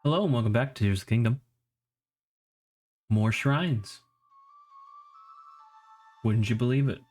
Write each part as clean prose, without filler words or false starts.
Hello and welcome back to Tears of the Kingdom. More shrines. Wouldn't you believe it?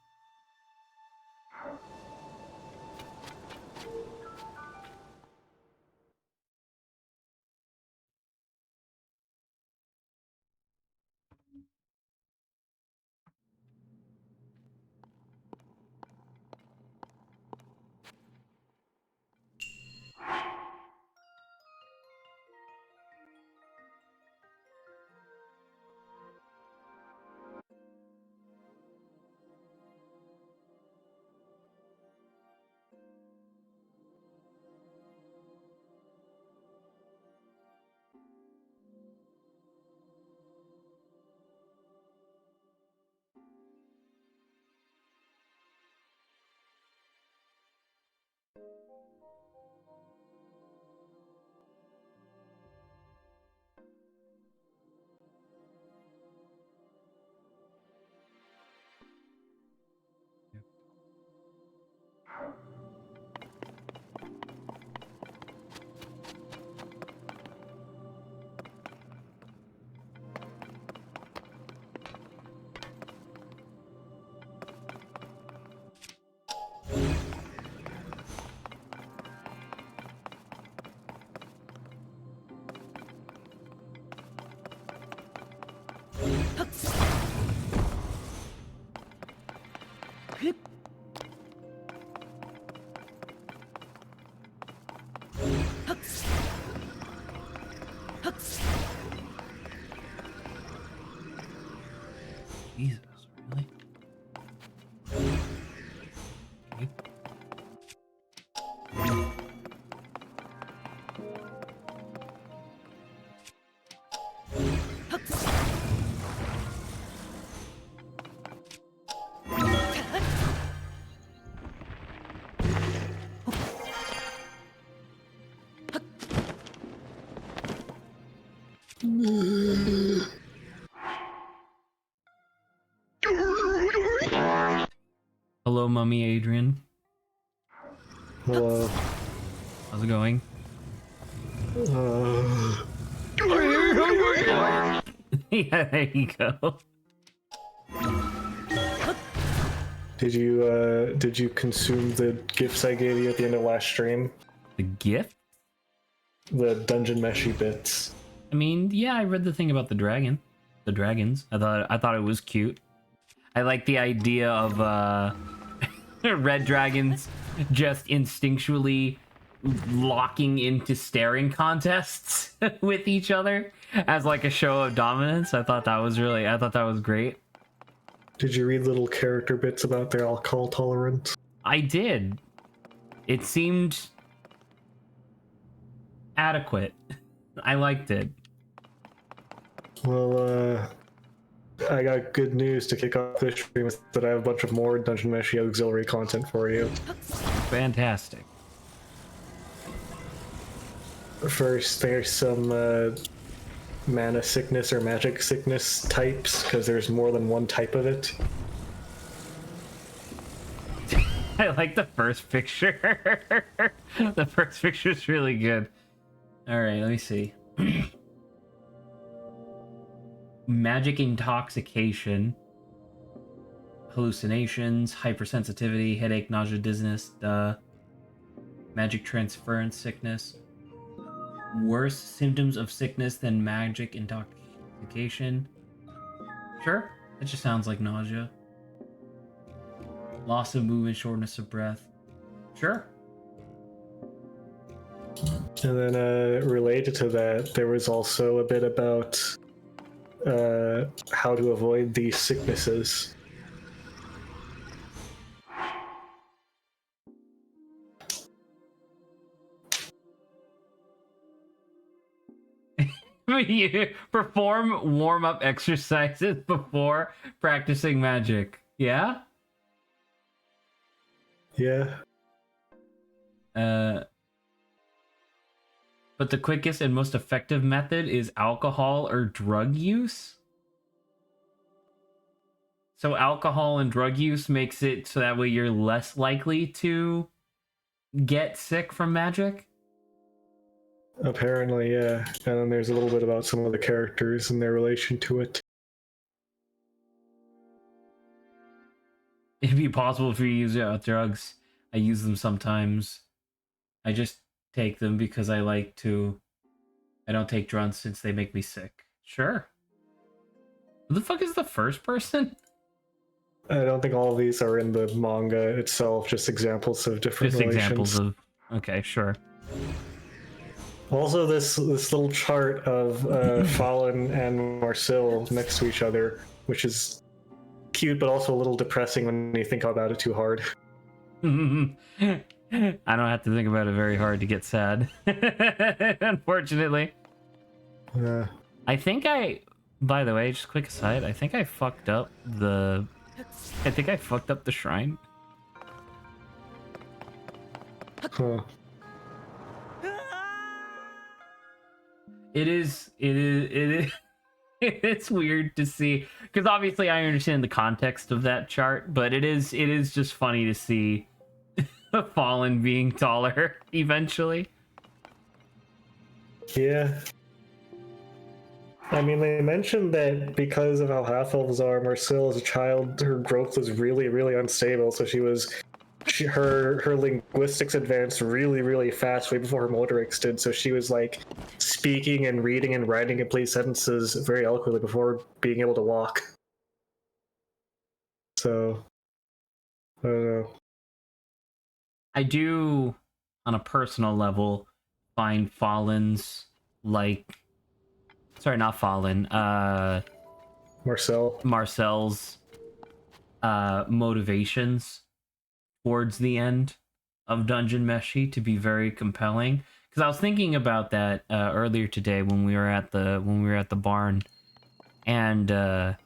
Jesus, really? Okay. Hello, Mummy Adrian. Hello. How's it going? Yeah, there you go. Did you consume the gifts I gave you at the end of last stream? The gift? The dungeon meshy bits. I mean, yeah, I read the thing about the dragon. The dragons. I thought it was cute. I like the idea of red dragons just instinctually locking into staring contests with each other as like a show of dominance. I thought that was great. Did you read little character bits about their alcohol tolerance? I did. It seemed adequate. I liked it. Well, I got good news to kick off this stream with that I have a bunch of more dungeon meshy auxiliary content for you. Fantastic. First, there's some mana sickness or magic sickness types, because there's more than one type of it. I like the first picture. The first picture is really good. All right, let me see. Magic intoxication, hallucinations, hypersensitivity, headache, nausea, dizziness, magic transference sickness. Worse symptoms of sickness than magic intoxication. Sure, it just sounds like nausea. Loss of movement, shortness of breath. Sure. And then related to that, there was also a bit about how to avoid these sicknesses. You perform warm-up exercises before practicing magic. Yeah? Yeah. But the quickest and most effective method is alcohol or drug use? So alcohol and drug use makes it so that way you're less likely to get sick from magic? Apparently, yeah. And then there's a little bit about some of the characters and their relation to it. It'd be possible for you to use drugs. I use them sometimes. I just take them because I like to. I don't take drugs since they make me sick. Sure. Who the fuck is the first person? I don't think all of these are in the manga itself, just examples of different Just relations. examples of. Okay, sure. Also, this little chart of Fallen and Marcel next to each other, which is cute, but also a little depressing when you think about it too hard. I don't have to think about it very hard to get sad. Unfortunately. I think by the way, just quick aside, I think I fucked up the shrine. Huh. It is it's weird to see, because obviously I understand the context of that chart, but it is just funny to see Fallen being taller eventually. Yeah. I mean, they mentioned that because of how half-elves are, Marcel as a child, her growth was really, really unstable, so her linguistics advanced really, really fast way before her motorics did, so she was like speaking and reading and writing complete sentences very eloquently before being able to walk. So, I don't know. I do, on a personal level, find Fallen's, not Fallen, Marcel's motivations towards the end of Dungeon Meshi to be very compelling. Because I was thinking about that earlier today when we were at the barn, and I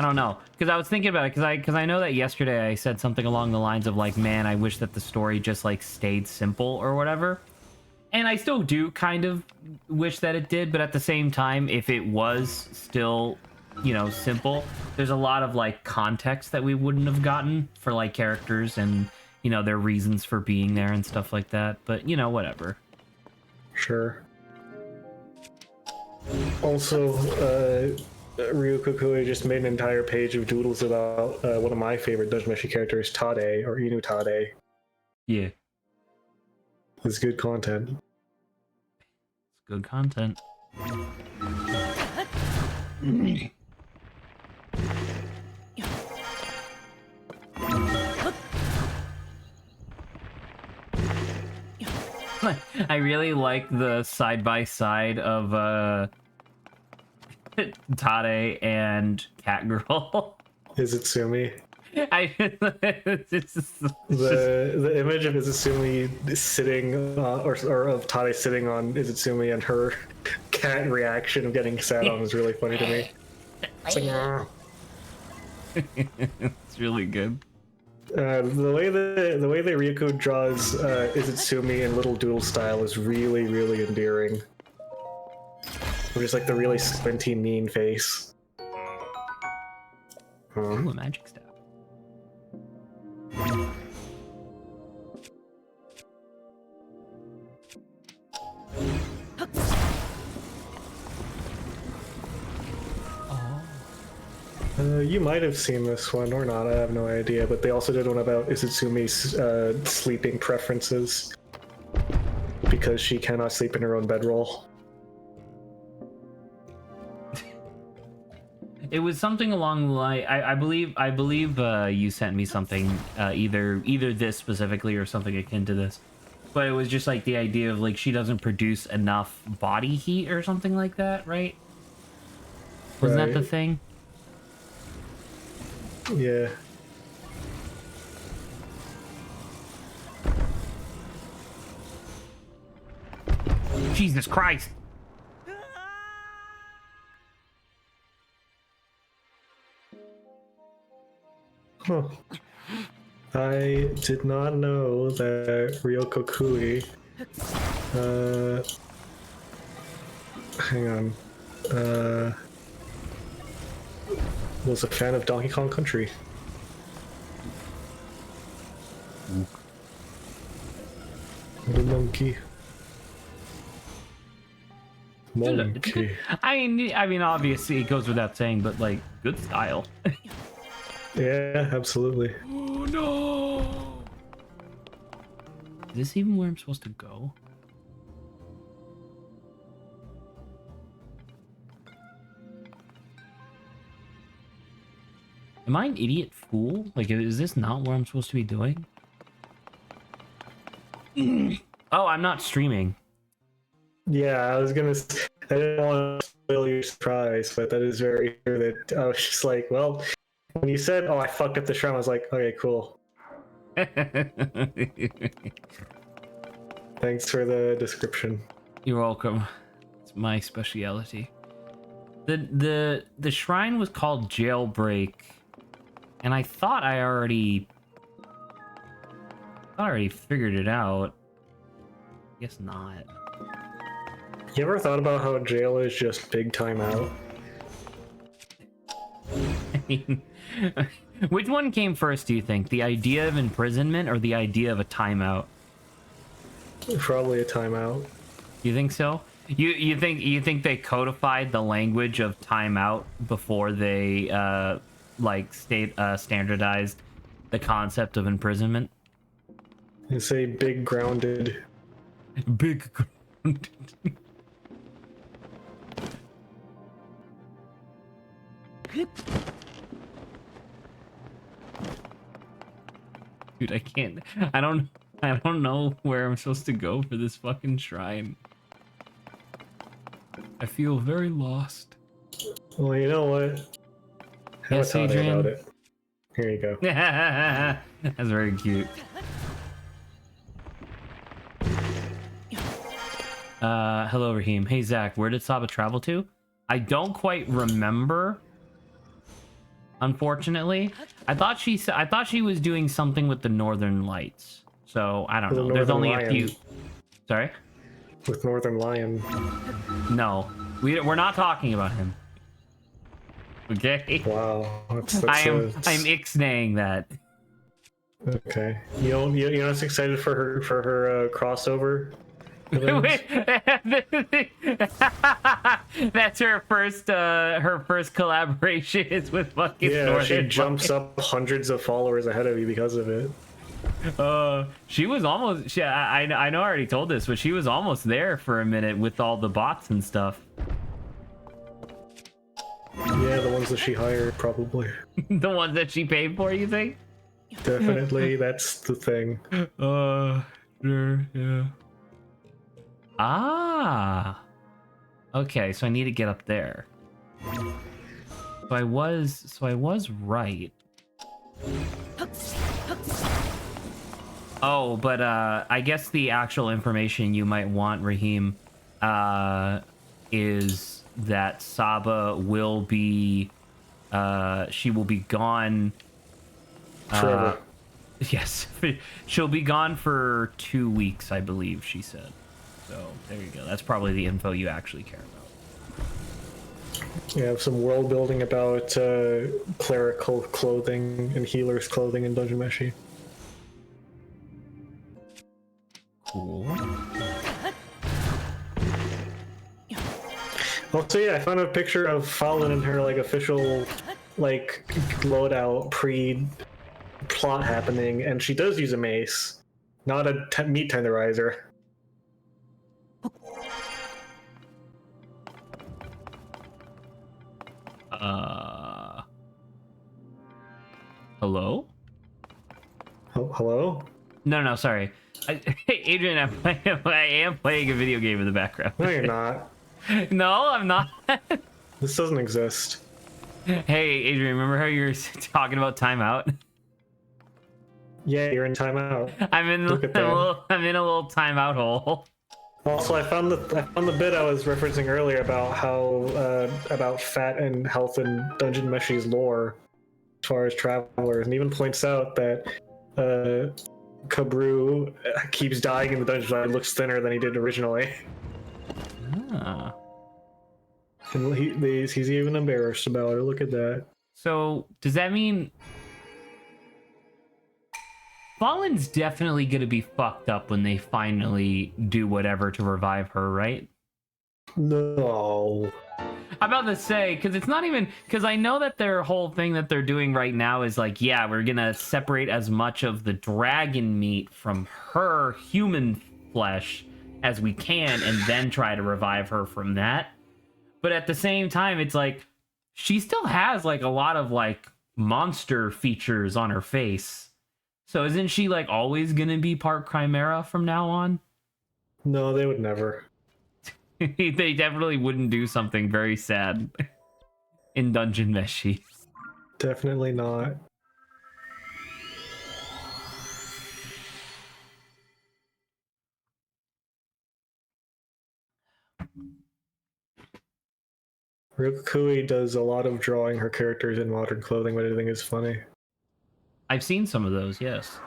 don't know, because I was thinking about it, because I know that yesterday I said something along the lines of like, man, I wish that the story just like stayed simple or whatever, and I still do kind of wish that it did, but at the same time, if it was still, simple, there's a lot of like context that we wouldn't have gotten for like characters and their reasons for being there and stuff like that. But whatever. Sure. Also, Ryuko Kukui just made an entire page of doodles about one of my favorite Dungeon Meshi characters, Tade, or Inu Tade. Yeah. It's good content. It's good content. I really like the side-by-side of Tade and Catgirl. Izitsumi. It's The image of Izitsumi sitting, or of Tade sitting on Izitsumi and her cat reaction of getting sat on is really funny to me. It's like, it's really good. the way that Ryuko draws Izitsumi in little doodle style is really, really endearing. Just like the really squinty, mean face. Ooh, a magic staff. You might have seen this one or not, I have no idea, but they also did one about Izutsumi's sleeping preferences because she cannot sleep in her own bedroll. It was something along the line. I believe you sent me something, either this specifically or something akin to this, but it was just like the idea of like she doesn't produce enough body heat or something like that, right? Wasn't that the thing? Yeah. Jesus Christ! Huh. I did not know that Ryoko Kui, hang on, was a fan of Donkey Kong Country. Little monkey. Monkey. I mean, obviously it goes without saying, but like, good style. Yeah, absolutely. Oh no! Is this even where I'm supposed to go? Am I an idiot fool? Like, is this not what I'm supposed to be doing? Oh, I'm not streaming. Yeah, I was gonna. I didn't want to spoil your surprise, but that is very true. That I was just like, well, when you said, "Oh, I fucked up the shrine," I was like, "Okay, cool. Thanks for the description." You're welcome. It's my speciality. The shrine was called Jailbreak, and I thought I already figured it out. Guess not. You ever thought about how jail is just big time out? I mean, which one came first, do you think? The idea of imprisonment or the idea of a timeout? Probably a timeout. You think so? You think they codified the language of timeout before they standardized the concept of imprisonment? You say big grounded. Big grounded. Dude, I can't. I don't know where I'm supposed to go for this fucking shrine. I feel very lost. Well, you know what? Have Yes, a thought Adrian? about it. Here you go. That's very cute. Hello, Raheem. Hey, Zach, where did Saba travel to? I don't quite remember. Unfortunately, I thought she was doing something with the Northern Lights. So I don't know. There's Northern only Lion. a few. Sorry. With Northern Lion. No, we're not talking about him. Okay. Wow. I'm ixnaying that. Okay. You're not excited for her crossover? That's her first collaboration is with fucking Yeah, she Northern jumps Lights. up hundreds of followers ahead of you because of it. She was almost. I know I already told this, but she was almost there for a minute with all the bots and stuff. Yeah, the ones that she hired, probably. The ones that she paid for, you think? Definitely, that's the thing. Sure, yeah. Ah. Okay, so I need to get up there. So I was right. Oh, but I guess the actual information you might want, Raheem, is that Saba will be she will be gone Forever. yes. She'll be gone for 2 weeks, I believe she said. So there you go. That's probably the info you actually care about. You have some world building about clerical clothing and healer's clothing in Dungeon Meshi. Cool. Also, yeah, I found a picture of Fallen in her official loadout pre-plot happening, and she does use a mace, not a meat tenderizer. Hello? Hello? No, sorry. Adrian, I am playing a video game in the background. No, you're not. No, I'm not. This doesn't exist. Hey, Adrian, remember how you were talking about timeout? Yeah, you're in timeout. I'm in a little timeout hole. Also, I found the bit I was referencing earlier about how about fat and health and Dungeon Meshi's lore as far as travelers, and even points out that Kabru keeps dying in the dungeon and looks thinner than he did originally. Ah. And he's even embarrassed about it. Look at that. So, does that mean Fallen's definitely gonna be fucked up when they finally do whatever to revive her, right? No. I'm about to say, because it's not even, because I know that their whole thing that they're doing right now is like, yeah, we're gonna separate as much of the dragon meat from her human flesh as we can, and then try to revive her from that. But at the same time, it's like she still has like a lot of like monster features on her face. So isn't she like always gonna be part chimera from now on? No, they would never. They definitely wouldn't do something very sad in Dungeon Meshi. Definitely not. Ryukui does a lot of drawing her characters in modern clothing, but I think is funny. I've seen some of those, yes.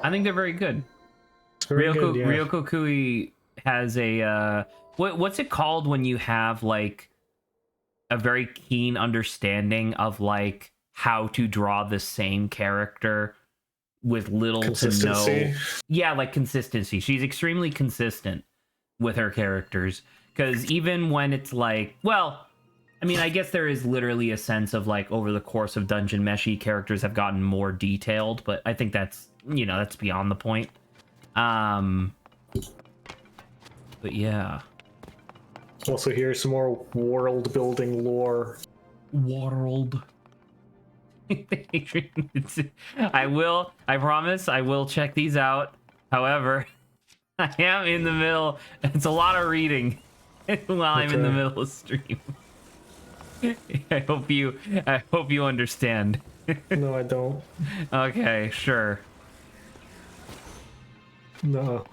I think they're very good. It's very good, yeah. Ryoko Kui has a what's it called when you have like a very keen understanding of like how to draw the same character with little to no, yeah, like consistency. She's extremely consistent with her characters, because even when it's like, well, I mean, I guess there is literally a sense of like over the course of Dungeon Meshi, characters have gotten more detailed, but I think that's, you know, that's beyond the point. But yeah. Also, here's some more world building lore. World. I promise, I will check these out. However, I am in the middle. It's a lot of reading while I'm in the middle of stream. I hope you understand. No, I don't. Okay, sure. No.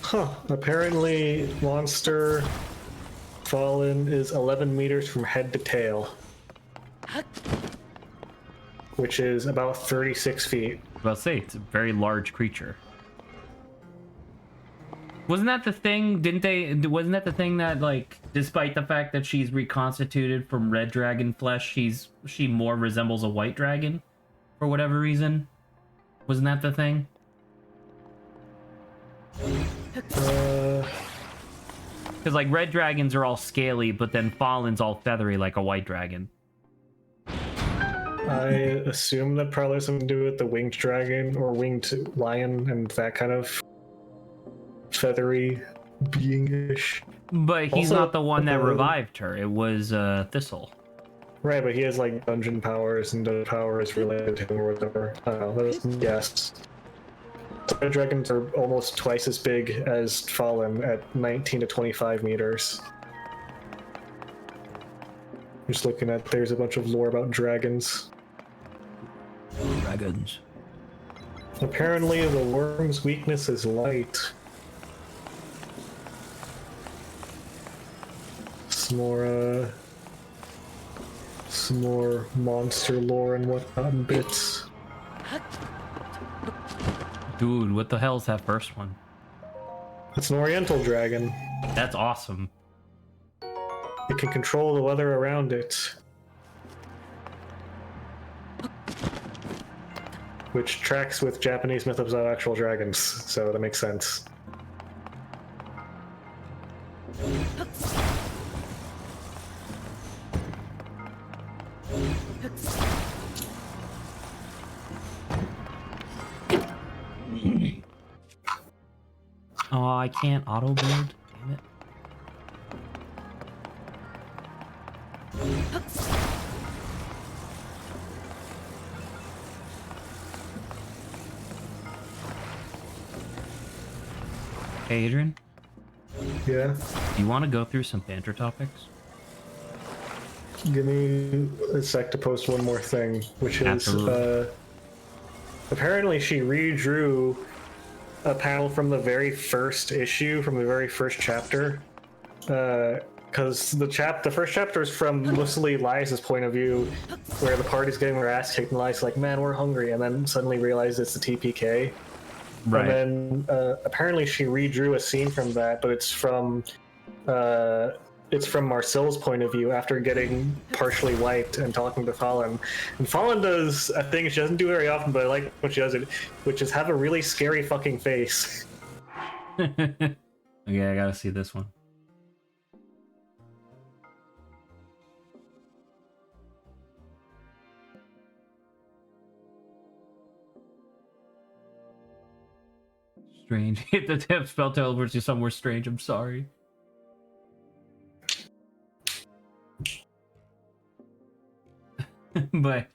Huh. Apparently, Monster Fallen is 11 meters from head to tail, which is about 36 feet. Well, say it's a very large creature. Wasn't that the thing? Wasn't that the thing that, like, despite the fact that she's reconstituted from red dragon flesh, she more resembles a white dragon for whatever reason? Wasn't that the thing? Because like red dragons are all scaly, but then Fallen's all feathery like a white dragon. I assume that probably has something to do with the winged dragon or winged lion and that kind of feathery being-ish. But he's also not the one that revived her. It was Thistle. Right, but he has like dungeon powers, and the power is related to him or whatever. I don't know. That's yes. Red dragons are almost twice as big as Fallen at 19 to 25 meters. Just looking at, there's a bunch of lore about dragons. Dragons. Apparently, the worm's weakness is light. Some more monster lore and whatnot and bits. Dude, what the hell is that first one? It's an oriental dragon. That's awesome. It can control the weather around it. Which tracks with Japanese mythos about actual dragons, so that makes sense. Oh, I can't auto build. Damn it. Hey, Adrian? Yeah? Do you want to go through some banter topics? Give me a sec to post one more thing, which is, apparently she redrew a panel from the very first issue, from the very first chapter. Because the first chapter is from mostly Elias's point of view, where the party's getting their ass kicked and Elias like, man, we're hungry, and then suddenly realized it's the TPK. Right. And then apparently she redrew a scene from that, but it's from it's from Marcel's point of view after getting partially wiped and talking to Fallen. And Fallen does a thing she doesn't do very often, but I like what she does it, which is have a really scary fucking face. Okay, I gotta see this one. Strange. Hit the tip, spell teleports you somewhere strange. I'm sorry. But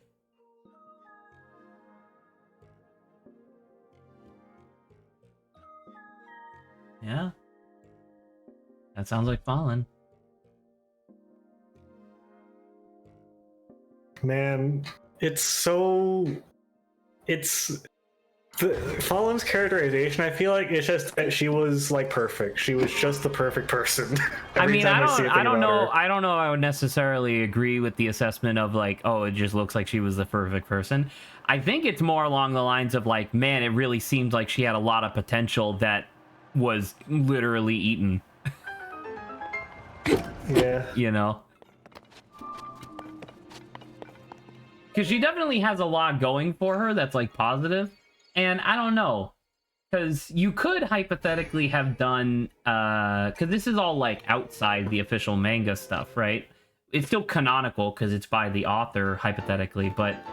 yeah, that sounds like Fallen. Man, it's Fallen's characterization, I feel like it's just that she was like perfect. She was just the perfect person. I mean, I don't know. Her. I don't know. I would necessarily agree with the assessment of like, oh, it just looks like she was the perfect person. I think it's more along the lines of like, man, it really seemed like she had a lot of potential that was literally eaten. Yeah. You know? Because she definitely has a lot going for her that's like positive. And I don't know. Because you could hypothetically have done, because this is all like outside the official manga stuff, right? It's still canonical because it's by the author, hypothetically, but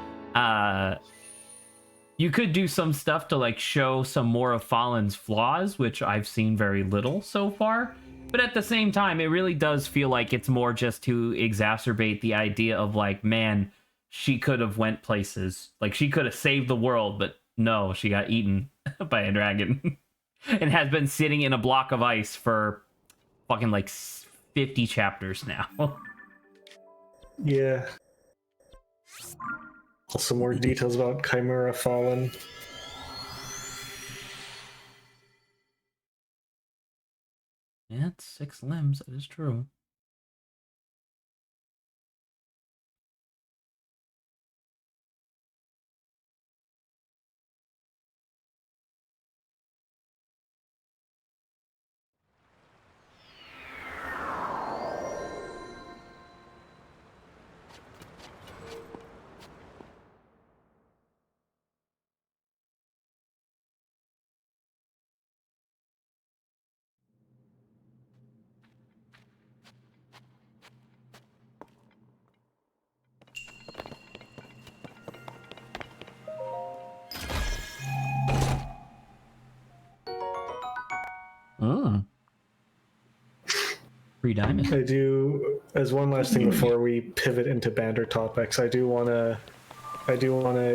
you could do some stuff to like show some more of Fallen's flaws, which I've seen very little so far. But at the same time, it really does feel like it's more just to exacerbate the idea of like, man, she could have went places. Like she could have saved the world, but no, she got eaten by a dragon and has been sitting in a block of ice for fucking like 50 chapters now. Yeah. Also more details about Chimera Fallen. Yeah, it's 6 limbs, that is true. Oh. Free diamond. I do, as one last thing before we pivot into banter topics, I do wanna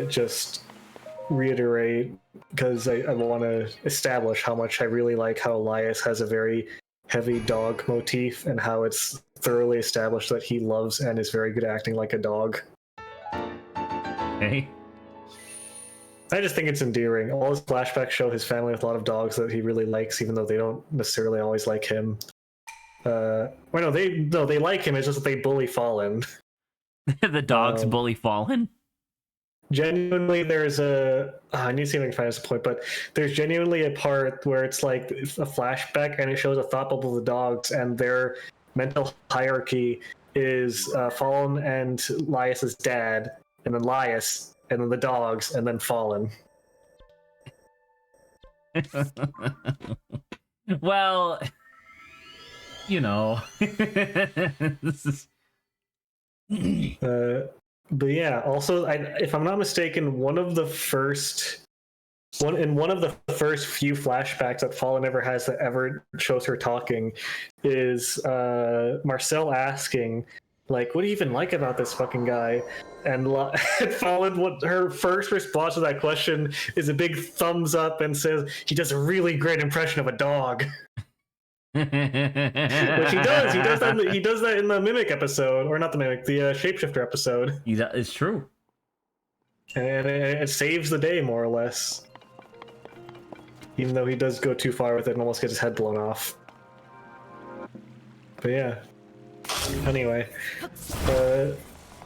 just reiterate, because I want to establish how much I really like how Elias has a very heavy dog motif and how it's thoroughly established that he loves and is very good at acting like a dog. Okay. I just think it's endearing. All his flashbacks show his family with a lot of dogs that he really likes, even though they don't necessarily always like him. They like him. It's just that they bully Fallen. The dogs bully Fallen. Genuinely, there's I need to see if I can find this point, but there's genuinely a part where it's like a flashback and it shows a thought bubble of the dogs, and their mental hierarchy is Fallen and Lias's dad, and then Lias, and then the dogs, and then Fallen. Well, you know, this is. But yeah, also, if I'm not mistaken, one of the first few flashbacks that Fallen ever has that ever shows her talking is Marcel asking, like, what do you even like about this fucking guy? And Fallen, what her first response to that question is a big thumbs up and says he does a really great impression of a dog. Which he does. He does that in the Mimic episode, or not the Mimic, the Shapeshifter episode. It's true. And it saves the day, more or less. Even though he does go too far with it and almost gets his head blown off. But yeah. Anyway,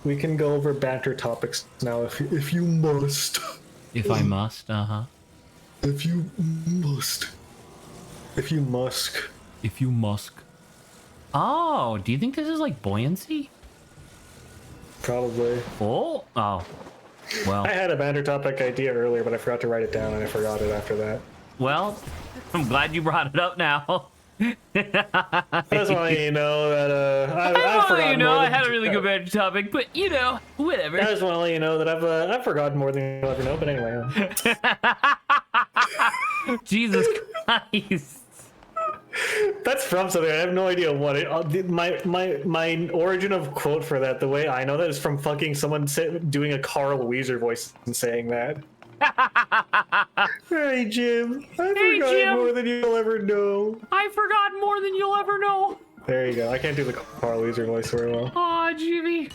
we can go over banter topics now if you must. If I must, If you must. If you must. If you must. Oh, do you think this is like buoyancy? Probably. Oh, well, I had a banter topic idea earlier, but I forgot to write it down, and I forgot it after that. well, I'm glad you brought it up now. I just want you to know that I've forgotten you know, more I than, had a really good banter topic, but you know, whatever. I just want to let you know that I've forgotten more than you'll ever know. But anyway, Jesus Christ. that's from something. I have no idea what it. My origin of quote for that, the way I know that, is from fucking someone doing a Carl Weezer voice and saying that. Hey Jim, I forgot Jim. more than you'll ever know. I forgot more than you'll ever know. There you go. I can't do the Carl Weezer voice very well. Aw, Jimmy.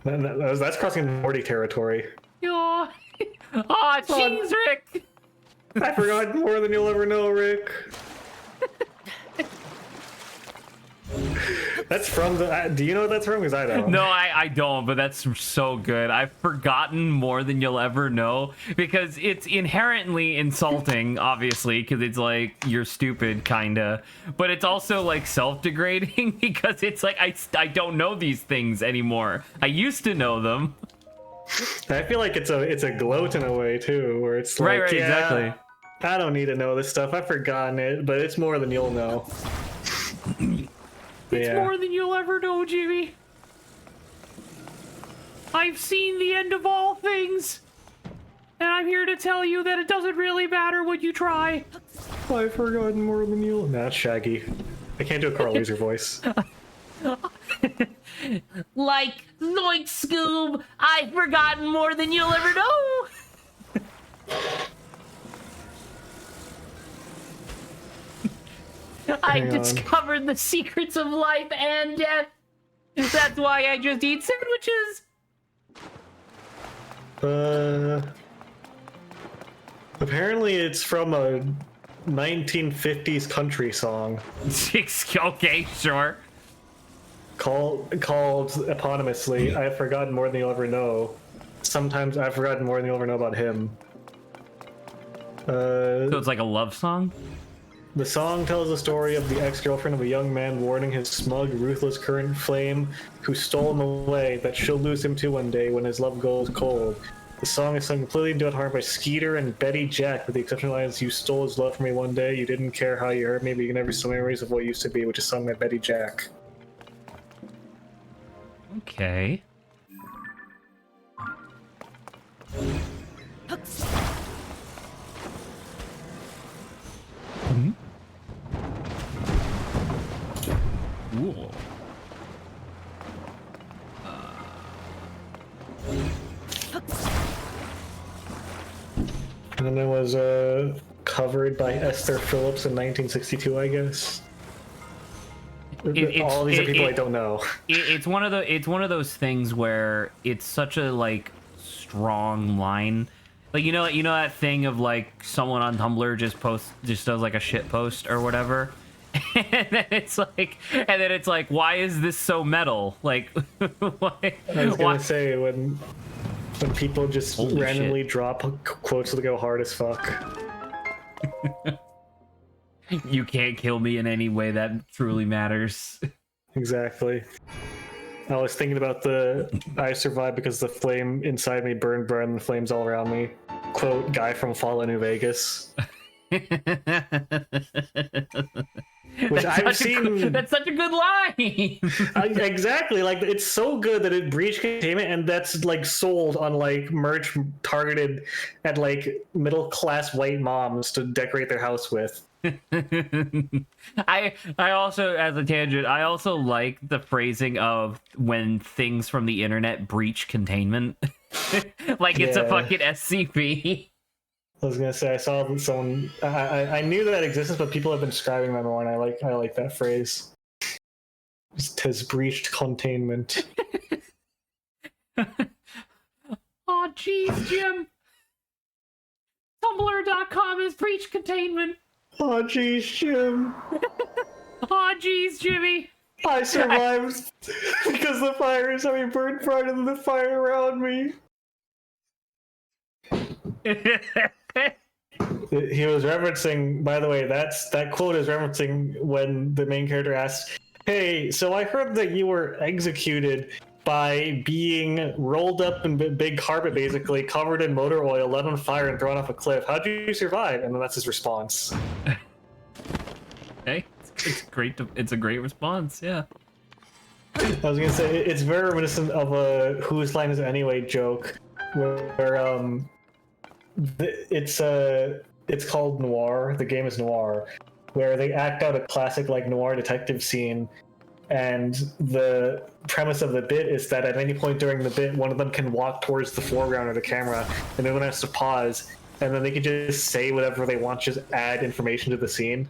That's crossing Morty territory. Aw, jeez, Rick. I forgot more than you'll ever know, Rick. That's from the. Do you know what that's from? Because I don't. No, I don't, but that's so good. I've forgotten more than you'll ever know, because it's inherently insulting, obviously, because it's like, you're stupid, kinda. But it's also like self-degrading, because it's like, I don't know these things anymore. I used to know them. I feel like it's a gloat in a way too, where it's like, Right, yeah, exactly. I don't need to know this stuff. I've forgotten it, but it's more than you'll know. It's Yeah. more than you'll ever know, Jimmy. I've seen the end of all things, and I'm here to tell you that it doesn't really matter what you try. I've forgotten more than you'll. Nah, that's Shaggy. I can't do a Carl Weezer voice. Like, Zoink Scoob, I've forgotten more than you'll ever know. I discovered the secrets of life and death. That's why I just eat sandwiches. Apparently it's from a 1950s country song Okay, sure. called eponymously, I've forgotten more than you'll ever know. Sometimes I've forgotten more than you'll ever know about him. So it's like a love song? The song tells the story of the ex-girlfriend of a young man warning his smug, ruthless current flame who stole him away that she'll lose him too one day when his love goes cold. The song is sung completely into heart by Skeeter and Betty Jack, with the exception of the lines, "You stole his love from me one day, you didn't care how you hurt me, but you can never steal memories of what used to be," which is sung by Betty Jack. Okay. Hmm? Ooh. And then it was covered by Esther Phillips in 1962, I guess. All these are people I don't know. It's one of those things where it's such a like strong line. Like you know that thing of like someone on Tumblr just does like a shit post or whatever. And then it's like, why is this so metal? Like, why? I was gonna say when people just Holy randomly shit. drop quotes that go hard as fuck. You can't kill me in any way that truly matters. Exactly. I was thinking about I survived because the flame inside me burned brighter than the flames all around me. Quote, guy from Fallout New Vegas. Which I've seen. That's such a good line. Exactly, like it's so good that it breached containment, and that's like sold on like merch targeted at like middle class white moms to decorate their house with. I also, as a tangent, I also like the phrasing of when things from the internet breach containment. Like it's a fucking SCP. I was gonna say I saw someone. I knew that existed, but people have been describing that more, and I like that phrase. It has breached containment. Oh, jeez, Jim. Tumblr.com has breached containment. Oh jeez, Jim. Oh, jeez, Jimmy. I survived because the fire is having burned brighter than the fire around me. He was referencing, by the way, that quote is referencing when the main character asks, "Hey, so I heard that you were executed by being rolled up in big carpet, basically covered in motor oil, let on fire, and thrown off a cliff. How'd you survive?" And then that's his response. Hey, it's great. It's a great response. Yeah. I was gonna say it's very reminiscent of a "Whose Line Is It Anyway" joke, where it's called Noir. The game is Noir, where they act out a classic like noir detective scene, and the premise of the bit is that at any point during the bit, one of them can walk towards the foreground of the camera, and the other one has to pause, and then they can just say whatever they want, just add information to the scene.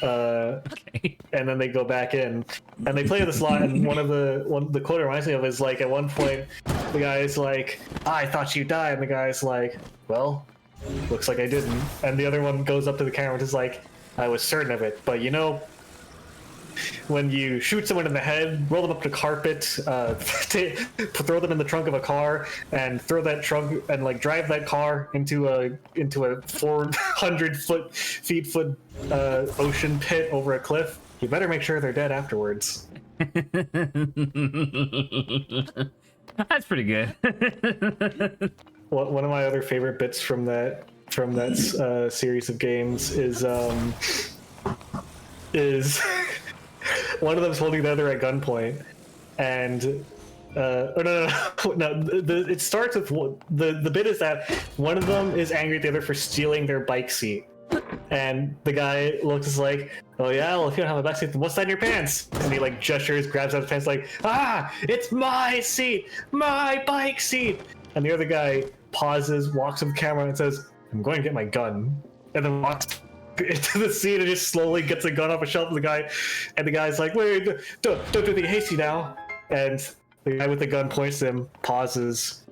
Okay. And then they go back in, and they play this a lot. And the quote it reminds me of is like at one point, the guy is like, "I thought you died," and the guy's like, "Well, looks like I didn't." And the other one goes up to the camera and is like, "I was certain of it, but you know, when you shoot someone in the head, roll them up to carpet, throw them in the trunk of a car, and throw that trunk and like drive that car into a 400 feet ocean pit over a cliff, you better make sure they're dead afterwards." That's pretty good. One of my other favorite bits from that series of games is one of them's holding the other at gunpoint, and it starts with the bit is that one of them is angry at the other for stealing their bike seat, and the guy looks like, "Oh yeah, well if you don't have a bike seat, then what's that in your pants?" And he like gestures, grabs out his pants, like, "Ah, it's my seat, my bike seat." And the other guy pauses, walks to the camera, and says, "I'm going to get my gun," and then walks into the scene and just slowly gets a gun off a shelf of the guy, and the guy's like, "Wait, don't do anything hasty now." And the guy with the gun points to him, pauses,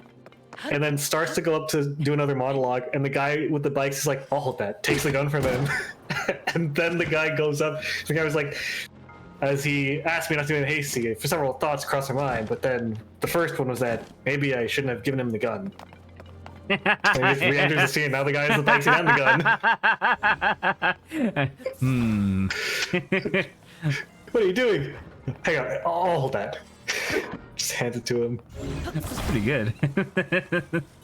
and then starts to go up to do another monologue, and the guy with the bikes is like, "I'll hold that," takes the gun from him. And then the guy goes up, the guy was like, as he asked me not to do anything hasty, for several thoughts crossed my mind, but then the first one was that maybe I shouldn't have given him the gun. And he just re-enters the scene. Now the guy has the bike seat and the gun. What are you doing? Hang on, I'll hold that. Just hands it to him. That's pretty good.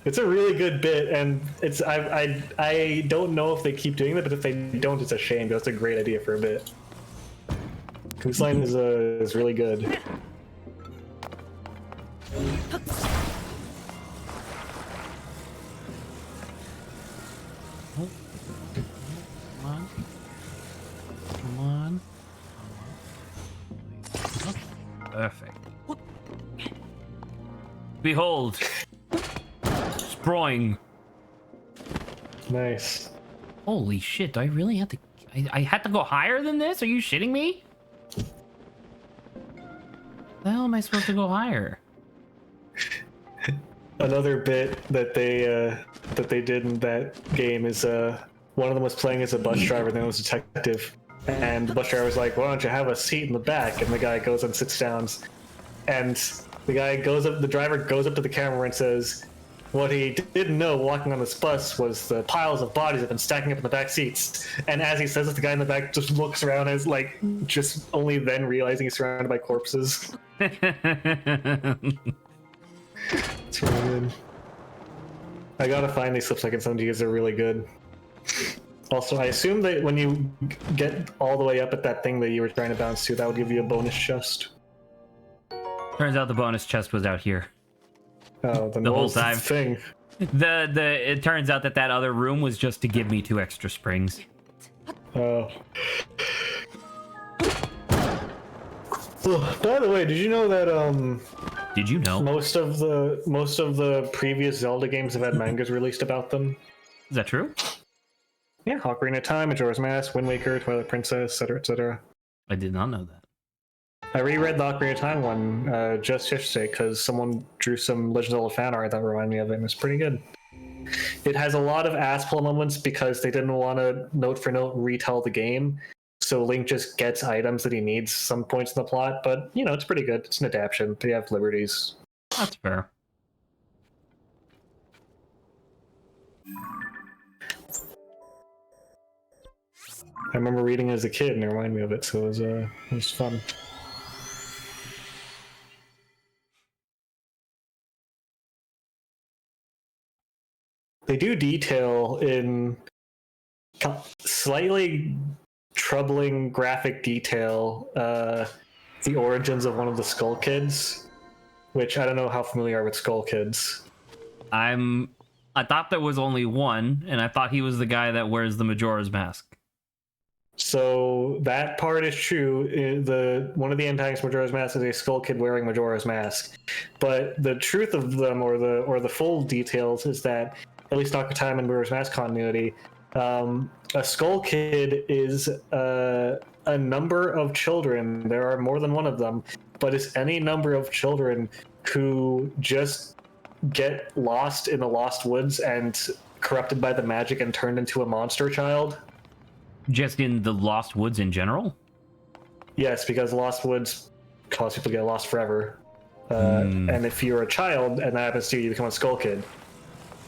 It's a really good bit, and it's I don't know if they keep doing it, but if they don't, it's a shame. But it's a great idea for a bit. Whose Line is really good. Come on. Perfect. Behold, Sproing. Nice. Holy shit! Do I really have to? I had to go higher than this? Are you shitting me? The hell am I supposed to go higher? Another bit that they did in that game is one of them was playing as a bus driver, and then it was a detective, and the bus driver was like, "Why don't you have a seat in the back?" And the guy goes and sits down, and the driver goes up to the camera and says, what he didn't know walking on this bus was the piles of bodies that have been stacking up in the back seats. And as he says it, the guy in the back just looks around as like, just only then realizing he's surrounded by corpses. It's really good. I gotta find these clips I can send to you because they're really good. Also, I assume that when you get all the way up at that thing that you were trying to bounce to, that would give you a bonus chest. Turns out the bonus chest was out here. Oh, then the whole time. Thing. It turns out that other room was just to give me 2 extra springs. Oh. By the way, did you know that Did you know? most of the previous Zelda games have had mangas released about them? Is that true? Yeah, Ocarina of Time, Majora's Mask, Wind Waker, Twilight Princess, etc., etc. I did not know that. I reread the Ocarina of Time one just yesterday because someone drew some Legend of Zelda fan art that reminded me of it, and it's pretty good. It has a lot of ass-pull moments because they didn't want to note for note retell the game, so Link just gets items that he needs some points in the plot, but, you know, it's pretty good. It's an adaptation. They have liberties. That's fair. I remember reading it as a kid and it reminded me of it, so it was fun. They do detail in slightly troubling graphic detail the origins of one of the Skull Kids, which I don't know how familiar you are with Skull Kids. I thought there was only one, and I thought he was the guy that wears the Majora's Mask. So that part is true. One of the antagonists Majora's Mask is a Skull Kid wearing Majora's Mask, but the truth of them, or the full details, is that at least Ocarina and Majora's Mask continuity, a Skull Kid is a number of children. There are more than one of them, but it's any number of children who just get lost in the Lost Woods and corrupted by the magic and turned into a monster child. Just in the Lost Woods in general? Yes, because Lost Woods cause people to get lost forever. And if you're a child and that happens to you, you become a Skull Kid.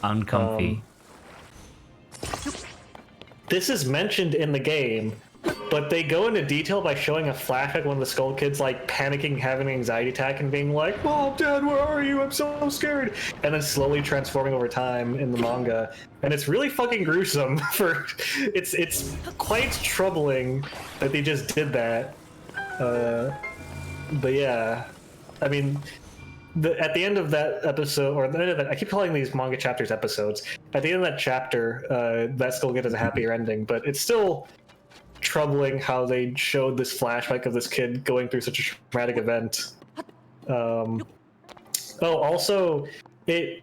Uncomfy. This is mentioned in the game, but they go into detail by showing a flashback of one of the Skull Kids like panicking, having an anxiety attack, and being like, "Mom, Dad, where are you? I'm so scared," and then slowly transforming over time in the manga. And it's really fucking gruesome. It's quite troubling that they just did that. But yeah, I mean, at the end of that episode, or at the end of that, I keep calling these manga chapters episodes. At the end of that chapter, that Skull Kid has a happier ending, but it's still troubling how they showed this flashback of this kid going through such a traumatic event. Also, it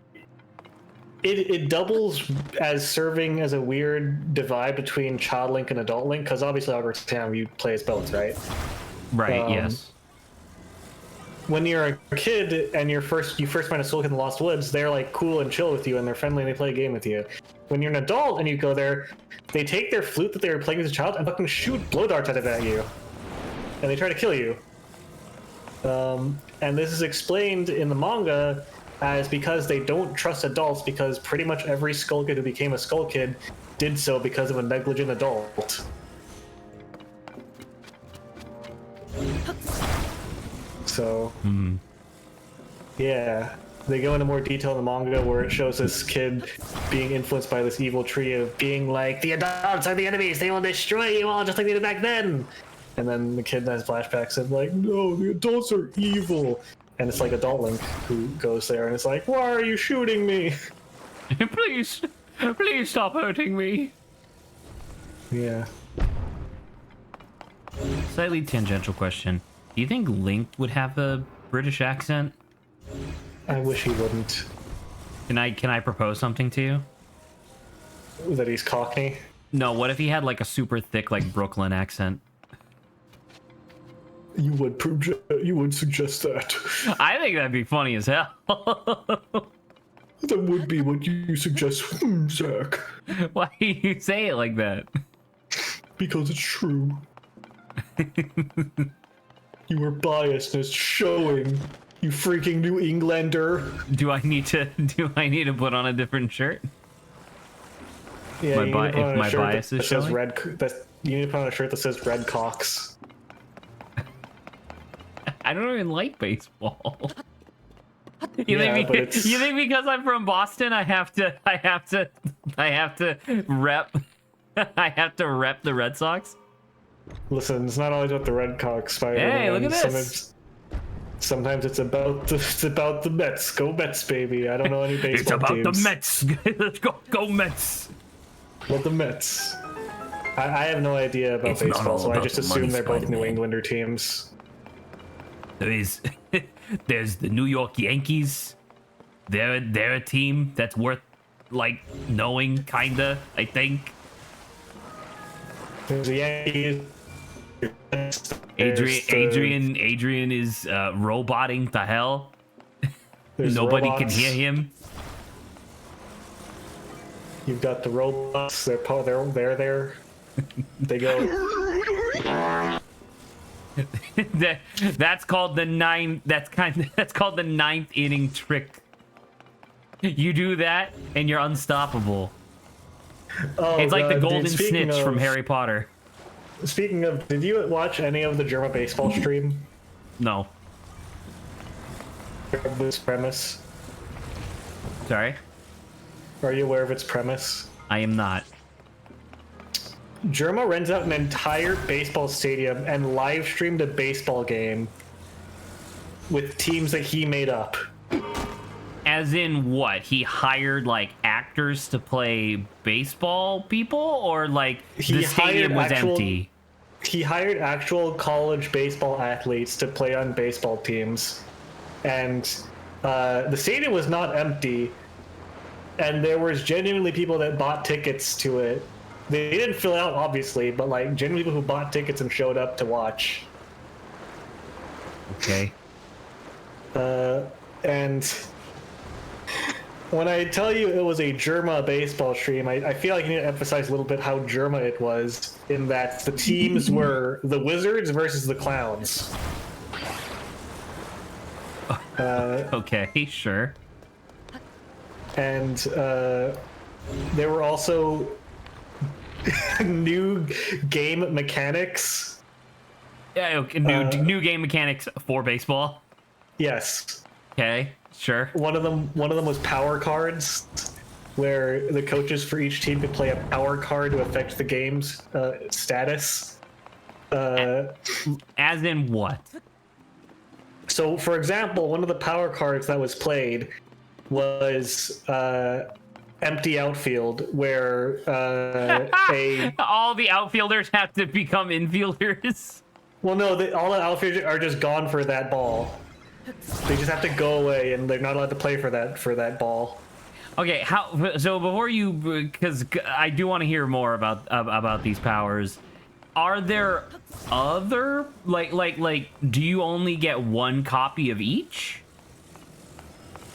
doubles as serving as a weird divide between Child Link and Adult Link, because obviously Ocarina of you play as both, right? Right. Yes. When you're a kid and you first find a Skull Kid in the Lost Woods, they're like cool and chill with you and they're friendly and they play a game with you. When you're an adult and you go there, they take their flute that they were playing as a child and fucking shoot blow darts at it at you, and they try to kill you. And this is explained in the manga as because they don't trust adults, because pretty much every Skull Kid who became a Skull Kid did so because of a negligent adult. So, yeah, they go into more detail in the manga where it shows this kid being influenced by this evil tree of being like, the adults are the enemies, they will destroy you all just like they did back then. And then the kid has flashbacks of like, no, the adults are evil. And it's like Adult Link who goes there and it's like, why are you shooting me? Please stop hurting me. Yeah. Slightly tangential question. Do you think Link would have a British accent? I wish he wouldn't. Can I propose something to you? That he's Cockney? No, what if he had like a super thick like Brooklyn accent? You would suggest that. I think that'd be funny as hell. That would be what you suggest, Zach. Why do you say it like that? Because it's true. You are biased and it's showing, you freaking New Englander. Do I need to put on a different shirt? Yeah, If my bias is showing? You need to put on a shirt that says Red Cox. I don't even like baseball. You think because I'm from Boston, I have to rep the Red Sox? Listen, it's not always about the Red Cox. Hey, look at this. Sometimes it's about the Mets. Go Mets, baby. I don't know any baseball It's about teams. the Mets. Let's go Mets. Well, the Mets. I have no idea about baseball, so I just assume they're both New Englander teams. There's the New York Yankees. They're a team that's worth like knowing, kinda. I think. There's the Yankees. Adrian is roboting the hell. Nobody can hear him. You've got the robots. They're there. They go. That's called the That's called the ninth inning trick. You do that and you're unstoppable. Oh, it's like the golden dude, snitch from Harry Potter. Speaking of, did you watch any of the German baseball stream? No. Of this premise? Sorry? Are you aware of its premise? I am not. Germa rents out an entire baseball stadium and live streamed a baseball game with teams that he made up. As in what? He hired, like, actors to play baseball people? Or, like, the stadium was empty? He hired actual college baseball athletes to play on baseball teams. And the stadium was not empty. And there was genuinely people that bought tickets to it. They didn't fill out, obviously, but, like, genuinely people who bought tickets and showed up to watch. Okay. And when I tell you it was a Germa baseball stream, I feel like I need to emphasize a little bit how Germa it was, in that the teams were the Wizards versus the Clowns. Okay, sure. And there were also new game mechanics. Yeah, okay, new game mechanics for baseball. Yes. Okay, sure. One of them was power cards, where the coaches for each team could play a power card to affect the game's status. As in what? So, for example, one of the power cards that was played was empty outfield, where all the outfielders have to become infielders. Well, no, all the outfielders are just gone for that ball. They just have to go away, and they're not allowed to play for that ball. Okay, so before you, because I do want to hear more about these powers. Are there other like do you only get one copy of each?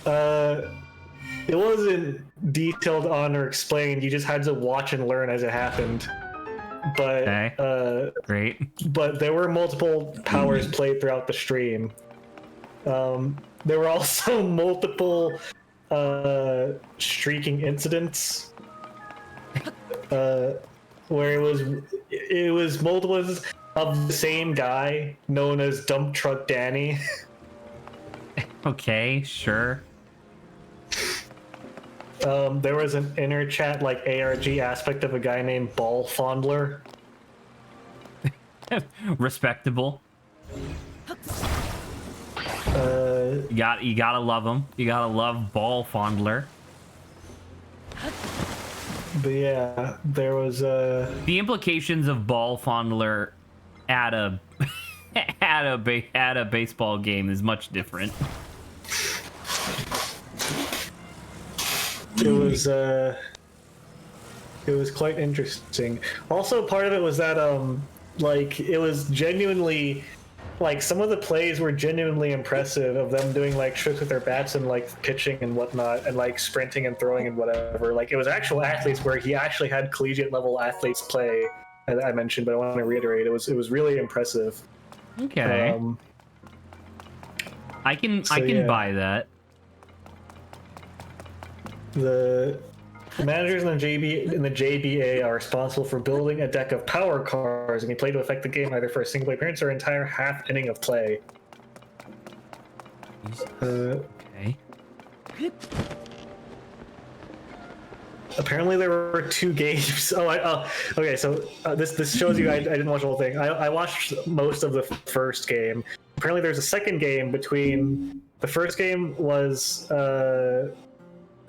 It wasn't detailed on or explained. You just had to watch and learn as it happened. But okay. Great. But there were multiple powers played throughout the stream. There were also multiple streaking incidents, where it was multiple of the same guy known as Dump Truck Danny. Okay, sure. There was an inner chat like ARG aspect of a guy named Ball Fondler. Respectable. You gotta love him. You gotta love Ball Fondler. But yeah, there was the implications of Ball Fondler at a at a baseball game is much different. It was quite interesting. Also, part of it was that like it was genuinely, like, some of the plays were genuinely impressive, of them doing like tricks with their bats and like pitching and whatnot, and like sprinting and throwing and whatever. Like, it was actual athletes, where he actually had collegiate level athletes play, as I mentioned, but I want to reiterate, it was really impressive. Okay. I can buy that. The managers in the JBA are responsible for building a deck of power cards and can play to affect the game either for a single appearance or entire half inning of play. Okay. Apparently there were 2 games. Okay. So this shows you I didn't watch the whole thing. I watched most of the first game. Apparently there's a second game between. The first game was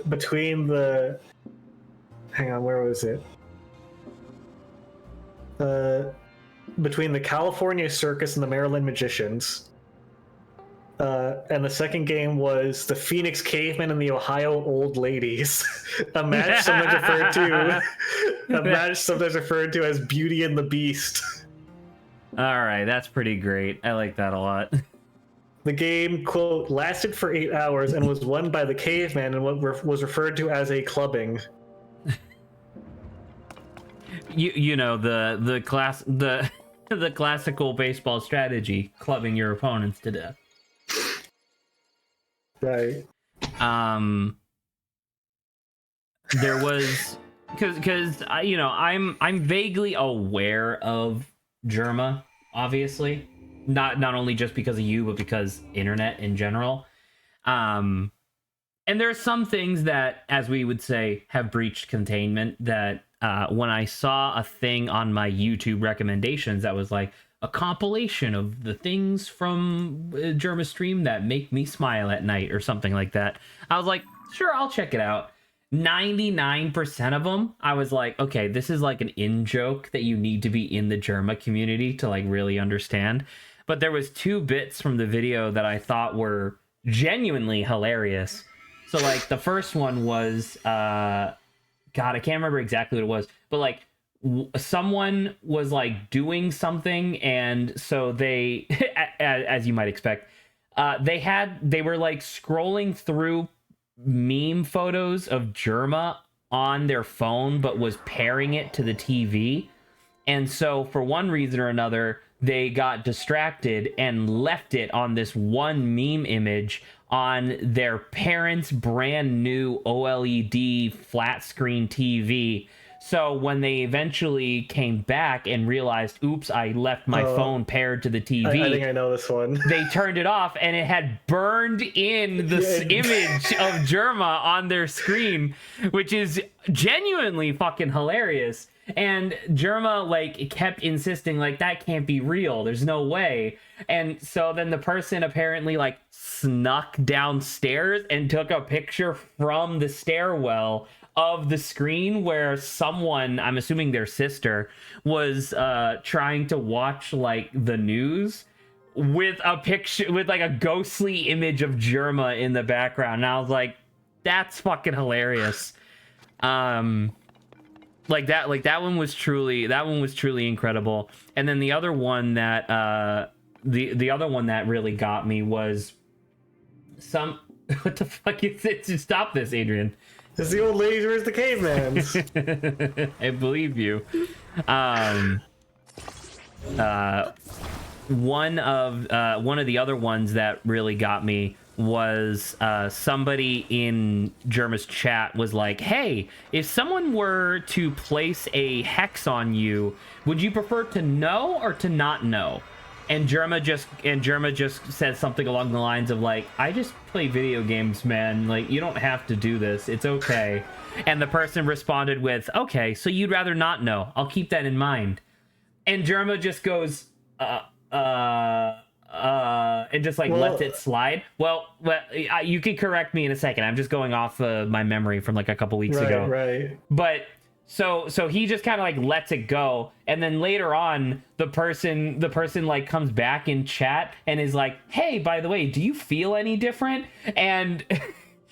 between the. Hang on, where was it? Between the California Circus and the Maryland Magicians. And the second game was the Phoenix Cavemen and the Ohio Old Ladies. A match sometimes referred to as Beauty and the Beast. All right, that's pretty great. I like that a lot. The game, quote, lasted for 8 hours and was won by the Caveman and what was referred to as a clubbing. You know the classical baseball strategy, clubbing your opponents to death. Right. There was because I'm vaguely aware of Germa, obviously. Not only just because of you, but because internet in general. And there are some things that, as we would say, have breached containment that when I saw a thing on my YouTube recommendations that was like a compilation of the things from Germa stream that make me smile at night or something like that, I was like, sure, I'll check it out. 99% of them, I was like, okay, this is like an in-joke that you need to be in the Germa community to like really understand. But there was 2 bits from the video that I thought were genuinely hilarious. So like the first one was God, I can't remember exactly what it was, but like someone was like doing something, and so they as you might expect, they were like scrolling through meme photos of Germa on their phone, but was pairing it to the TV. And so for one reason or another, they got distracted and left it on this one meme image on their parents' brand new OLED flat screen TV. So when they eventually came back and realized, oops, I left my phone paired to the TV. I think I know this one. They turned it off, and it had burned in the image of Germa on their screen, which is genuinely fucking hilarious. And Germa like kept insisting like that can't be real. There's no way. And so then the person apparently like snuck downstairs and took a picture from the stairwell of the screen where someone, I'm assuming their sister, was trying to watch like the news with a picture with like a ghostly image of Germa in the background. And I was like, that's fucking hilarious. Like that one was truly incredible. And then the other one that the other one that really got me was some what the fuck is it? Stop this, Adrian. It's the old ladies versus the cavemans. I believe you. One of the other ones that really got me was somebody in Germa's chat was like, hey, if someone were to place a hex on you, would you prefer to know or to not know? And Germa just said something along the lines of like, I just play video games, man. Like, you don't have to do this. It's okay. And the person responded with, okay, so you'd rather not know. I'll keep that in mind. And Germa just goes, and just like lets it slide. Well, you can correct me in a second. I'm just going off my memory from like a couple weeks ago. Right. But so he just kind of like lets it go, and then later on, the person like comes back in chat and is like, "Hey, by the way, do you feel any different?" And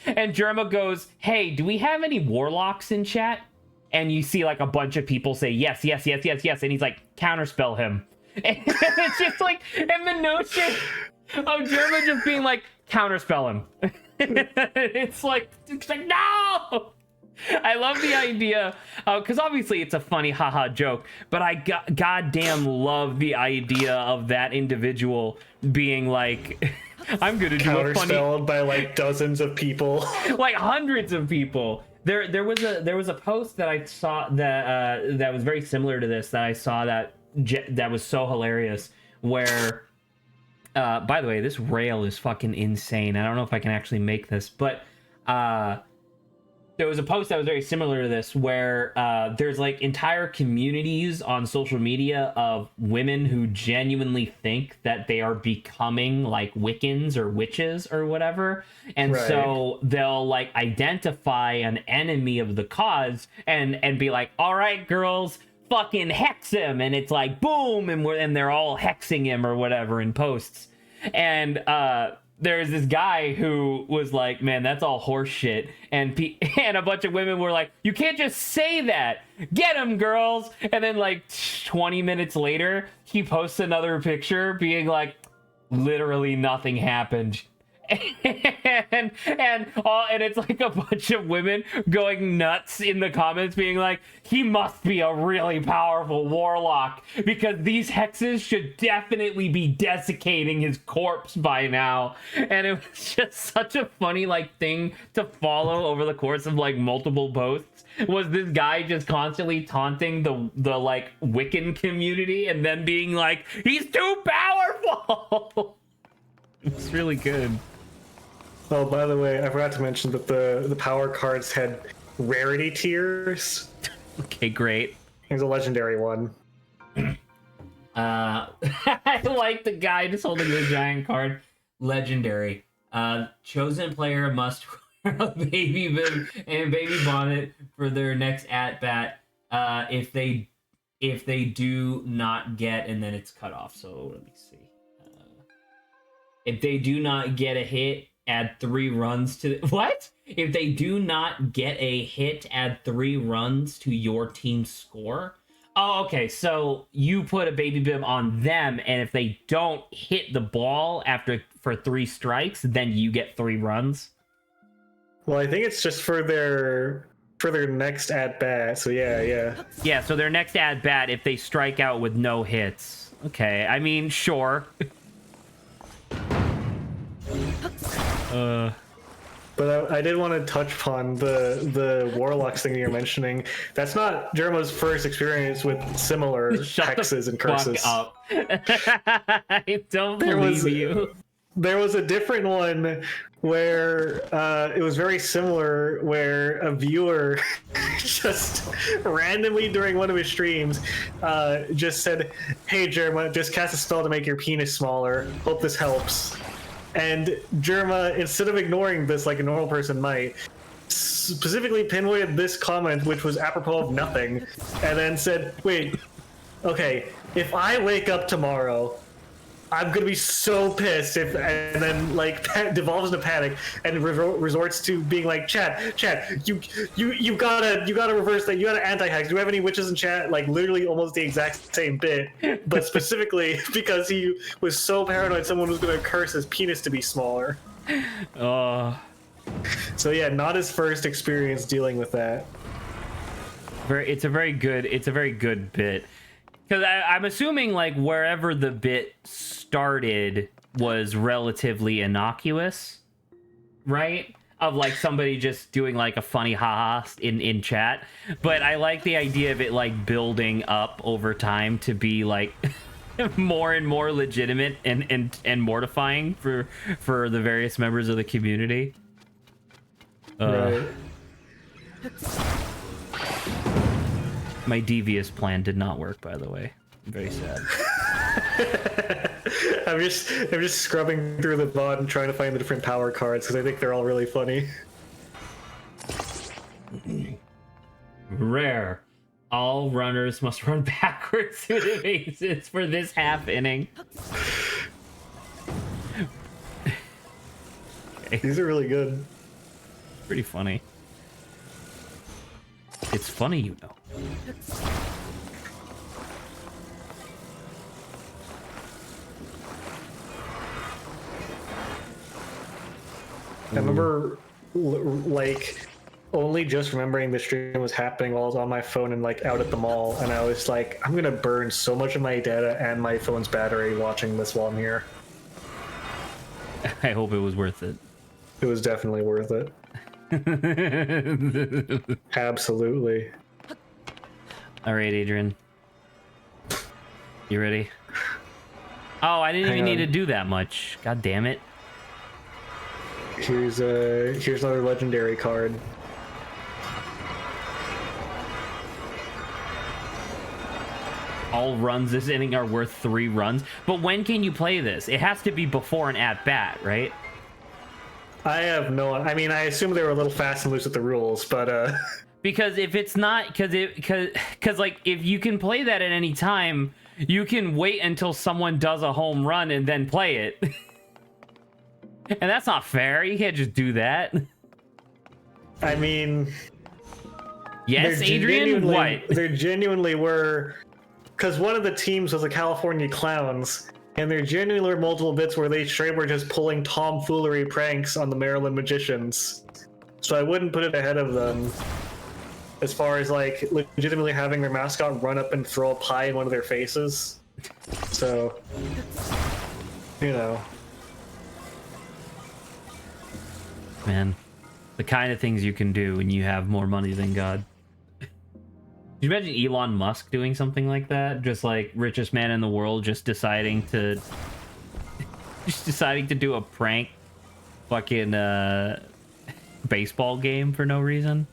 Germa goes, "Hey, do we have any warlocks in chat?" And you see like a bunch of people say yes, yes, yes, yes, yes, and he's like, "Counterspell him." And it's just like, and the notion of Germa just being like, counterspell him. it's like no. I love the idea because obviously it's a funny haha joke, but I goddamn love the idea of that individual being like, I'm gonna do a funny, counterspelled by like dozens of people, like hundreds of people. There was a post that I saw that was very similar to this that I saw that was so hilarious, where by the way, this rail is fucking insane. I don't know if I can actually make this, but there was a post that was very similar to this where there's like entire communities on social media of women who genuinely think that they are becoming like Wiccans or witches or whatever. And right. So they'll like identify an enemy of the cause and be like, all right, girls, fucking hex him. And it's like, boom. And they're all hexing him or whatever in posts. And there's this guy who was like, man, that's all horse shit. And a bunch of women were like, you can't just say that. Get him, girls. And then like 20 minutes later, he posts another picture being like, literally nothing happened. And it's like a bunch of women going nuts in the comments being like, he must be a really powerful warlock because these hexes should definitely be desiccating his corpse by now. And it was just such a funny like thing to follow over the course of like multiple posts, was this guy just constantly taunting the like Wiccan community and then being like, he's too powerful. It's really good. Oh, by the way, I forgot to mention that the power cards had rarity tiers. Okay, great. There's a legendary one. I like the guy just holding the giant card. Legendary. Chosen player must wear a baby bib and baby bonnet for their next at bat. If they do not get, and then it's cut off. So let me see. If they do not get a hit, add 3 runs to what? If they do not get a hit, add 3 runs to your team's score. Oh, okay. So you put a baby bib on them, and if they don't hit the ball for 3 strikes, then you get 3 runs. Well, I think it's just for their next at bat. So yeah. Yeah. So their next at bat, if they strike out with no hits. Okay. I mean, sure. But I did want to touch upon the warlocks thing you're mentioning. That's not Germa's first experience with similar hexes and curses. Fuck up. I don't believe you. There was a different one where it was very similar, where a viewer just randomly during one of his streams just said, "Hey Germa, just cast a spell to make your penis smaller. Hope this helps." And Germa, instead of ignoring this like a normal person might, specifically pinpointed this comment, which was apropos of nothing, and then said, "Wait, okay, if I wake up tomorrow, I'm gonna be so pissed if," and then like devolves into panic and resorts to being like, chat, you gotta reverse that. You gotta anti-hex. Do you have any witches in chat? Like literally almost the exact same bit, but specifically because he was so paranoid someone was gonna curse his penis to be smaller. Oh. So yeah, not his first experience dealing with that. It's a very good bit. Because I'm assuming, like, wherever the bit started was relatively innocuous, right? Of, like, somebody just doing, like, a funny haha in chat. But I like the idea of it, like, building up over time to be, like, more and more legitimate and mortifying for the various members of the community. Right. My devious plan did not work, by the way. I'm very sad. I'm just scrubbing through the VOD and trying to find the different power cards because I think they're all really funny. Rare. All runners must run backwards through the bases for this half inning. Okay. These are really good. Pretty funny. It's funny, you know. I remember, like, only just remembering the stream was happening while I was on my phone and, like, out at the mall, and I was like, I'm gonna burn so much of my data and my phone's battery watching this while I'm here. I hope it was worth it. It was definitely worth it. Absolutely. All right, Adrian. You ready? Oh, I didn't even need to do that much. God damn it. Here's another legendary card. All runs this inning are worth 3 runs. But when can you play this? It has to be before an at-bat, right? I have no... I mean, I assume they were a little fast and loose with the rules, but... Because if it's not... Because, like, if you can play that at any time, you can wait until someone does a home run and then play it. And that's not fair. You can't just do that. I mean... Yes, Adrian? What? There genuinely were... Because one of the teams was the California Clowns, And there genuinely were multiple bits where they straight were just pulling tomfoolery pranks on the Maryland Magicians. So I wouldn't put it ahead of them as far as like legitimately having their mascot run up and throw a pie in one of their faces. So, you know. Man, the kind of things you can do when you have more money than God. Can you imagine Elon Musk doing something like that? Just like richest man in the world, just deciding to do a prank fucking baseball game for no reason.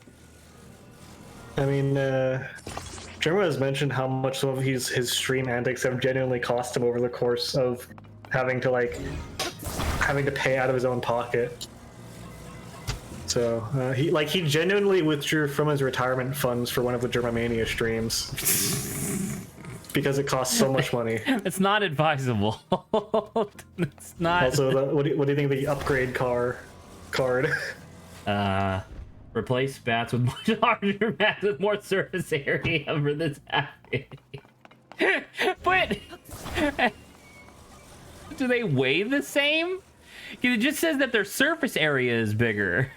I mean, Jerma has mentioned how much some of his stream antics have genuinely cost him over the course of having to pay out of his own pocket. So he genuinely withdrew from his retirement funds for one of the Germania streams because it costs so much money. It's not advisable. It's not. Also, what do you think of the upgrade card? Replace bats with much larger bats with more surface area for this happening. But do they weigh the same? It just says that their surface area is bigger.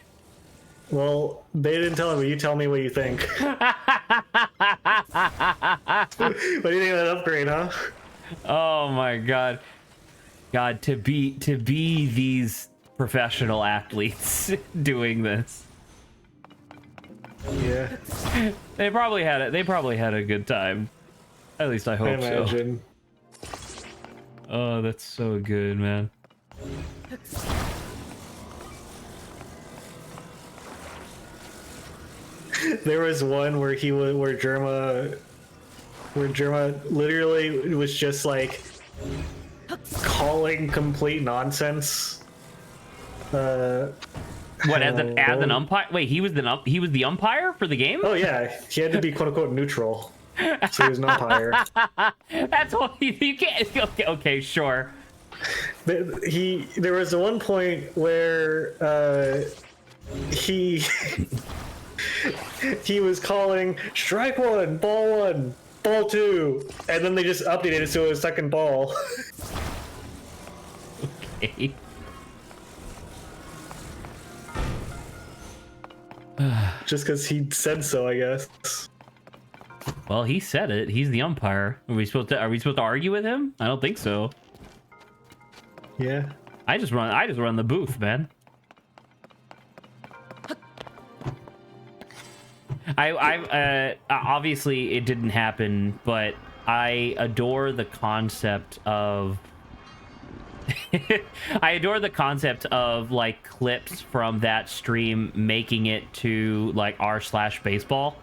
Well, they didn't tell me. You tell me what you think. What do you think of that upgrade, huh? Oh my god. God, to be these professional athletes doing this. Yeah. They probably had a good time. At least I hope I imagine. so. Oh, that's so good, man. There was one where Germa literally was just like calling complete nonsense. What, as an umpire? Wait, he was the umpire for the game? Oh yeah, he had to be quote unquote neutral, so he was an umpire. That's all you can't. Okay, sure. There was one point where he he was calling strike one, ball 2, and then they just updated it so it was second ball. Okay. Just because he said so, I guess. Well, he said it. He's the umpire. Are we supposed to argue with him? I don't think so. Yeah. I just run the booth, man. I obviously it didn't happen, but I adore the concept of like clips from that stream making it to like r/baseball.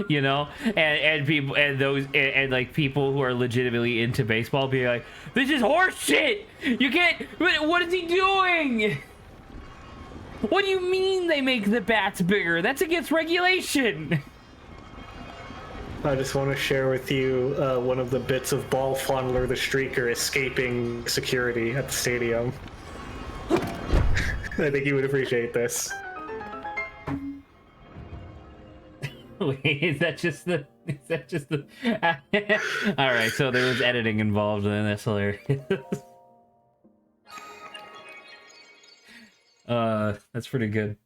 You know, and people and like people who are legitimately into baseball be like, this is horse shit. You can't. What is he doing? What do you mean they make the bats bigger? That's against regulation. I just want to share with you one of the bits of Ball Fondler the Streaker escaping security at the stadium. I think you would appreciate this. Wait, is that just the all right, so there was editing involved, and that's hilarious. That's pretty good.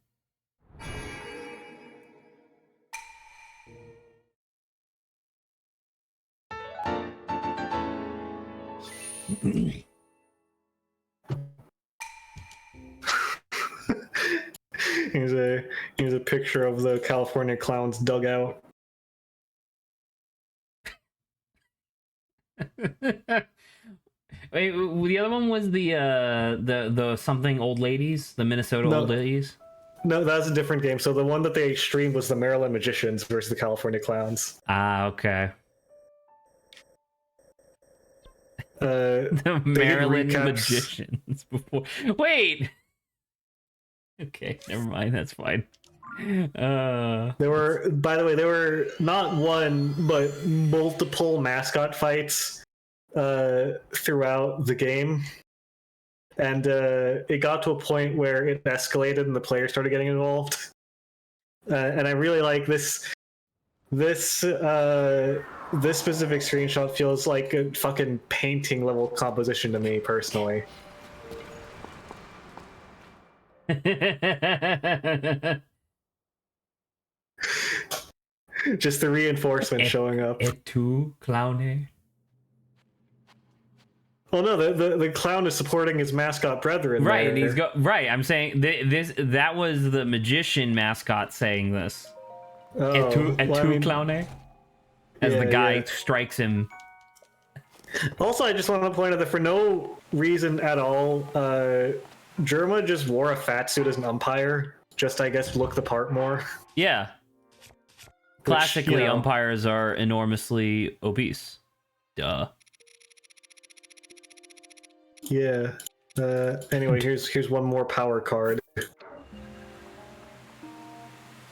Here's a picture of the California Clowns dugout. Wait, the other one was the something old ladies, the Minnesota old ladies. No, that was a different game. So the one that they streamed was the Maryland Magicians versus the California Clowns. Ah, okay. The Maryland Magicians before. Wait. Okay, never mind. That's fine. There were, by the way, there were not one but multiple mascot fights throughout the game, and it got to a point where it escalated and the players started getting involved. And I really like this this specific screenshot feels like a fucking painting level composition to me personally. Just the reinforcement showing up. Et clown. Well, no, the clown is supporting his mascot brethren. Right, there. and he's right. I'm saying that was the magician mascot saying this. Oh, Clown. As the guy strikes him. Also, I just want to point out that for no reason at all, Germa just wore a fat suit as an umpire. Just, I guess, look the part more. Yeah. Classically, umpires are enormously obese. Duh. Yeah. Anyway, here's one more power card.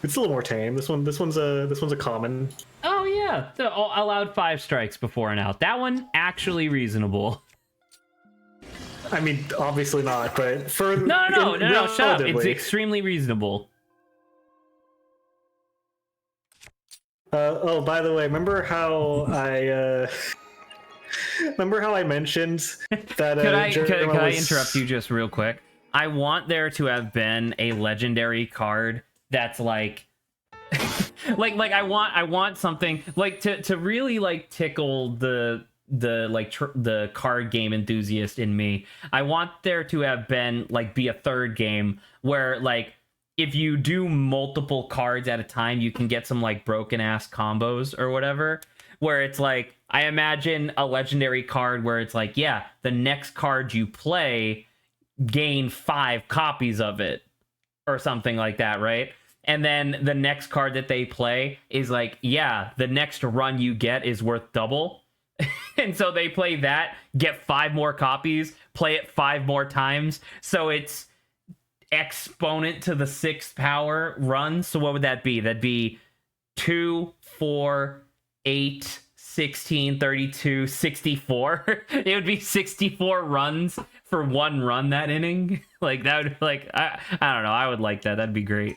It's a little more tame. This one's a common. Oh yeah, allowed 5 strikes before and out. That one actually reasonable. I mean, obviously not, but for no, shut up. It's extremely reasonable. Oh, by the way, remember how I mentioned that? Could I interrupt you just real quick? I want there to have been a legendary card that's like, I want something like to really like tickle the card game enthusiast in me. I want there to have been like be a third game where like, if you do multiple cards at a time, you can get some like broken ass combos or whatever, where it's like, I imagine a legendary card where it's like, yeah, the next card you play, gain 5 copies of it or something like that, right? And then the next card that they play is like, yeah, the next run you get is worth double. And so they play that, get 5 more copies, play it 5 more times. So it's exponent to the 6th power run. So what would that be? That'd be 2, 4, 8, 16, 32, 64. It would be 64 runs for one run that inning. Like that would like I don't know. I would like that. That'd be great.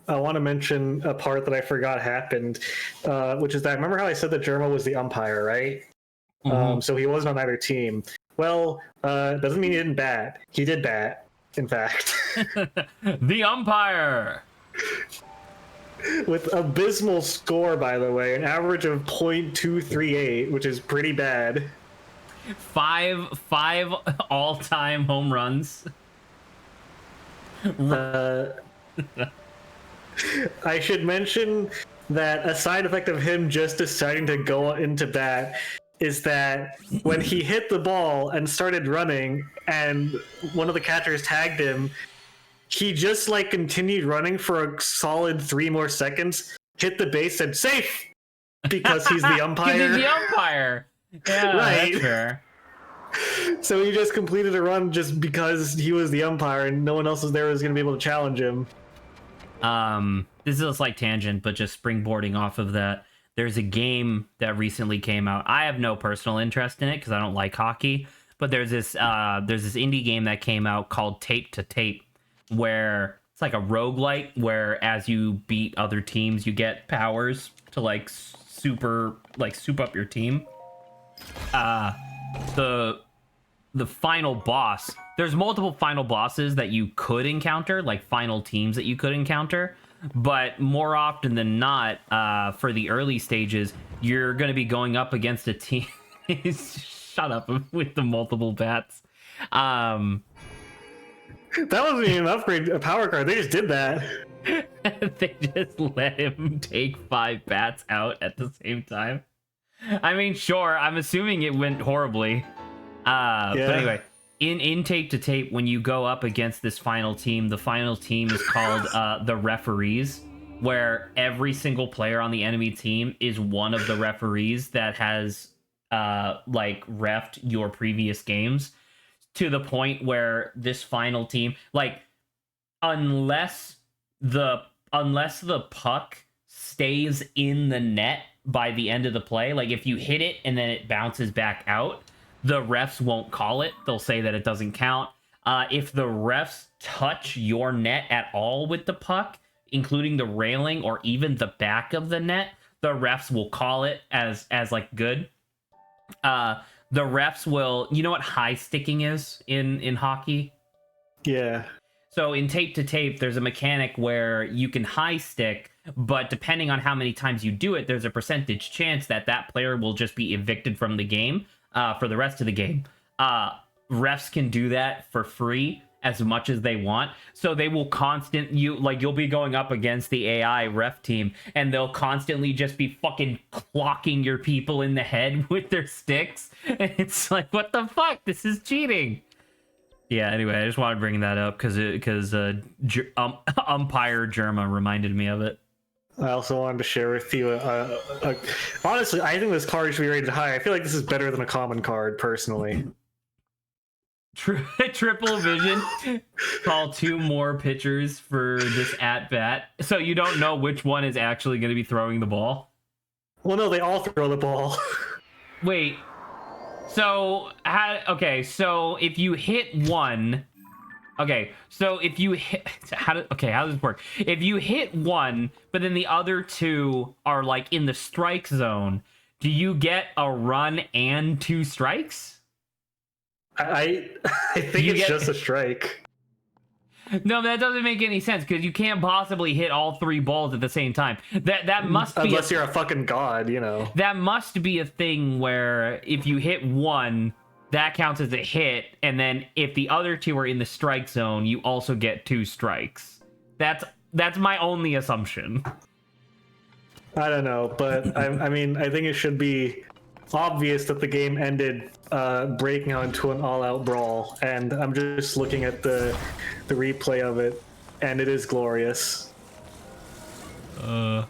I want to mention a part that I forgot happened, which is that remember how I said that Germa was the umpire, right? Mm-hmm. So he wasn't on either team. Well, doesn't mean he didn't bat. He did bat, in fact. The umpire! With abysmal score, by the way, an average of .238, which is pretty bad. 5 all-time home runs. I should mention that a side effect of him just deciding to go into bat is that when he hit the ball and started running and one of the catchers tagged him, he just like continued running for a solid 3 more seconds, hit the base, said safe because he's the umpire. He's the umpire. Yeah, right. That's fair. So he just completed a run just because he was the umpire and no one else was there was going to be able to challenge him. This is a slight tangent, but just springboarding off of that. There's a game that recently came out. I have no personal interest in it because I don't like hockey. But there's this indie game that came out called Tape to Tape, where it's like a roguelike where as you beat other teams, you get powers to like soup up your team. The final boss. There's multiple final bosses that you could encounter, like final teams that you could encounter. But more often than not, for the early stages, you're going to be going up against a team. Shut up with the multiple bats. That wasn't even an upgrade, a power card. They just did that. They just let him take 5 bats out at the same time. I mean, sure, I'm assuming it went horribly. But anyway, in Tape to Tape, when you go up against this final team, the final team is called the referees, where every single player on the enemy team is one of the referees that has refed your previous games, to the point where this final team, like, unless the puck stays in the net by the end of the play, like if you hit it and then it bounces back out, the refs won't call it. They'll say that it doesn't count. If the refs touch your net at all with the puck, including the railing or even the back of the net, the refs will call it as like good. The refs will, you know what high sticking is in hockey? Yeah. So in tape to tape, there's a mechanic where you can high stick, but depending on how many times you do it, there's a percentage chance that that player will just be evicted from the game for the rest of the game. Refs can do that for free as much as they want, so they will you'll be going up against the AI ref team, and they'll constantly just be fucking clocking your people in the head with their sticks, and it's like, what the fuck, this is cheating. Yeah, anyway, I just wanted to bring that up because umpire Germa reminded me of it. I also wanted to share with you, honestly, I think this card should be rated high. I feel like this is better than a common card, personally. Triple vision. Call 2 more pitchers for this at bat, so you don't know which one is actually going to be throwing the ball. Well, no, they all throw the ball. Wait. So so if you hit one, so if you hit, how does this work? If you hit one, but then the other 2 are like in the strike zone, do you get a run and 2 strikes? I think it's just a strike. No, that doesn't make any sense because you can't possibly hit all 3 balls at the same time. That must be unless you're a fucking god, you know. That must be a thing where if you hit one, that counts as a hit, and then if the other 2 are in the strike zone, you also get 2 strikes. That's my only assumption. I don't know, but I mean, I think it should be obvious that the game ended breaking out into an all-out brawl, and I'm just looking at the replay of it, and it is glorious. I'm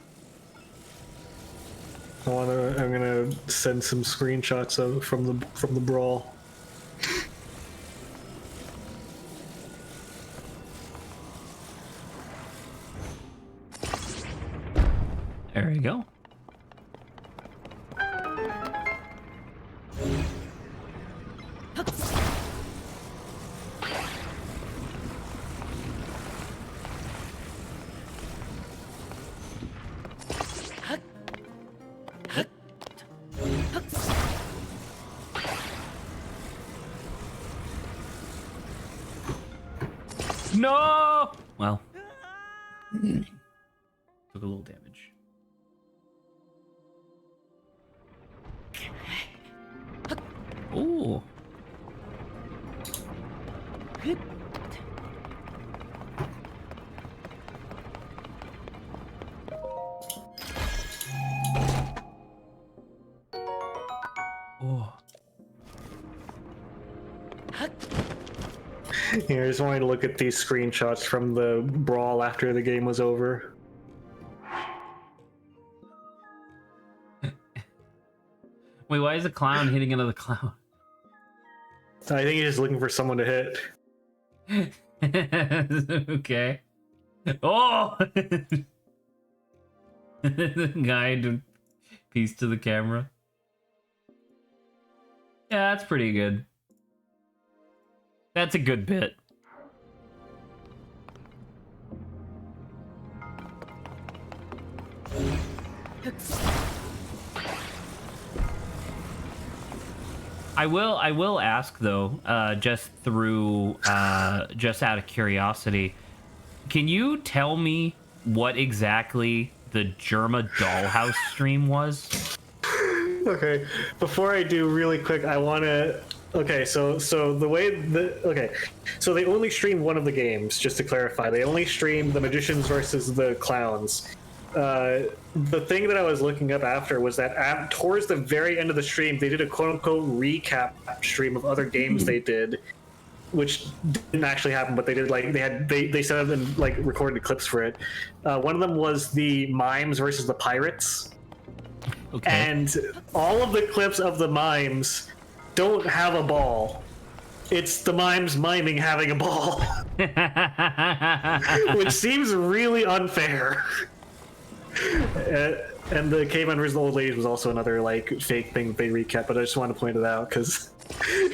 gonna send some screenshots of from the brawl. There you go. No! Well, took a little damage. Ooh. Oh. Here, I just wanted to look at these screenshots from the brawl after the game was over. Wait, why is a clown hitting another clown? I think he's just looking for someone to hit. Okay. Oh! Guide piece to the camera. Yeah, that's pretty good. That's a good bit. I will ask though, just out of curiosity, can you tell me what exactly the Germa Dollhouse stream was? Okay, before I do, really quick, I want to. Okay, so they only streamed one of the games. Just to clarify, they only streamed the magicians versus the clowns. The thing that I was looking up after was that towards the very end of the stream, they did a quote-unquote recap stream of other games they did, which didn't actually happen, but they did they set up and recorded clips for it. One of them was the mimes versus the pirates. Okay. And all of the clips of the mimes don't have a ball. It's the mimes miming having a ball. Which seems really unfair. And the caveman versus the old ladies was also another fake thing they recapped, but I just wanted to point it out because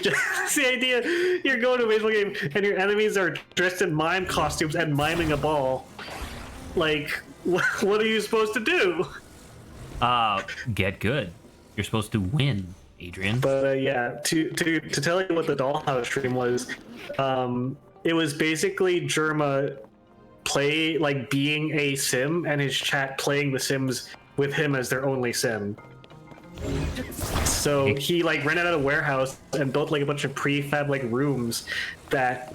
just the idea you're going to a baseball game and your enemies are dressed in mime costumes and miming a ball. Like, what are you supposed to do? Get good. You're supposed to win, Adrian. But yeah, to tell you what the Dollhouse stream was, it was basically Germa being a sim and his chat playing the Sims with him as their only sim. So he like rented out a warehouse and built like a bunch of prefab like rooms that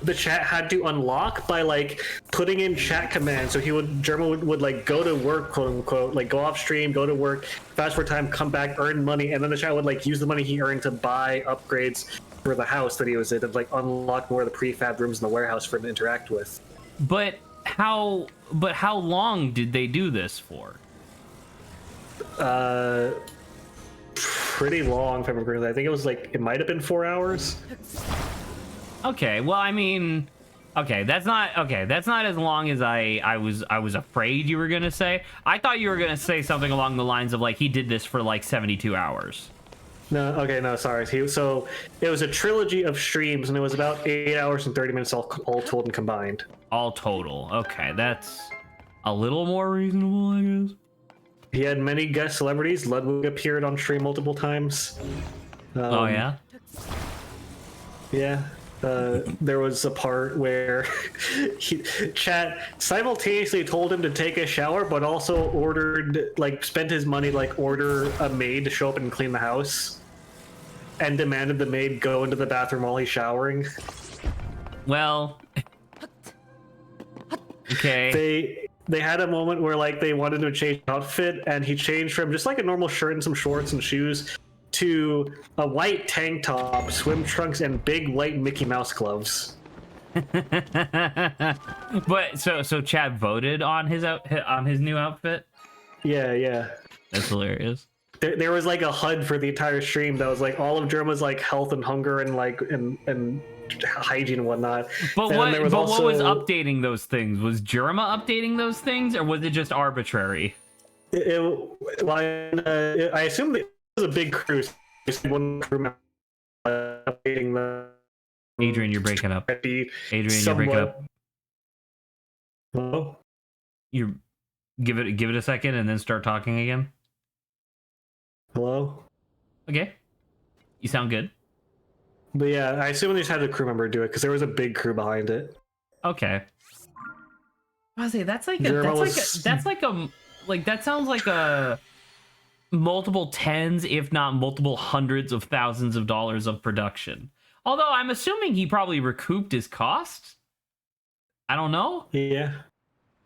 the chat had to unlock by like putting in chat commands. So Germa would like go to work, quote unquote, like go off stream, go to work, fast forward time, come back, earn money, and then the chat would like use the money he earned to buy upgrades for the house that he was in and like unlock more of the prefab rooms in the warehouse for him to interact with. But how long did they do this for? Pretty long, if I remember correctly. I think it was like it might have been 4 hours. Okay, well, I mean, that's not as long as I was afraid you were gonna say. I thought you were gonna say something along the lines of like he did this for like 72 hours. No, okay, no, sorry. So it was a trilogy of streams, and it was about 8 hours and 30 minutes all told and combined. All total. Okay, that's a little more reasonable, I guess. He had many guest celebrities. Ludwig appeared on stream multiple times. Oh yeah. Yeah. There was a part where chat simultaneously told him to take a shower, but also spent his money order a maid to show up and clean the house, and demanded the maid go into the bathroom while he's showering. Well, okay. They had a moment where they wanted to change outfit, and he changed from just like a normal shirt and some shorts and shoes to a white tank top, swim trunks, and big white Mickey Mouse gloves. But so Chad voted on his new outfit? Yeah. That's hilarious. There was like a HUD for the entire stream that was like all of Germa's like health and hunger and and hygiene and whatnot. But and what was updating those things? Was Germa updating those things, or was it just arbitrary? I assume that it was a big crew. One crew member updating the. Adrian, you're breaking up. Adrian, you're breaking up. Hello? You give it a second and then start talking again. Hello? Okay. You sound good. But yeah, I assume they just had a crew member do it because there was a big crew behind it. Okay. I was say that sounds like a multiple tens, if not multiple hundreds of thousands of dollars of production. Although I'm assuming he probably recouped his costs. I don't know. Yeah.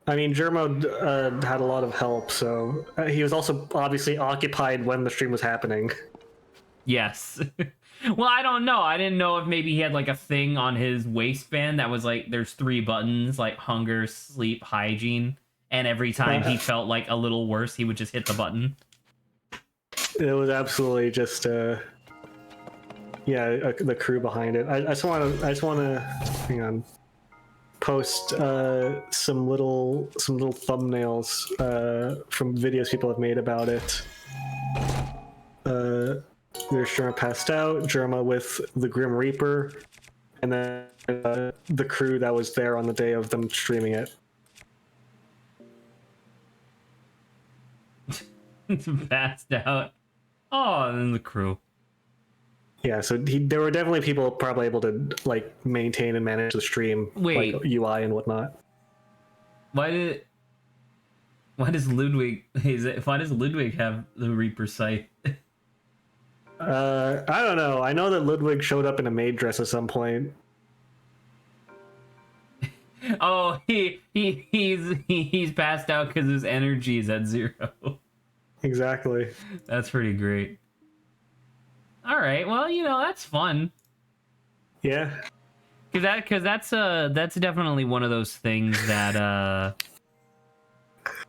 I mean, Germo had a lot of help, so he was also obviously occupied when the stream was happening. Yes. Well, I don't know. I didn't know if maybe he had like a thing on his waistband that was like, there's 3 buttons, like hunger, sleep, hygiene. And every time he felt like a little worse, he would just hit the button. It was absolutely just, the crew behind it. I just want to, hang on, post some little thumbnails from videos people have made about it. There's Germa passed out, Germa with the Grim Reaper, and then the crew that was there on the day of them streaming it. Passed out. Oh, and then the crew. Yeah, so there were definitely people probably able to maintain and manage the stream, Wait. like UI and whatnot. Why does Ludwig have the Reaper sight? I don't know. I know that Ludwig showed up in a maid dress at some point. Oh, he's passed out because his energy is at 0. Exactly. That's pretty great. All right, well, that's fun. Yeah. Because that's definitely one of those things that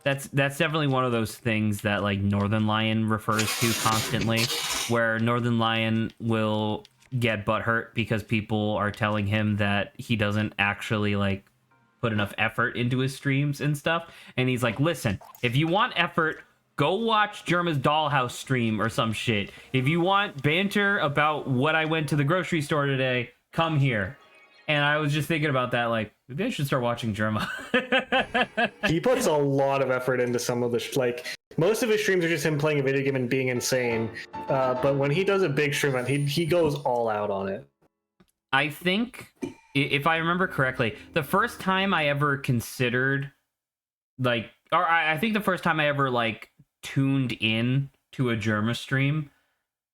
that's definitely one of those things that like Northern Lion refers to constantly, where Northern Lion will get butthurt because people are telling him that he doesn't actually put enough effort into his streams and stuff, and he's like, listen, if you want effort, go watch Germa's Dollhouse stream or some shit. If you want banter about what I went to the grocery store today, come here. And I was just thinking about that, like, maybe I should start watching Germa. He puts a lot of effort into some of the like. Most of his streams are just him playing a video game and being insane. But when he does a big stream, he goes all out on it. I think, if I remember correctly, the first time I ever considered, like, or I think the first time I ever, like, tuned in to a Germa stream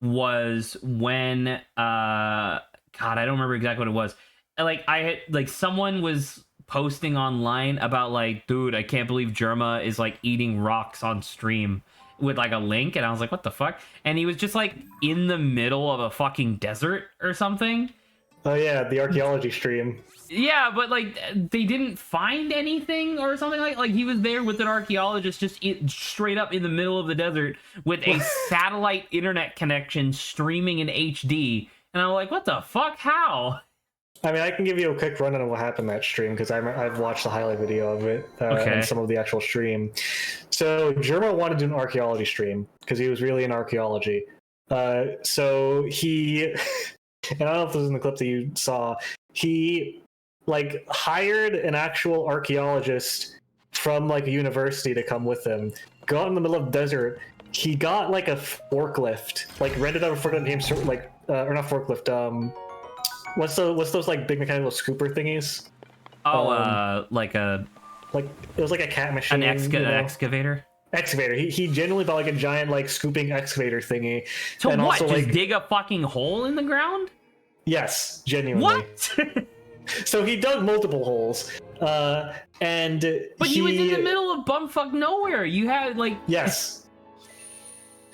was when, God, I don't remember exactly what it was. Like, I had, like, someone was posting online about, like, dude, I can't believe Germa is, like, eating rocks on stream with, like, a link, and I was like, what the fuck? And he was just, like, in the middle of a fucking desert or something. Oh yeah, the archaeology stream. Yeah, but like they didn't find anything or something like he was there with an archaeologist just straight up in the middle of the desert with a satellite internet connection streaming in HD, and I'm like, what the fuck? How? I mean, I can give you a quick rundown of what happened that stream because I've watched the highlight video of it and some of the actual stream. So Germa wanted to do an archaeology stream because he was really in archaeology. So he. And I don't know if this was in the clip that you saw. He like hired an actual archaeologist from like a university to come with him. Go out in the middle of the desert. He got like a forklift, like rented out a forklift, like or not forklift. What's those like big mechanical scooper thingies? Oh, like it was like a cat machine, an excavator. Excavator. He genuinely bought like a giant like scooping excavator thingy. To and what? Also, just like, dig a fucking hole in the ground? Yes, genuinely. What? So he dug multiple holes, and but he was in the middle of bumfuck nowhere. You had like yes.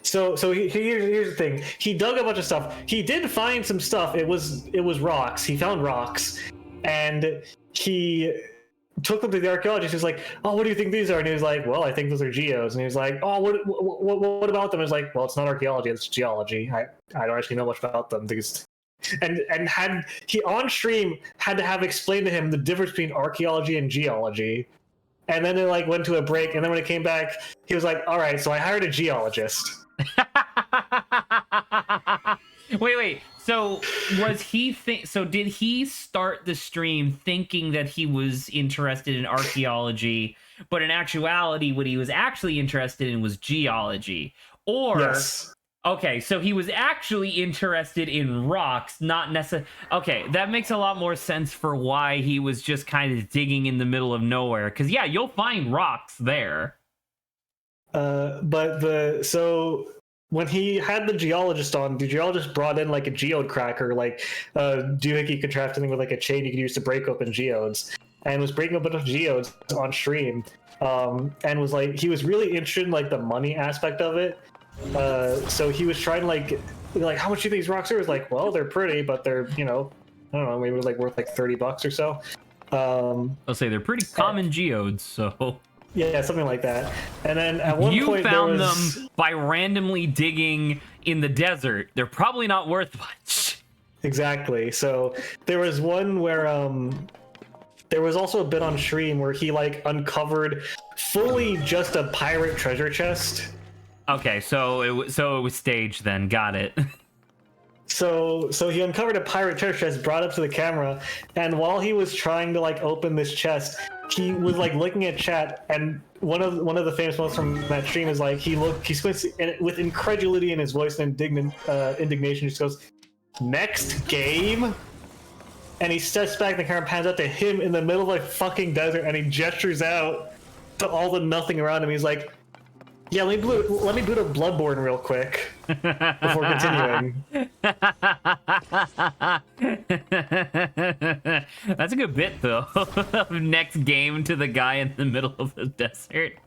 So here's the thing. He dug a bunch of stuff. He did find some stuff. It was rocks. He found rocks, and he took them to the archaeologist. He was like, "Oh, what do you think these are?" And he was like, "Well, I think those are geos." And he was like, "Oh, what about them?" He was like, "Well, it's not archaeology. It's geology. I don't actually know much about them because." And had he on stream had to have explained to him the difference between archaeology and geology, and then it like went to a break, and then when it came back, he was like, "All right, so I hired a geologist." Wait. So was he so did he start the stream thinking that he was interested in archaeology, but in actuality what he was actually interested in was geology? Or yes. Okay, so he was actually interested in rocks, not necessarily. Okay, that makes a lot more sense for why he was just kind of digging in the middle of nowhere. Because yeah, you'll find rocks there. So when he had the geologist on, the geologist brought in like a geode cracker, like doohickey contraption with like a chain you could use to break open geodes, and was breaking a bunch of geodes on stream. And was like, he was really interested in like the money aspect of it. So he was trying to like how much do these rocks are? It was like, well, they're pretty, but they're, I don't know, maybe like worth like $30 or so. I'll say they're pretty common geodes, so yeah, something like that. And then at one point you found them by randomly digging in the desert. They're probably not worth much. Exactly. So there was one where there was also a bit on stream where he like uncovered fully just a pirate treasure chest. Okay, so it was staged then. Got it. So he uncovered a pirate treasure chest, brought it up to the camera, and while he was trying to like open this chest, he was like looking at chat, and one of the famous moments from that stream is like he squints and with incredulity in his voice and indignation, just goes, "Next game." And he steps back, and the camera pans out to him in the middle of a fucking desert, and he gestures out to all the nothing around him. He's like, "Yeah, let me boot up Bloodborne real quick before continuing." That's a good bit, though. Next game to the guy in the middle of the desert.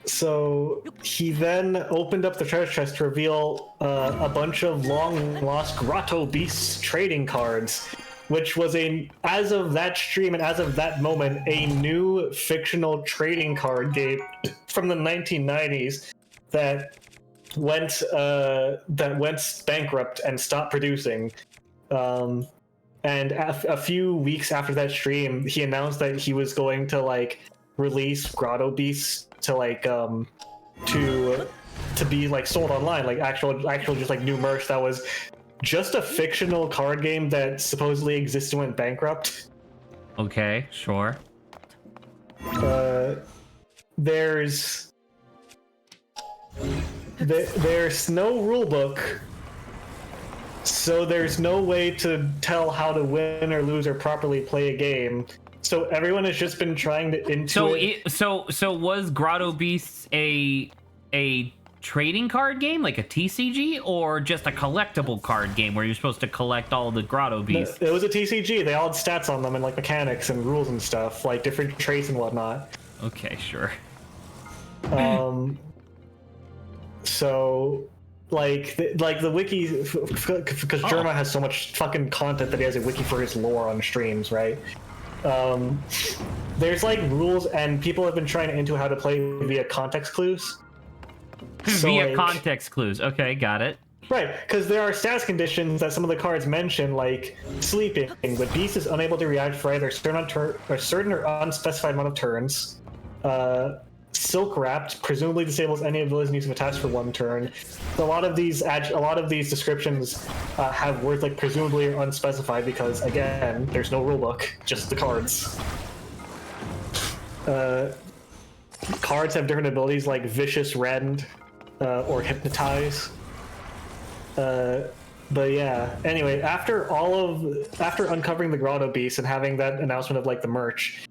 So he then opened up the treasure chest to reveal a bunch of long-lost Grotto Beasts trading cards, which was as of that stream and as of that moment, a new fictional trading card game from the 1990s that went bankrupt and stopped producing. And a few weeks after that stream, he announced that he was going to like release Grotto Beasts to like to be like sold online, like actual just like new merch that was just a fictional card game that supposedly existed and went bankrupt. Okay, sure. There's no rule book, so there's no way to tell how to win or lose or properly play a game. So everyone has just been trying to intuit. So was Grotto Beasts a trading card game, like a TCG, or just a collectible card game where you're supposed to collect all the Grotto Beasts? It was a TCG. They all had stats on them and like mechanics and rules and stuff, like different traits and whatnot. Okay, sure. So like the wiki, because Jerma has so much fucking content that he has a wiki for his lore on streams, right? There's like rules, and people have been trying into how to play via context clues. So, Via like, context clues. Okay, got it. right, because there are stats conditions that some of the cards mention, like sleeping. The beast is unable to react for either certain or unspecified amount of turns. Silk wrapped presumably disables any abilities and use of attacks for 1 turn. So a lot of these descriptions have words like presumably or unspecified because again, there's no rulebook, just the cards. Cards have different abilities like vicious rend or hypnotize. But yeah, anyway, after uncovering the Grotto Beast and having that announcement of like the merch,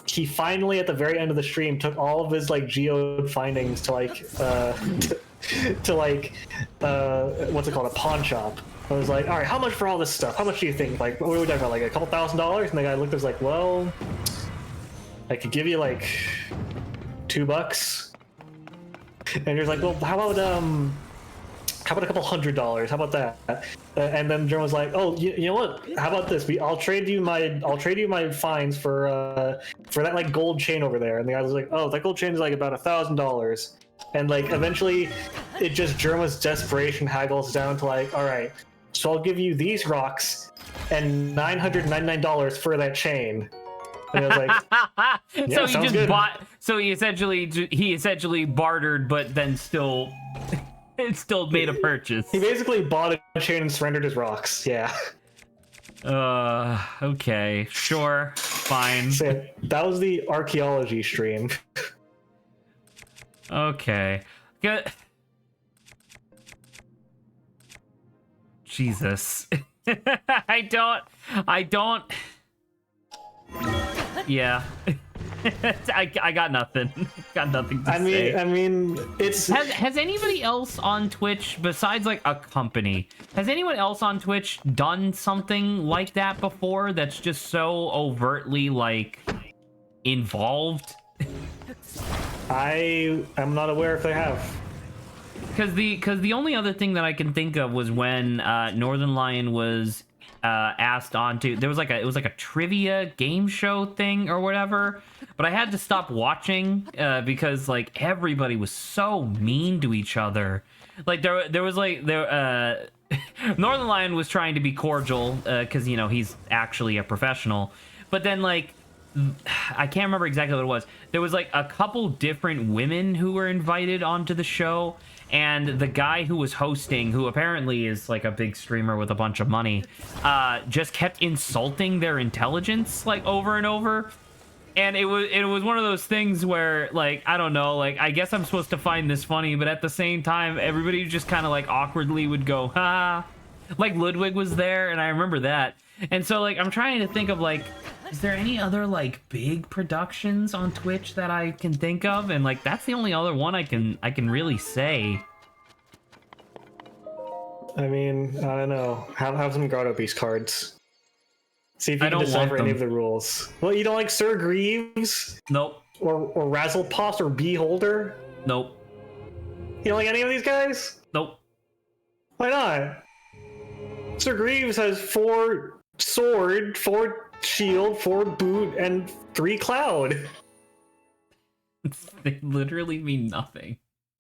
he finally at the very end of the stream took all of his like geode findings to like to like what's it called, a pawn shop. I was like, all right, how much for all this stuff? How much do you think? Like, what are we talking about? Like a couple $1,000s? And the guy looked and was like, well, I could give you like $2. And you're like, well, how about a couple $100? How about that? And then Jerome was like, oh, you know what? How about this? I'll trade you my fines for that like gold chain over there. And the guy was like, oh, that gold chain is like about $1,000. And like eventually, it just Jerma's desperation haggles down to like, all right, so I'll give you these rocks and $999 for that chain. And I was like, yeah, so he just good. bought. So he essentially bartered, but then still, it still made a purchase. He basically bought a chain and surrendered his rocks. Yeah. Okay, sure, fine. So that was the archaeology stream. Okay, good. Jesus, I don't. Yeah. I got nothing. Got nothing to say. I mean, it's has anybody else on Twitch besides like a company? Has anyone else on Twitch done something like that before? That's just so overtly like involved. I'm not aware if they have. Because the only other thing that I can think of was when Northern Lion was asked onto, it was like a trivia game show thing or whatever, but I had to stop watching because like everybody was so mean to each other. Like there was Northern Lion was trying to be cordial because you know he's actually a professional, but then like I can't remember exactly what it was. There was like a couple different women who were invited onto the show, and the guy who was hosting, who apparently is like a big streamer with a bunch of money, just kept insulting their intelligence like over and over. And it was one of those things where like, I don't know, like I guess I'm supposed to find this funny, but at the same time everybody just kind of like awkwardly would go ha. Like Ludwig was there, and I remember that. And so like I'm trying to think of like, is there any other like big productions on Twitch that I can think of? And like that's the only other one I can really say. I mean, I don't know. Have some Grotto Beast cards. See if you I can don't decipher want any them. of the rules. Well, you don't like Sir Greaves? Nope. Or Razzlepost or Beholder? Nope. You don't like any of these guys? Nope. Why not? Sir Greaves has 4 sword, 4 shield, 4 boot, and 3 cloud. They literally mean nothing.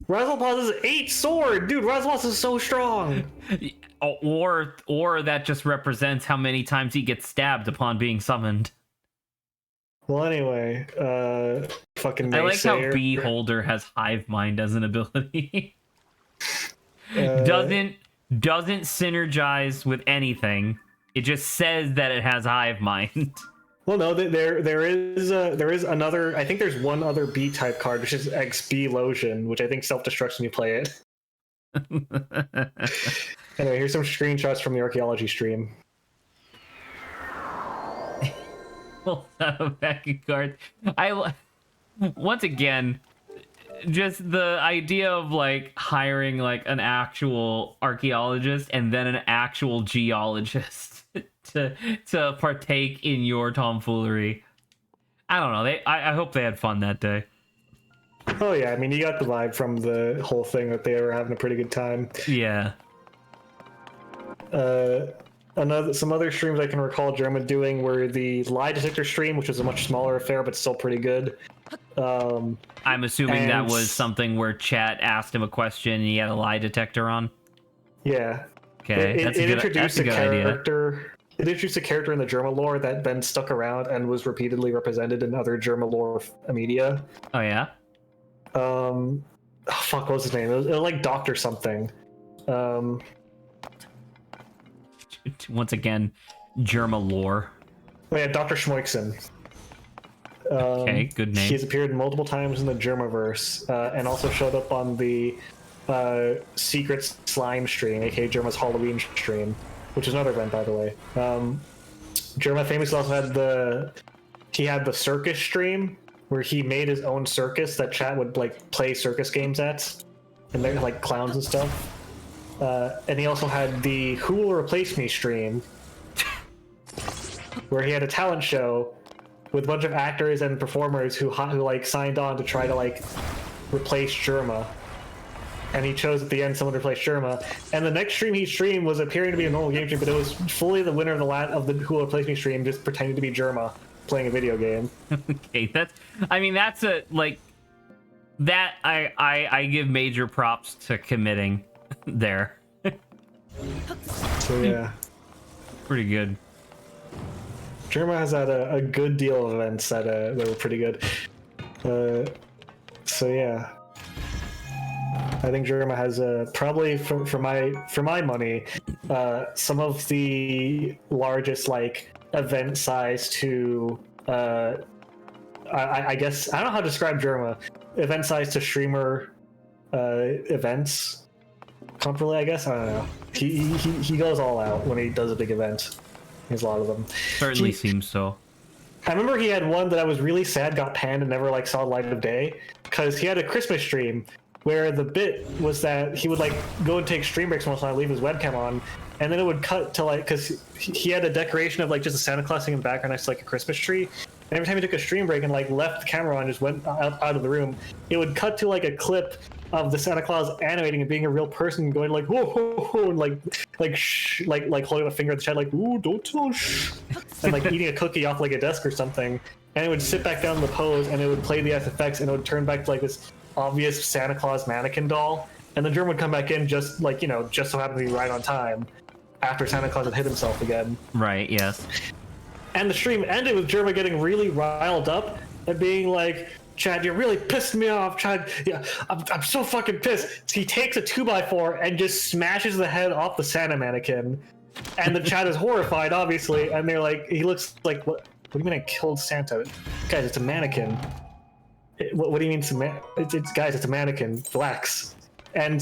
Razzlepost is 8 sword! Dude, Razzlepost is so strong! Or that just represents how many times he gets stabbed upon being summoned. Well, anyway, fucking I like how naysayer. Beholder has Hive Mind as an ability. doesn't synergize with anything. It just says that it has hive mind. Well, no, there is another. I think there's one other B type card, which is XB Lotion, which I think self-destructs when you play it. Anyway, here's some screenshots from the archaeology stream. Pull out a pack of cards. Once again, just the idea of like hiring like an actual archaeologist and then an actual geologist to partake in your tomfoolery. I don't know. I hope they had fun that day. Oh yeah, I mean, you got the vibe from the whole thing that they were having a pretty good time. Yeah. Some other streams I can recall Germa doing were the lie detector stream, which was a much smaller affair but still pretty good. I'm assuming that was something where chat asked him a question and he had a lie detector on. Yeah. Okay, that's a good idea. It introduced a character in the Germa lore that then stuck around and was repeatedly represented in other Germa lore media. Oh yeah. Fuck, what was his name? It was like Doctor something. Once again, Germa lore. Oh yeah, Dr. Schmoixen. Okay, good name. He's appeared multiple times in the Germaverse, and also showed up on the Secret Slime stream, aka Germa's Halloween stream, which is another event, by the way. Germa famously also had the circus stream, where he made his own circus that chat would like play circus games at, and they're like clowns and stuff. And he also had the Who Will Replace Me stream, where he had a talent show with a bunch of actors and performers who like signed on to try to like replace Germa. And he chose at the end someone to replace Germa. And the next stream he streamed was appearing to be a normal game stream, but it was fully the winner of the Who Will Replace Me stream, just pretending to be Germa playing a video game. Okay, that's a like that. I give major props to committing there. So yeah, pretty good. Germa has had a good deal of events that were pretty good. So yeah, I think Germa has probably for my money some of the largest like event size to I guess I don't know how to describe Germa event size to streamer events comfortably. I guess I don't know. He goes all out when he does a big event. He has a lot of them. Certainly seems so. I remember he had one that I was really sad got panned and never like saw the light of day, because he had a Christmas stream where the bit was that he would like go and take stream breaks once in a while, leave his webcam on, and then it would cut to like, because he had a decoration of like just a Santa Claus thing in the background next to like a Christmas tree, and every time he took a stream break and like left the camera on and just went out of the room, it would cut to like a clip of the Santa Claus animating and being a real person, going like whoa, whoa, whoa, and like shh, like holding a finger at the chat like ooh, don't tell shh, and like eating a cookie off like a desk or something, and it would sit back down in the pose and it would play the effects and it would turn back to like this obvious Santa Claus mannequin doll, and the German would come back in just like, you know, just so happened to be right on time after Santa Claus had hit himself again. Right, yes. And the stream ended with Germa getting really riled up and being like, Chad, you really pissed me off, Chad. Yeah, I'm so fucking pissed. He takes a 2x4 and just smashes the head off the Santa mannequin. And the chat is horrified, obviously, and they're like, he looks like, what do you mean I killed Santa? Guys, it's a mannequin. What do you mean guys, it's a mannequin. Relax. And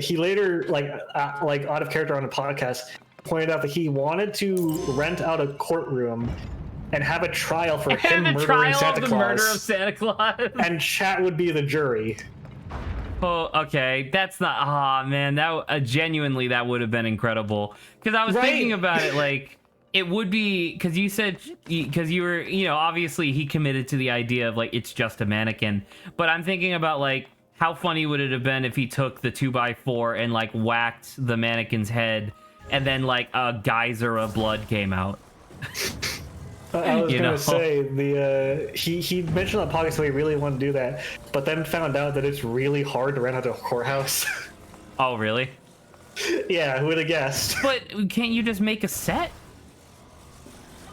he later, like out of character on a podcast, pointed out that he wanted to rent out a courtroom and have a trial for him murdering Santa Claus. Murder of Santa Claus. And chat would be the jury. Oh, okay. That's not. Ah, man. That genuinely, that would have been incredible. Because I was thinking about it, like it would be, because you said, because you were, you know, obviously he committed to the idea of like it's just a mannequin. But I'm thinking about like how funny would it have been if he took the 2x4 and like whacked the mannequin's head, and then like a geyser of blood came out. I was gonna say he mentioned on the podcast that he really wanted to do that, but then found out that it's really hard to rent out a courthouse. Oh, really? Yeah, who would have guessed? But can't you just make a set?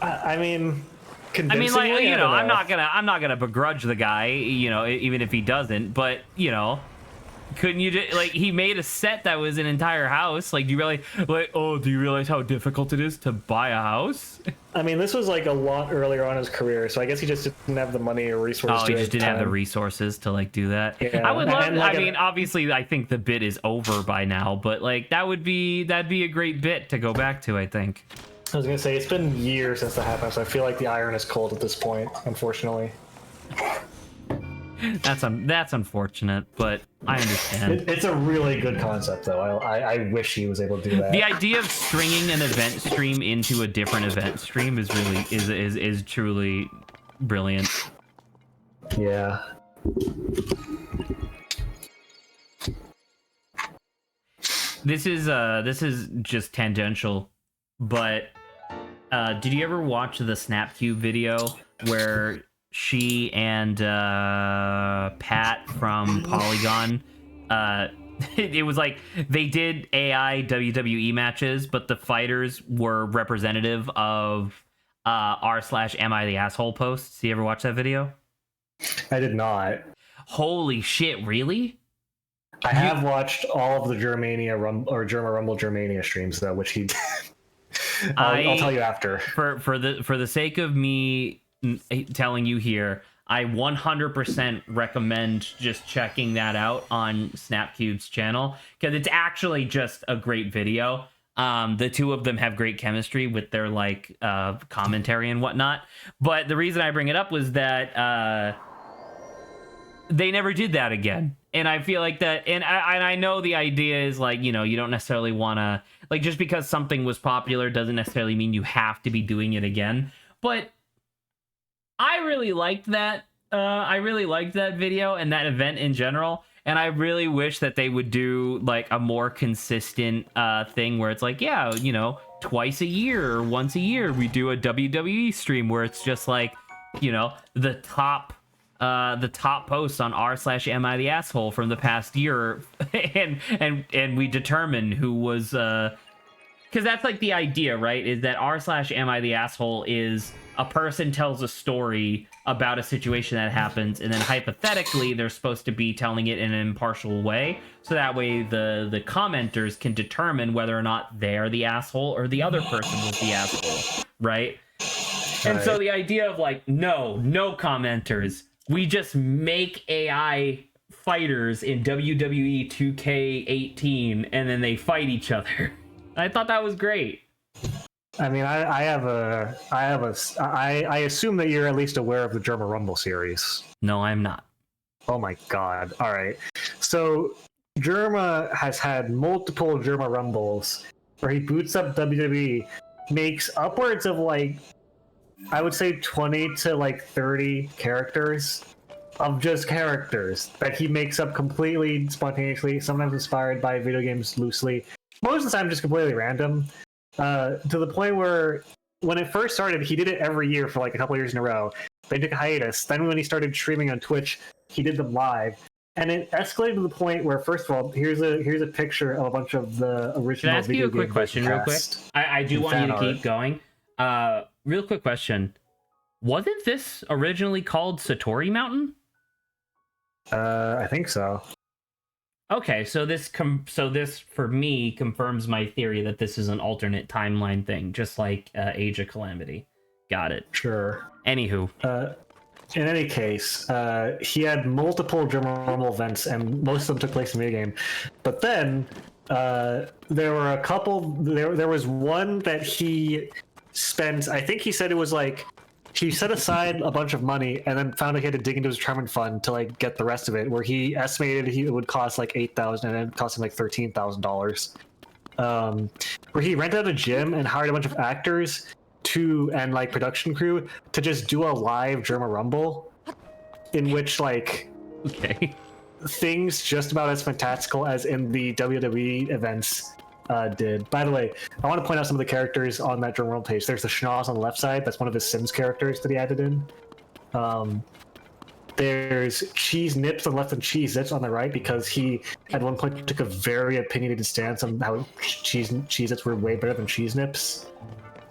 I mean, like, you know, I'm not gonna begrudge the guy, you know, even if he doesn't. But you know, couldn't you just, like, he made a set that was an entire house. Like, do you realize how difficult it is to buy a house? I mean, this was like a lot earlier on in his career, so I guess he just didn't have the money or resources. Oh, to he do it just at the didn't have the time. resources to like do that. Yeah. I would love. And, like, I mean, obviously, I think the bit is over by now, but like that'd be a great bit to go back to. I think. I was gonna say it's been years since that happened, so I feel like the iron is cold at this point, unfortunately. That's unfortunate, but I understand. It's a really good concept, though. I wish he was able to do that. The idea of stringing an event stream into a different event stream is really is truly brilliant. Yeah. This is just tangential, but did you ever watch the Snapcube video where she and Pat from Polygon, it was like they did AI WWE matches, but the fighters were representative of r/am I the asshole posts? You ever watch that video? I did not. Holy shit, really? I have watched all of the Germania Rumble Germania streams, though, which he did. I'll tell you after. For the sake of me telling you here, I 100% recommend just checking that out on Snapcube's channel, because it's actually just a great video. The two of them have great chemistry with their like commentary and whatnot. But the reason I bring it up was that they never did that again. And I feel like that, and I know the idea is like, you know, you don't necessarily want to, like, just because something was popular doesn't necessarily mean you have to be doing it again. But I really liked that. I really liked that video and that event in general. And I really wish that they would do like a more consistent thing where it's like, yeah, you know, twice a year or once a year we do a WWE stream where it's just like, you know, the top posts on r/am I the asshole from the past year, and we determine who was because that's like the idea, right? Is that r/am I the asshole is a person tells a story about a situation that happens, and then hypothetically they're supposed to be telling it in an impartial way, so that way the commenters can determine whether or not they're the asshole or the other person was the asshole, right? And so the idea of like, no commenters, we just make AI fighters in WWE 2K18 and then they fight each other. I thought that was great. I mean, I assume that you're at least aware of the German Rumble series. No, I'm not. Oh my god. All right. So Germa has had multiple Germa Rumbles where he boots up WWE, makes upwards of like, I would say 20 to like 30 characters of just characters that he makes up completely spontaneously, sometimes inspired by video games loosely. Most of the time just completely random. To the point where when it first started, he did it every year for like a couple of years in a row. They took a hiatus. Then when he started streaming on Twitch, he did them live. And it escalated to the point where, first of all, here's a picture of a bunch of the original. Can I ask you a quick question real quick? I do want you to keep going. Real quick question. Wasn't this originally called Satori Mountain? I think so. Okay, so this for me confirms my theory that this is an alternate timeline thing, just like Age of Calamity. Got it. Sure. Anywho. In any case, he had multiple German Rumble events, and most of them took place in the video game. But then there were a couple. There was one that he spent. I think he said it was like he set aside a bunch of money and then found out he had to dig into his retirement fund to like get the rest of it. Where he estimated it would cost like $8,000, and it cost him like $13,000. Where he rented out a gym and hired a bunch of actors and like production crew to just do a live German Rumble in which like things just about as fantastical as in the WWE events did. By the way, I want to point out some of the characters on that German Rumble page. There's the Schnoz on the left side. That's one of his Sims characters that he added in. There's Cheese Nips on the left and Cheese Its on the right, because he at one point took a very opinionated stance on how Cheese Its were way better than Cheese Nips.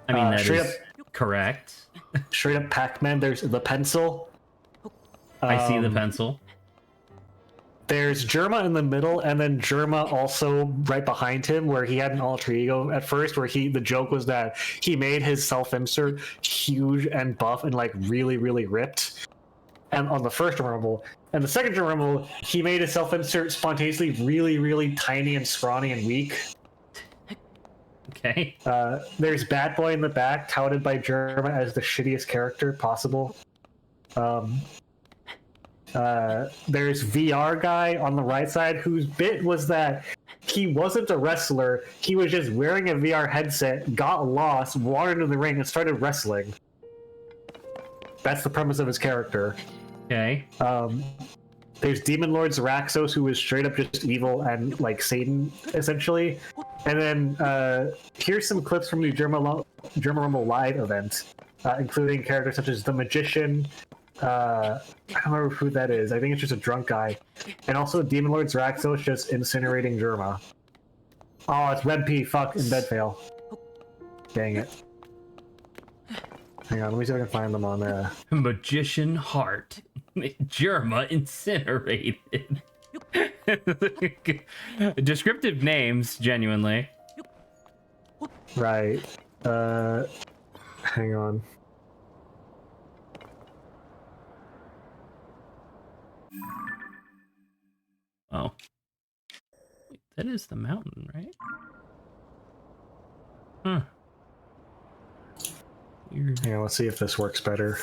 I mean, that is correct. Straight up Pac-Man. There's the pencil. I see the pencil. There's Germa in the middle, and then Germa also right behind him, where he had an alter ego at first, where the joke was that he made his self-insert huge and buff and like really, really ripped. And on the first Germa Rumble, and the second Germa Rumble, he made his self-insert spontaneously really, really tiny and scrawny and weak. Okay. There's Bad Boy in the back, touted by Germa as the shittiest character possible. There's VR guy on the right side, whose bit was that he wasn't a wrestler. He was just wearing a VR headset, got lost, wandered into the ring, and started wrestling. That's the premise of his character. Okay. There's Demon Lord Zaraxos, who is straight up just evil and like Satan, essentially. And then here's some clips from the Germa Rumble live event, including characters such as the Magician. I don't remember who that is. I think it's just a drunk guy. And also Demon Lord Zaraxos just incinerating Germa. Oh, it's Red P. Fuck, in bed fail. Dang it. Hang on, let me see if I can find them on Magician Heart. Germa incinerated. Descriptive names, genuinely. Right. Hang on. Oh. Wait, that is the mountain, right? Huh. Weird. Hang on, let's see if this works better.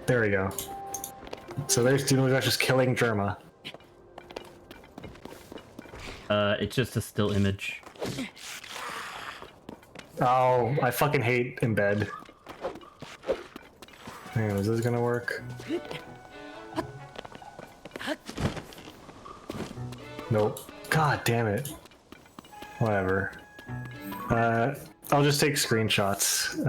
There we go. So there's Demon Lord just killing Germa. It's just a still image. Oh, I fucking hate embed. Hang on, is this gonna work? Nope. God damn it. Whatever. I'll just take screenshots.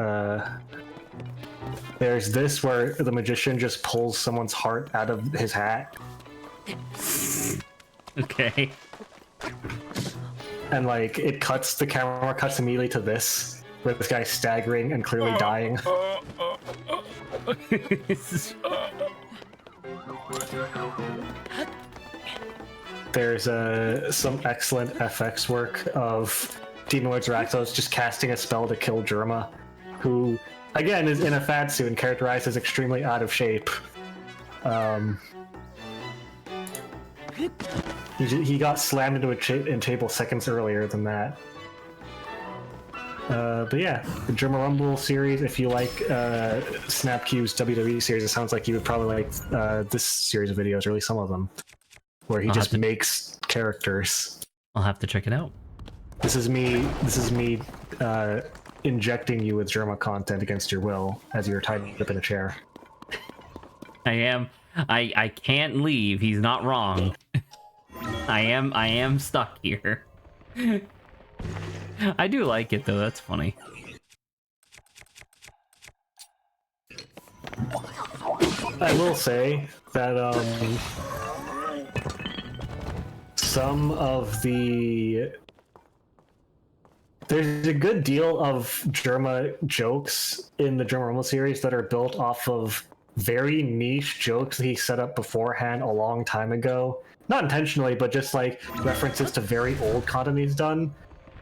There's this where the magician just pulls someone's heart out of his hat. Okay. And like the camera cuts immediately to this, where this guy's staggering and clearly dying. There's some excellent FX work of Demon Lord Zaraxos just casting a spell to kill Germa, who again is in a fat suit and characterized as extremely out of shape. He got slammed into a table seconds earlier than that. But yeah, the Germa Rumble series, if you like SnapQ's WWE series, it sounds like you would probably like this series of videos, or at least some of them, where he just makes characters. I'll have to check it out. This is me injecting you with Germa content against your will as you're tied up in a chair. I can't leave. He's not wrong. I am stuck here. I do like it though, that's funny. I will say that some of there's a good deal of Germa jokes in the Germa Rumble series that are built off of very niche jokes that he set up beforehand a long time ago. Not intentionally, but just like references to very old content he's done.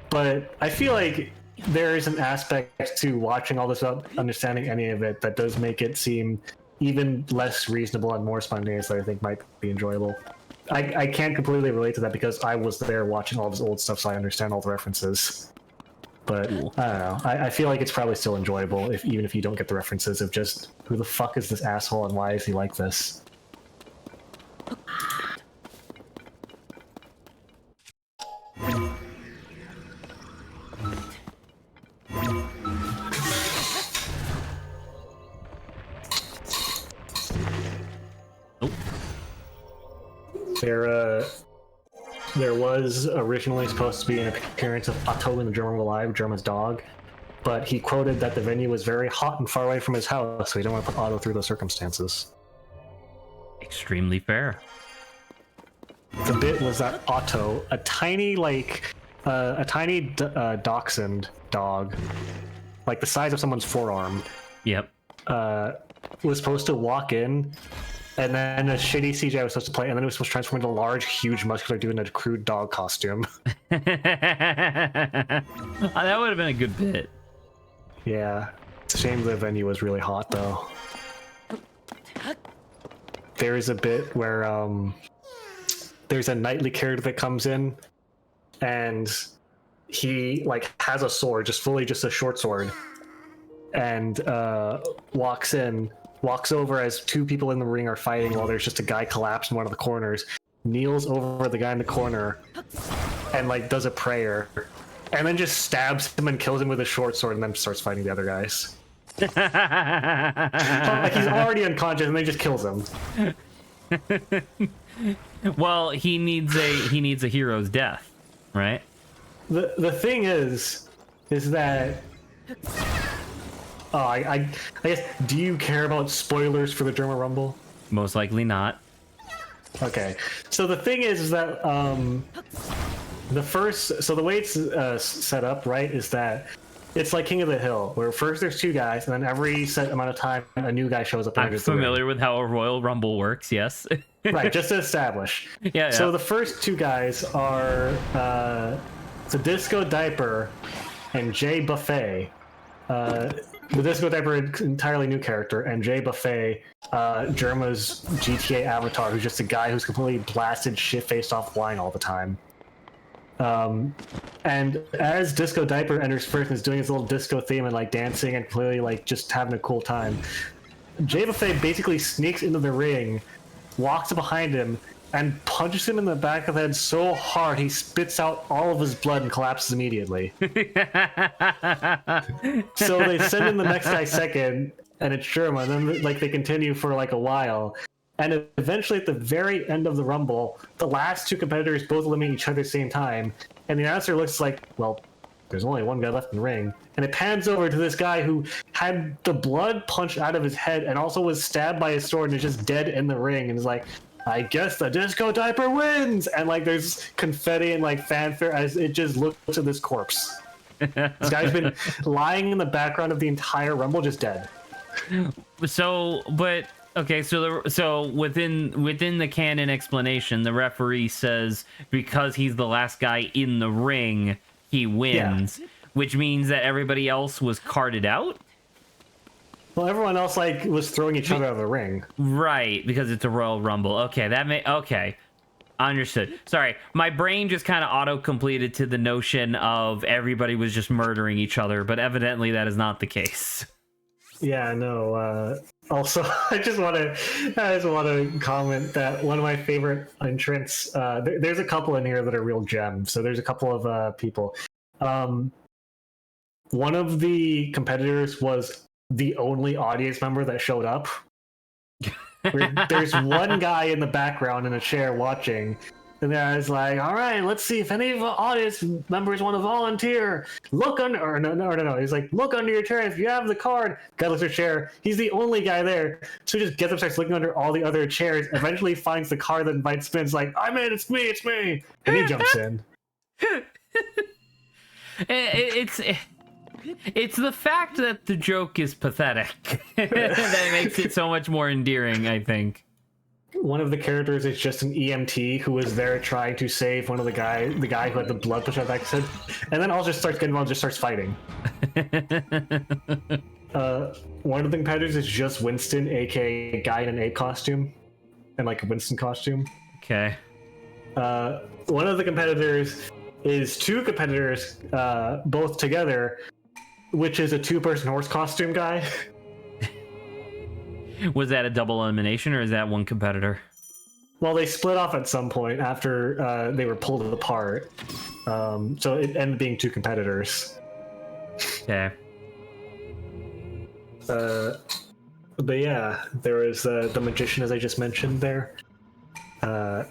But I feel like there's an aspect to watching all this without understanding any of it that does make it seem even less reasonable and more spontaneous that I think might be enjoyable. I can't completely relate to that because I was there watching all of his old stuff, so I understand all the references. But I don't know. I feel like it's probably still enjoyable, even if you don't get the references of just who the fuck is this asshole and why is he like this? There was originally supposed to be an appearance of Otto in the German Alive, Germa's dog, but he quoted that the venue was very hot and far away from his house, so he didn't want to put Otto through those circumstances. Extremely fair. The bit was that Otto, a tiny dachshund dog, like the size of someone's forearm, Yep. was supposed to walk in And then a shitty CGI was supposed to play, and then it was supposed to transform into a large, huge, muscular dude in a crude dog costume. That would have been a good bit. Yeah. It's a shame the venue was really hot, though. There's a bit where there's a knightly character that comes in, and he like has a sword, just a short sword, and walks over as two people in the ring are fighting while there's just a guy collapsed in one of the corners, kneels over the guy in the corner, and like does a prayer, and then just stabs him and kills him with a short sword, and then starts fighting the other guys. Like he's already unconscious, and they just kills him. Well, he needs a hero's death, right? The thing is that I guess, do you care about spoilers for the German Rumble? Most likely not. Okay, so the thing is that the way it's set up, right, is that it's like King of the Hill, where first there's two guys, and then every set amount of time a new guy shows up. I'm familiar with how a Royal Rumble works. Yes. Right, just to establish. Yeah. So the first two guys are the Disco Diaper and Jay Buffet. The Disco Diaper, entirely new character, and Jay Buffet, Germa's GTA avatar, who's just a guy who's completely blasted, shit-faced off wine all the time. And as Disco Diaper enters first and is doing his little disco theme and like dancing and clearly like just having a cool time, Jay Buffet basically sneaks into the ring, walks behind him, and punches him in the back of the head so hard he spits out all of his blood and collapses immediately. So they send in the next guy second, and it's Germa, and then like they continue for like a while. And eventually, at the very end of the Rumble, the last two competitors both eliminate each other at the same time. And the announcer looks like, well, there's only one guy left in the ring. And it pans over to this guy who had the blood punched out of his head and also was stabbed by a sword and is just dead in the ring. And is like, I guess the Disco Diaper wins! And like there's confetti and like fanfare as it just looks at this corpse. This guy's been lying in the background of the entire Rumble, just dead. Okay, so within the canon explanation, the referee says because he's the last guy in the ring, he wins, which means that everybody else was carted out. Well, everyone else like was throwing each other out of the ring, right? Because it's a Royal Rumble. Okay, okay, understood. Sorry, my brain just kind of auto-completed to the notion of everybody was just murdering each other, but evidently that is not the case. Yeah, no. Also, I just want to comment that one of my favorite entrants. There's a couple in here that are real gems. So there's a couple of people. One of the competitors was the only audience member that showed up. There's one guy in the background in a chair watching. And then I was like, all right, let's see if any of the audience members want to volunteer. Look under, or no. He's like, look under your chair. If you have the card, guy looks at your chair. He's the only guy there. So he just gets up, starts looking under all the other chairs, eventually finds the card that invites him in. It's like, I'm in, it's me. And he jumps in. It's the fact that the joke is pathetic that makes it so much more endearing, I think. One of the characters is just an EMT who was there trying to save one of the guy who had the blood pushed out of his head, and then all just starts getting involved, just starts fighting. One of the competitors is just Winston, aka guy in an ape costume, and like a Winston costume. Okay. One of the competitors is two competitors, both together, which is a two-person horse costume guy. Was that a double elimination, or is that one competitor? Well, they split off at some point after they were pulled apart. So it ended up being two competitors. Okay. But yeah, there was the magician, as I just mentioned there. There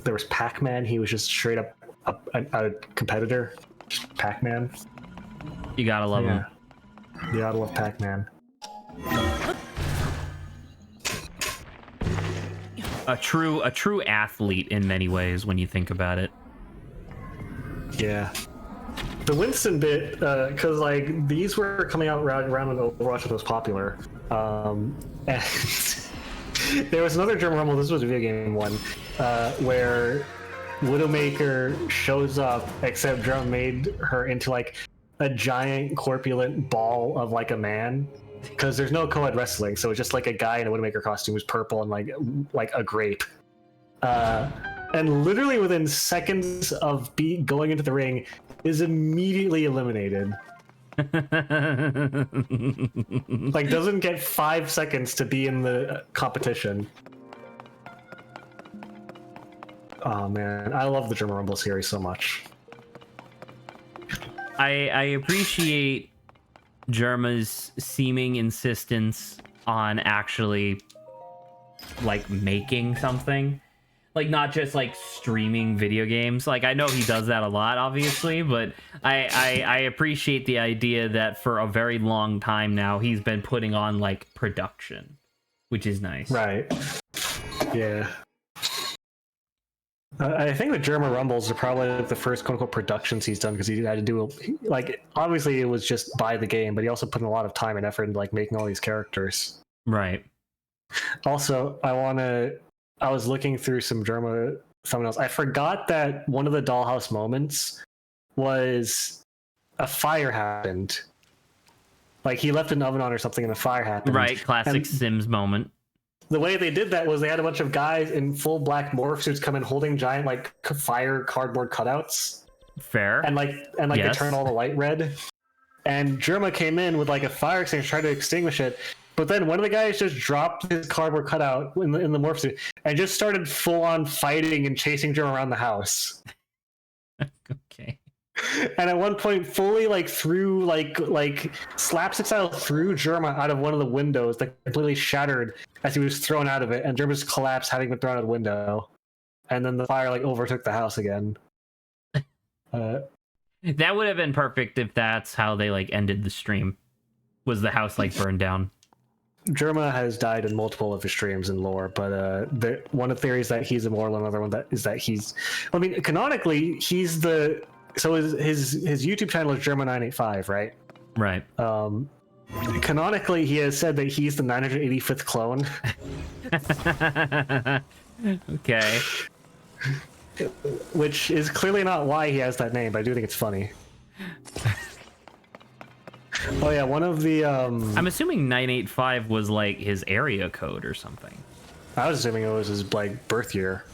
was Pac-Man. He was just straight up a competitor. Just Pac-Man. You gotta love him. You gotta love Pac-Man. A true athlete in many ways when you think about it. Yeah. The Winston bit, because like these were coming out around when Overwatch was popular, and there was another German Rumble. This was a video game one, where Widowmaker shows up, except Drum made her into like a giant corpulent ball of like a man, because there's no co-ed wrestling, so it's just like a guy in a Widowmaker costume who's purple and like a grape. And literally within seconds of going into the ring, is immediately eliminated. Like doesn't get 5 seconds to be in the competition. Oh man, I love the German Rumble series so much. I appreciate Germa's seeming insistence on actually like making something. Like not just like streaming video games. Like I know he does that a lot, obviously, but I appreciate the idea that for a very long time now he's been putting on like production, which is nice. Right. Yeah. I think the German Rumbles are probably like the first quote unquote productions he's done, because he had to do like obviously it was just by the game, but he also put in a lot of time and effort into like making all these characters. Right. Also, I was looking through some Germa thumbnails. I forgot that one of the Dollhouse moments was a fire happened. Like he left an oven on or something and a fire happened. Right, classic And Sims moment. the way they did that was they had a bunch of guys in full black morph suits come in holding giant like fire cardboard cutouts. Fair. And yes. They turn all the light red. And Germa came in with like a fire extinguisher, tried to extinguish it. But then one of the guys just dropped his cardboard cutout in the morph suit and just started full on fighting and chasing Germa around the house. Okay. And at one point, fully like threw like slapstick style threw Germa out of one of the windows that completely shattered as he was thrown out of it, and Germa's collapsed, having been thrown out of the window. And then the fire like overtook the house again. That would have been perfect if that's how they like ended the stream. Was the house like burned down? Germa has died in multiple of his streams in lore, but one of the theories that he's immortal, another one that is that he's. I mean, canonically, he's the. So his YouTube channel is Germa985, right? Right. Canonically, he has said that he's the 985th clone. Okay. Which is clearly not why he has that name, but I do think it's funny. Oh yeah, one of the I'm assuming 985 was like his area code or something. I was assuming it was his like birth year.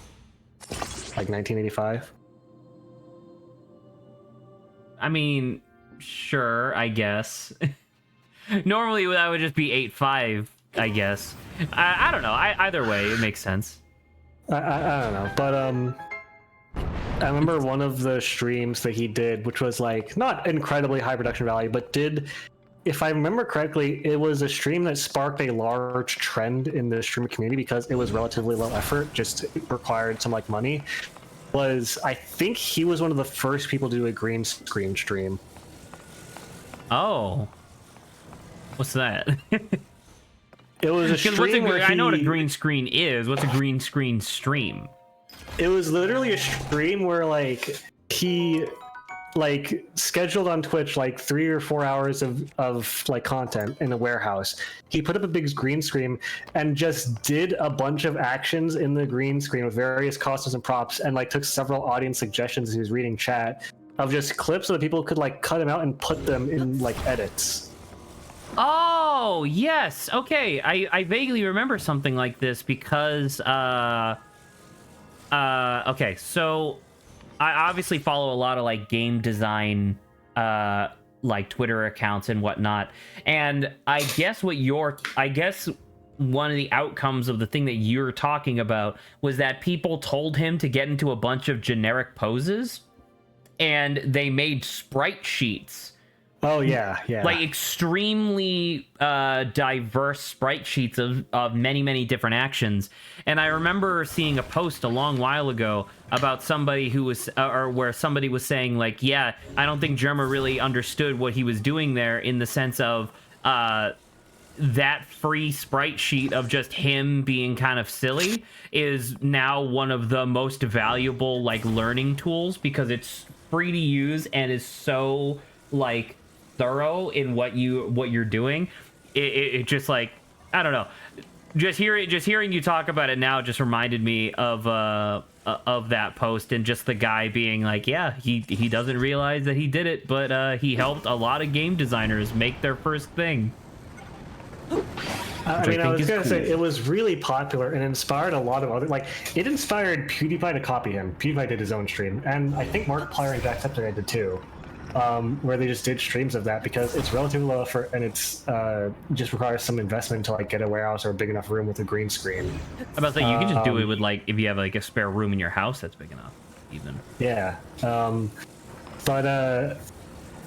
Like 1985. I mean, sure, I guess. Normally that would just be 85, I guess. I don't know. Either way, it makes sense. I don't know, but I remember one of the streams that he did, which was like not incredibly high production value, but did, if I remember correctly, it was a stream that sparked a large trend in the streamer community because it was relatively low effort, just required some like money. I think he was one of the first people to do a green screen stream. Oh, what's that? It was a stream where I know what a green screen is. What's a green screen stream? It was literally a stream where like he like scheduled on Twitch like 3 or 4 hours of like content in a warehouse. He put up a big green screen and just did a bunch of actions in the green screen with various costumes and props, and like took several audience suggestions as he was reading chat of just clips so that people could like cut them out and put them in like edits. Oh, yes. Okay. I vaguely remember something like this because okay, so I obviously follow a lot of like game design like Twitter accounts and whatnot, and I guess one of the outcomes of the thing that you're talking about was that people told him to get into a bunch of generic poses, and they made sprite sheets. Oh yeah, yeah. Like extremely diverse sprite sheets of many different actions. And I remember seeing a post a long while ago about somebody who was, or where somebody was saying like, yeah, I don't think Germa really understood what he was doing there, in the sense of that free sprite sheet of just him being kind of silly is now one of the most valuable like learning tools, because it's free to use and is so like thorough in what you're doing. It just like, I don't know. Just hearing you talk about it now just reminded me of that post, and just the guy being like, yeah, he doesn't realize that he did it, but he helped a lot of game designers make their first thing. I mean, I was gonna say it was really popular and inspired a lot of other, like, it inspired PewDiePie to copy him. PewDiePie did his own stream, and I think Markiplier and Jacksepticeye did too, where they just did streams of that because it's relatively low effort and it's just requires some investment to like get a warehouse or a big enough room with a green screen. I'm about to say, you can just do it with like, if you have like a spare room in your house that's big enough, even. Yeah,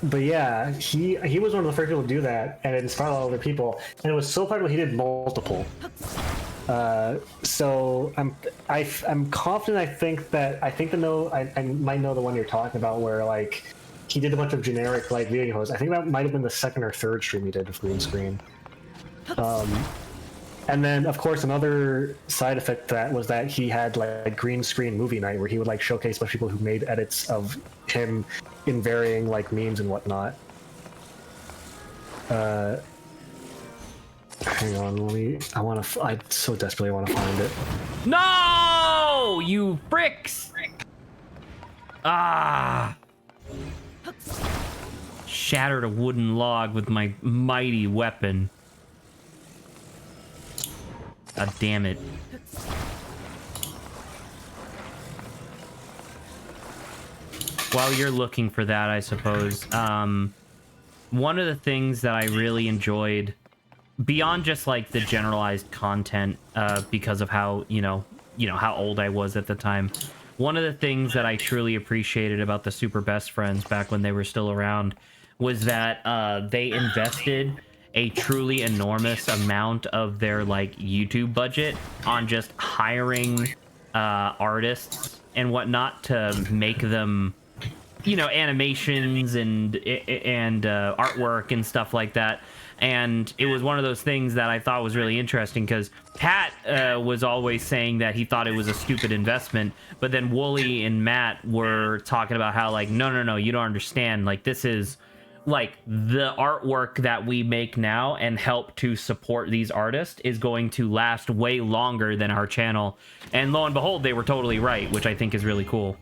but yeah, he was one of the first people to do that, and it inspired a lot of other people. And it was so popular he did multiple. So I'm confident. I think I might know the one you're talking about, where like he did a bunch of generic like video hosts. I think that might have been the second or third stream he did with green screen. And then, of course, another side effect to that was that he had like green screen movie night, where he would like showcase a bunch of people who made edits of him in varying like memes and whatnot. Hang on, I so desperately want to find it. No, you bricks! Ah! Shattered a wooden log with my mighty weapon. God damn it. While you're looking for that, I suppose, one of the things that I really enjoyed, beyond just like the generalized content, because of how, you know how old I was at the time, one of the things that I truly appreciated about the Super Best Friends back when they were still around was that they invested a truly enormous amount of their like YouTube budget on just hiring artists and whatnot to make them, animations and artwork and stuff like that. And it was one of those things that I thought was really interesting, because Pat was always saying that he thought it was a stupid investment, but then Wooly and Matt were talking about how like, no, you don't understand, like this is like the artwork that we make now and help to support these artists is going to last way longer than our channel. And lo and behold, they were totally right, which I think is really cool,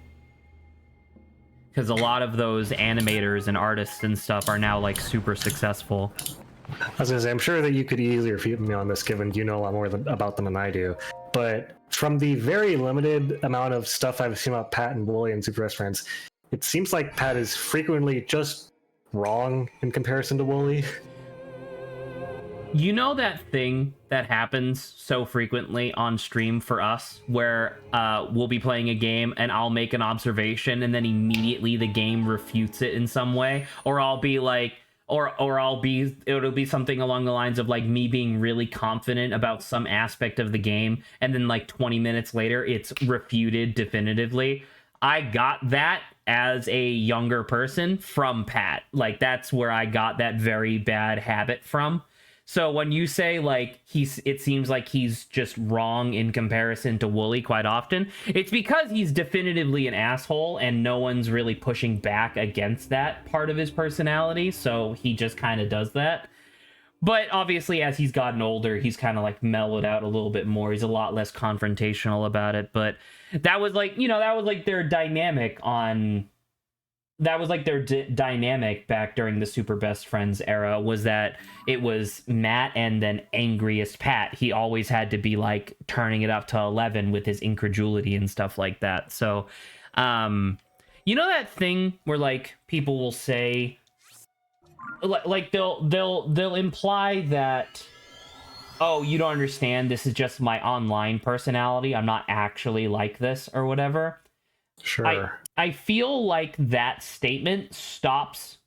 because a lot of those animators and artists and stuff are now like super successful. I was gonna say, I'm sure that you could easily refute me on this, given you know a lot more about them than I do. But from the very limited amount of stuff I've seen about Pat and Wooly and Super Best Friends, it seems like Pat is frequently just wrong in comparison to Wooly. You know that thing that happens so frequently on stream for us, where we'll be playing a game and I'll make an observation and then immediately the game refutes it in some way, or I'll be like, it'll be something along the lines of like me being really confident about some aspect of the game, and then like 20 minutes later it's refuted definitively. I got that as a younger person from Pat. Like that's where I got that very bad habit from. So when you say like it seems like he's just wrong in comparison to Wooly quite often, it's because he's definitively an asshole and no one's really pushing back against that part of his personality. So he just kind of does that. But obviously, as he's gotten older, he's kind of like mellowed out a little bit more. He's a lot less confrontational about it. But that was like, their dynamic on... That was like their dynamic back during the Super Best Friends era, was that it was Matt and then angriest Pat. He always had to be like turning it up to 11 with his incredulity and stuff like that. So, that thing where like people will say, like they'll imply that, oh, you don't understand, this is just my online personality, I'm not actually like this or whatever. Sure. I feel like that statement stops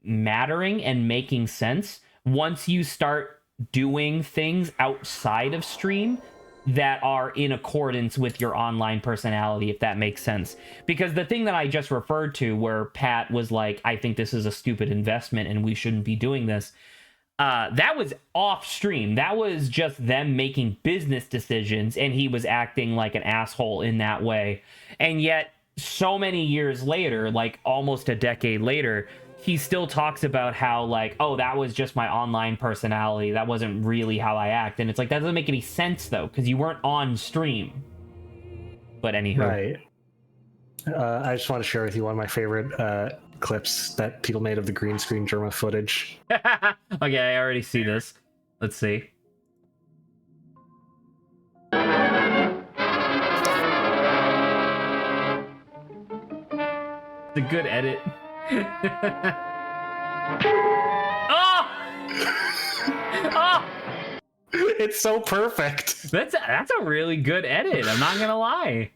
mattering and making sense once you start doing things outside of stream that are in accordance with your online personality, if that makes sense. Because the thing that I just referred to, where Pat was like, I think this is a stupid investment and we shouldn't be doing this, that was off stream. That was just them making business decisions, and he was acting like an asshole in that way. And yet so many years later, like almost a decade later, he still talks about how like, oh, that was just my online personality. That wasn't really how I act. And it's like, that doesn't make any sense though, because you weren't on stream. But anywho. Right. I just want to share with you one of my favorite clips that people made of the green screen Germa footage. Okay, I already see this. Let's see. The good edit. Oh! Oh! It's so perfect. That's a really good edit. I'm not gonna lie.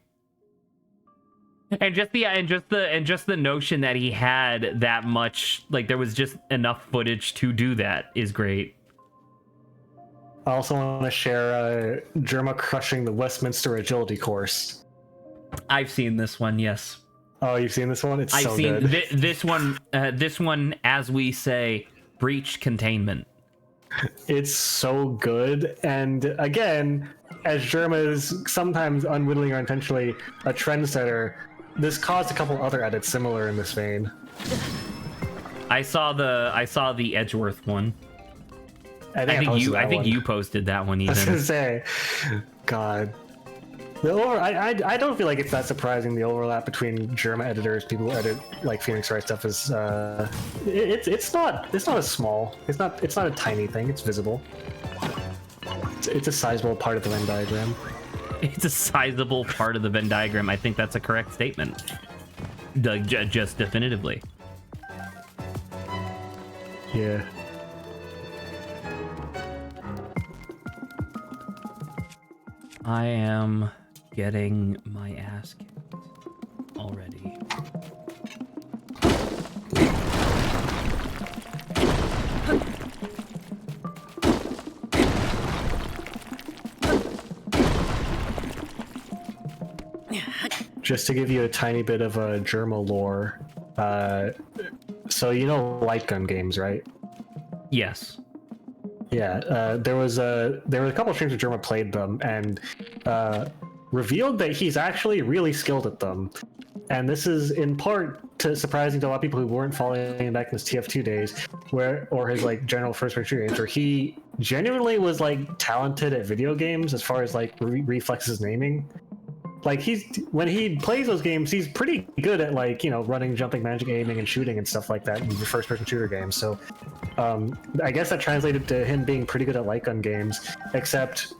And just the notion that he had that much, like there was just enough footage to do that is great. I also want to share Germa crushing the Westminster agility course. I've seen this one, yes. Oh, you've seen this one? It's I've so seen good. This one, as we say, breach containment. It's so good. And again, as Germa is sometimes unwittingly or intentionally a trendsetter, this caused a couple other edits similar in this vein. I saw the Edgeworth one. I think you posted that one I was even. gonna say, God. I don't feel like it's that surprising. The overlap between Germa editors, people who edit like Phoenix Wright stuff, is it's not a small. It's not a tiny thing. It's visible. It's a sizable part of the Venn diagram. It's a sizable part of the Venn diagram. I think that's a correct statement. Just definitively. Yeah. I am getting my ass kicked already. Just to give you a tiny bit of a Germa lore, so you know light gun games, right? Yes. Yeah, there were a couple streams where Germa played them and revealed that he's actually really skilled at them. And this is in part surprising to a lot of people who weren't following him back in his TF2 days, or his like general first-person shooter games, where he genuinely was like talented at video games as far as like reflexes and aiming. Like when he plays those games, he's pretty good at like, you know, running, jumping, magic, aiming, and shooting and stuff like that in the first-person shooter games. So I guess that translated to him being pretty good at light gun games, except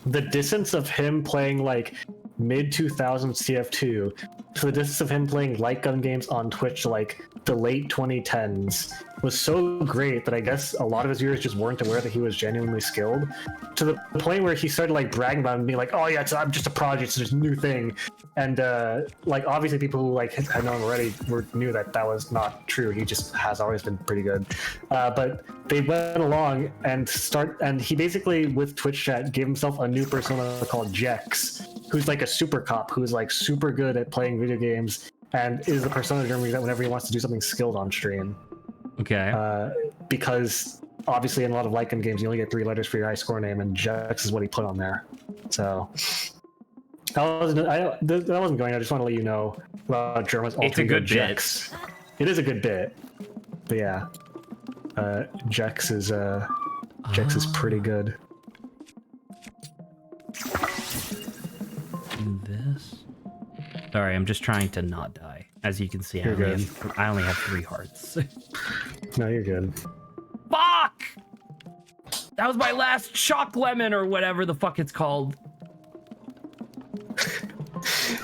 the distance of him playing like mid-2000s TF2 to the distance of him playing light gun games on Twitch like the late 2010s was so great that I guess a lot of his viewers just weren't aware that he was genuinely skilled, to the point where he started like bragging about it and being like, oh yeah, I'm just a project, it's just a new thing. And like obviously people who like had known already knew that was not true. He just has always been pretty good. But they went along and he basically with Twitch chat gave himself a new persona called Jex, who's like a super cop who's like super good at playing video games and is the persona Germany that whenever he wants to do something skilled on stream. Okay. Because obviously in a lot of light gun games you only get 3 letters for your high score name, and Jex is what he put on there. So that wasn't going. I just want to let you know about Germa's alter ego Jex. It is a good bit. But yeah, Jex is pretty good. This. Sorry, I'm just trying to not die. As you can see, I only have 3 hearts. No, you're good. Fuck! That was my last shock lemon or whatever the fuck it's called.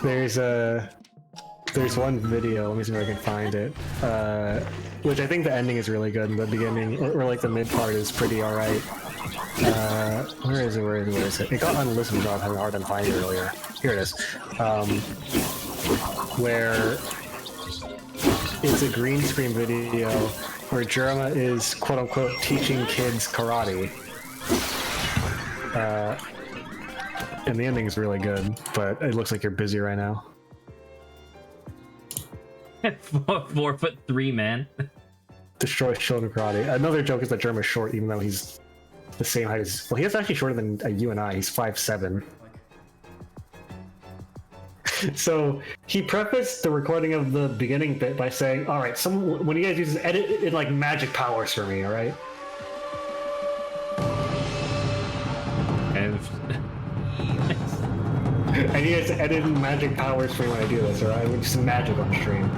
There's one video, let me see if I can find it, which I think the ending is really good, and the beginning, or like the mid part is pretty alright. Where is it? It got unlistened, so I was having a hard time finding it earlier. Here it is. Where it's a green screen video where Germa is quote-unquote teaching kids karate. And the ending is really good, but it looks like you're busy right now. 4'3", man. Destroy children karate. Another joke is that Germa's short, even though he's the same height as... Well, he is actually shorter than you and I. He's 5'7". So he prefaced the recording of the beginning bit by saying, "All right, when you guys use this, edit it like magic powers for me, all right?" And And you guys edit in magic powers for me when I do this, all right? Just some magic on stream.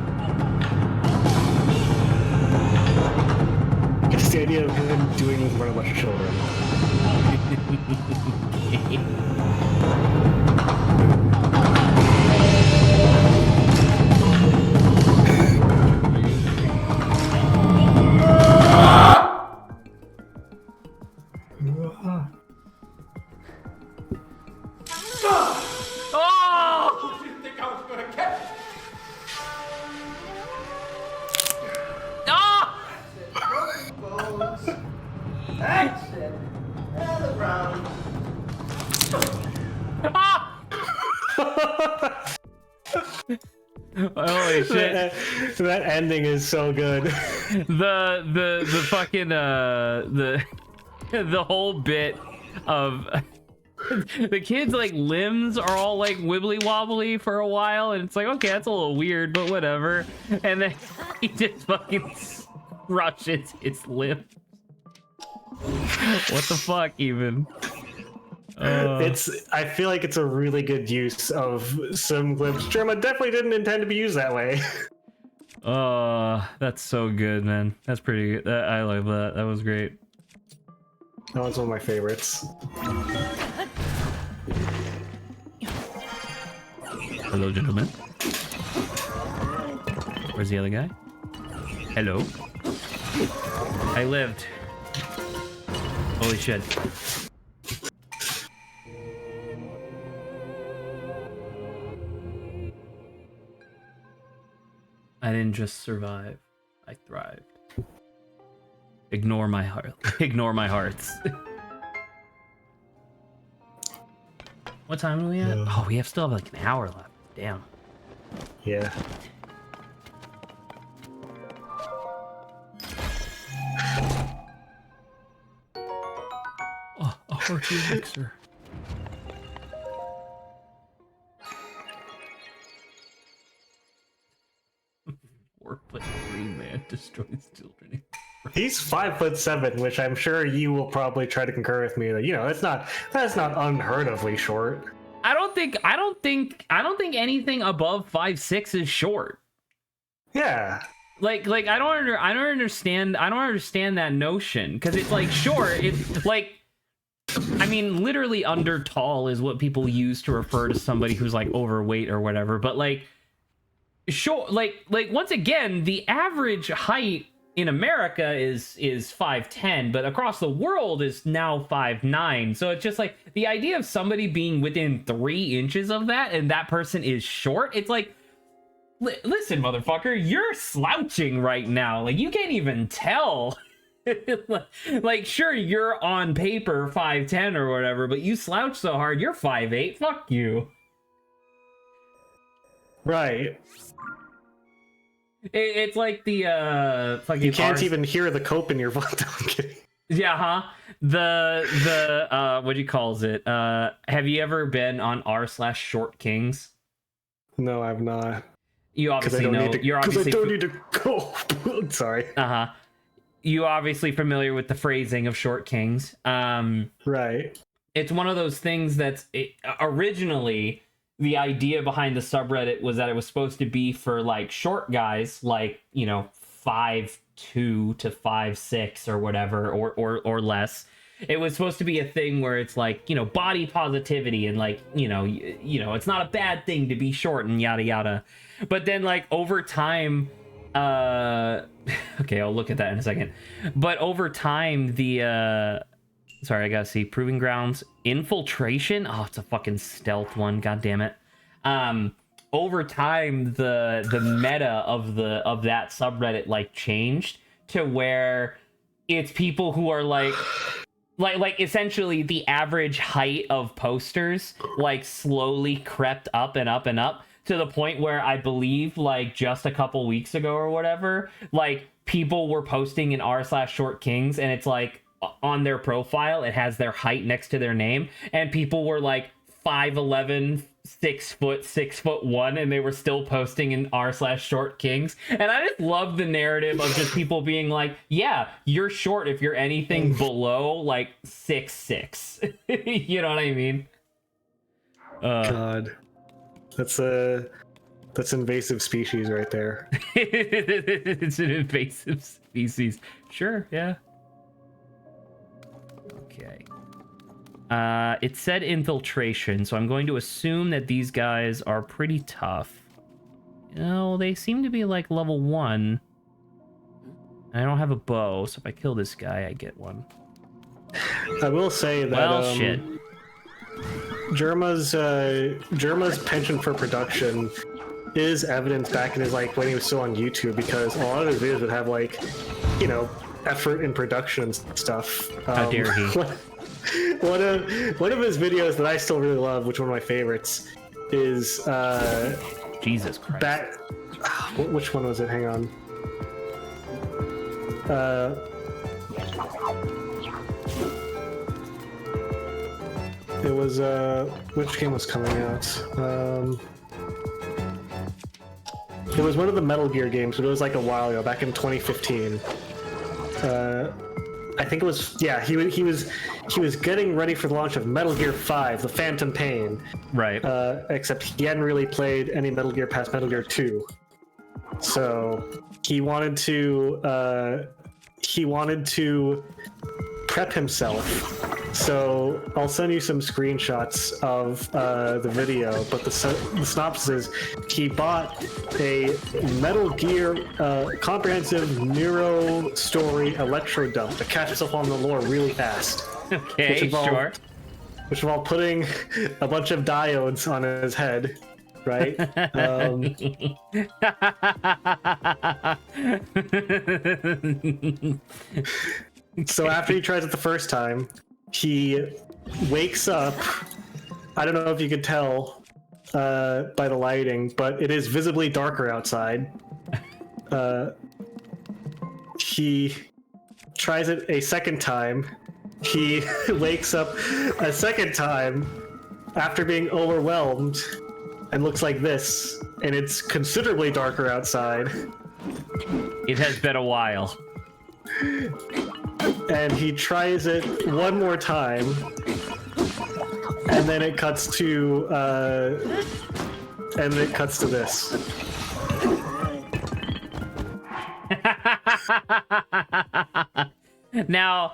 Just the idea of him doing this in front of a bunch of children. Oh! You think I was gonna catch it? Ah! Bones. Action. And the ground. Ah! Holy shit. That ending is so good. The fucking the whole bit of the kids like limbs are all like wibbly wobbly for a while, and it's like, okay, that's a little weird, but whatever. And then he just fucking crushes his limb. What the fuck, even? I feel like it's a really good use of some clips. Germa definitely didn't intend to be used that way. That's so good, man. That's pretty good. I love that. That was great. That was one of my favorites. Hello, gentlemen. Where's the other guy? Hello. I lived. Holy shit. I didn't just survive. I thrived. Ignore my heart. Ignore my hearts. What time are we at? Oh, we still have like an hour left. Damn. Yeah. Oh, a hearty elixir. Foot green man destroys children. He's 5'7", which I'm sure you will probably try to concur with me that that's not unheard ofly short. I don't think anything above 5'6" is short. Yeah. Like I don't understand that notion, because it's like short. It's like, I mean, literally under tall is what people use to refer to somebody who's like overweight or whatever. But like, short, like once again, the average height in America is 5'10", but across the world is now 5'9". So it's just like the idea of somebody being within 3 inches of that and that person is short. It's like, listen, motherfucker, you're slouching right now. Like, you can't even tell. Like, sure, you're on paper 5'10" or whatever, but you slouch so hard, you're 5'8". Fuck you. Right. It's like the fucking. You can't even hear the cope in your voice. I'm kidding. Yeah, huh? The what do you calls it? Have you ever been on r/short kings? No, I've not. You obviously know. You're obviously. I don't need to go. Sorry. You obviously familiar with the phrasing of short kings. Right. It's one of those things that's originally. The idea behind the subreddit was that it was supposed to be for like short guys, like, 5'2" to 5'6" or whatever, or less. It was supposed to be a thing where it's like, body positivity and like, it's not a bad thing to be short and yada yada. But then like over time, okay, I'll look at that in a second. But over time, sorry, I gotta see. Proving Grounds. Infiltration? Oh, it's a fucking stealth one. God damn it. Over time, the meta of that subreddit like changed to where it's people who are like essentially the average height of posters like slowly crept up and up and up to the point where I believe like just a couple weeks ago or whatever, like people were posting in r/short kings and it's like on their profile it has their height next to their name and people were like 5'11", 6'1", and they were still posting in r/short kings. And I just love the narrative of just people being like, yeah, you're short if you're anything below like 6'6". You know what I mean? God, that's invasive species right there. It's an invasive species. Sure, yeah. Okay. It said infiltration, so I'm going to assume that these guys are pretty tough. You know, they seem to be like level 1. I don't have a bow, so if I kill this guy, I get one. I will say that Well, shit. Germa's penchant for production is evident back in his when he was still on YouTube, because a lot of his videos would have effort in production and stuff. How dare he? One of his videos that I still really love, which one of my favorites, is Jesus Christ. Which one was it? Hang on. It was which game was coming out? It was one of the Metal Gear games, but it was like a while ago, back in 2015. I think it was, yeah, he was getting ready for the launch of Metal Gear 5, The Phantom Pain. Right. Except he hadn't really played any Metal Gear past Metal Gear 2. So he wanted to prep himself. So I'll send you some screenshots of the video, but the synopsis is he bought a Metal Gear comprehensive neuro story electro dump to catch himself on the lore really fast. Okay, sure. Which involved putting a bunch of diodes on his head, right? So after he tries it the first time, he wakes up. I don't know if you could tell by the lighting, but it is visibly darker outside. He tries it a second time. He wakes up a second time after being overwhelmed and looks like this, and it's considerably darker outside. It has been a while. And he tries it one more time, and then it cuts to this. Now,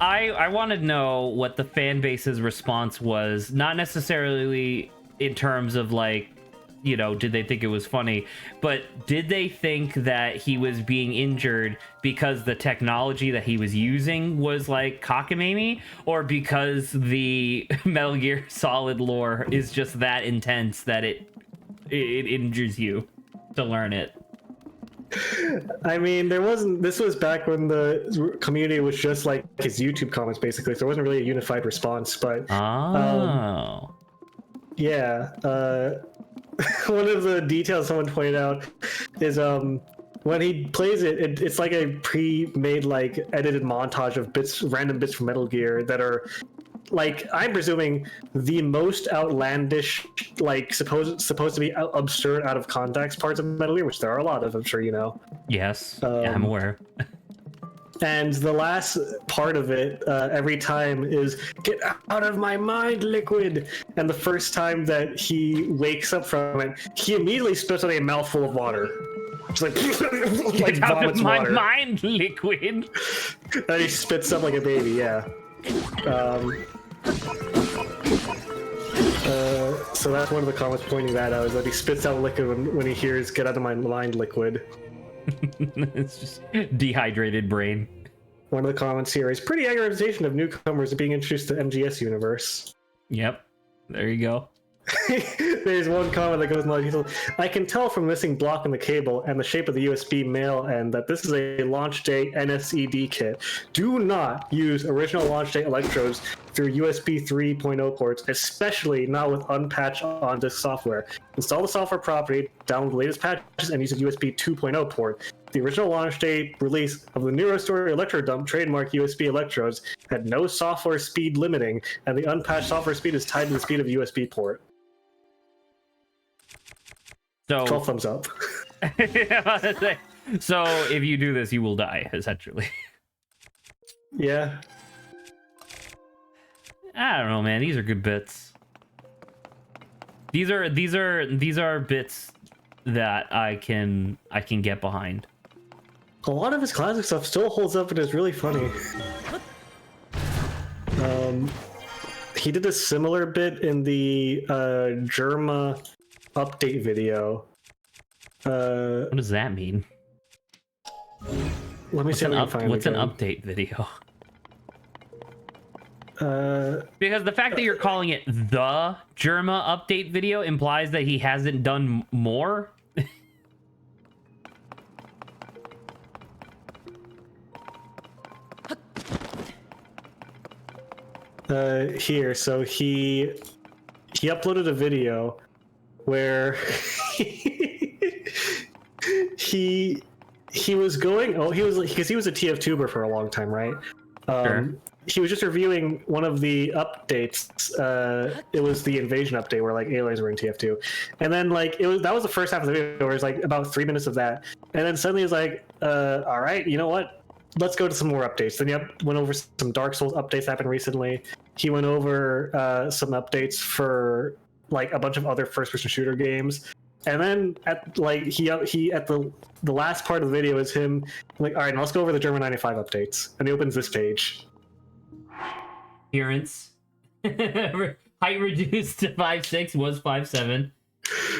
I want to know what the fan base's response was, not necessarily in terms of did they think it was funny, but did they think that he was being injured because the technology that he was using was cockamamie, or because the Metal Gear Solid lore is just that intense that it injures you to learn it? I mean, this was back when the community was just like his YouTube comments, basically, so there wasn't really a unified response, but yeah. One of the details someone pointed out is when he plays it, it's like a pre-made edited montage of random bits from Metal Gear that are I'm presuming the most outlandish, supposed to be absurd, out of context parts of Metal Gear, which there are a lot of, I'm sure you know. Yes, yeah, I'm aware. And the last part of it, every time, is "Get out of my mind, liquid!" And the first time that he wakes up from it, he immediately spits out a mouthful of water. Just Get out of my water. mind, liquid! And he spits up like a baby, yeah. So that's one of the comments pointing that out, is that he spits out liquid when he hears "Get out of my mind, liquid." It's just dehydrated brain. One of the comments here is pretty accurate representation of newcomers being introduced to MGS universe. Yep, there you go. There's one comment that goes in like, I can tell from missing block in the cable and the shape of the USB male end that this is a launch day NSED kit. Do not use original launch day electrodes through USB 3.0 ports, especially not with unpatched on-disk software. Install the software properly, download the latest patches, and use a USB 2.0 port. The original launch day release of the NeuroStory Electro Dump trademark USB electrodes had no software speed limiting, and the unpatched software speed is tied to the speed of USB port. So 12 thumbs up. so if you do this, you will die, essentially. Yeah. I don't know, man. These are good bits. These are bits that I can get behind. A lot of his classic stuff still holds up and is really funny. He did a similar bit in the Germa update video. What does that mean? Let me see if I can find it. What's an again. update video? Because the fact that you're calling it the Germa update video implies that he hasn't done more. Here, so he uploaded a video where he was going, because he was a TF tuber for a long time, right? Sure. He was just reviewing one of the updates. It was the invasion update where like aliens were in TF2, and then like that was the first half of the video where it was like about 3 minutes of that, and then suddenly he was like, all right, you know what? Let's go to some more updates. Then he went over some Dark Souls updates that happened recently. He went over some updates for like a bunch of other first-person shooter games, and then at like he at the last part of the video is him like, all right, now let's go over the German 95 updates, and he opens this page. Appearance. Height reduced to 5'6", was 5'7".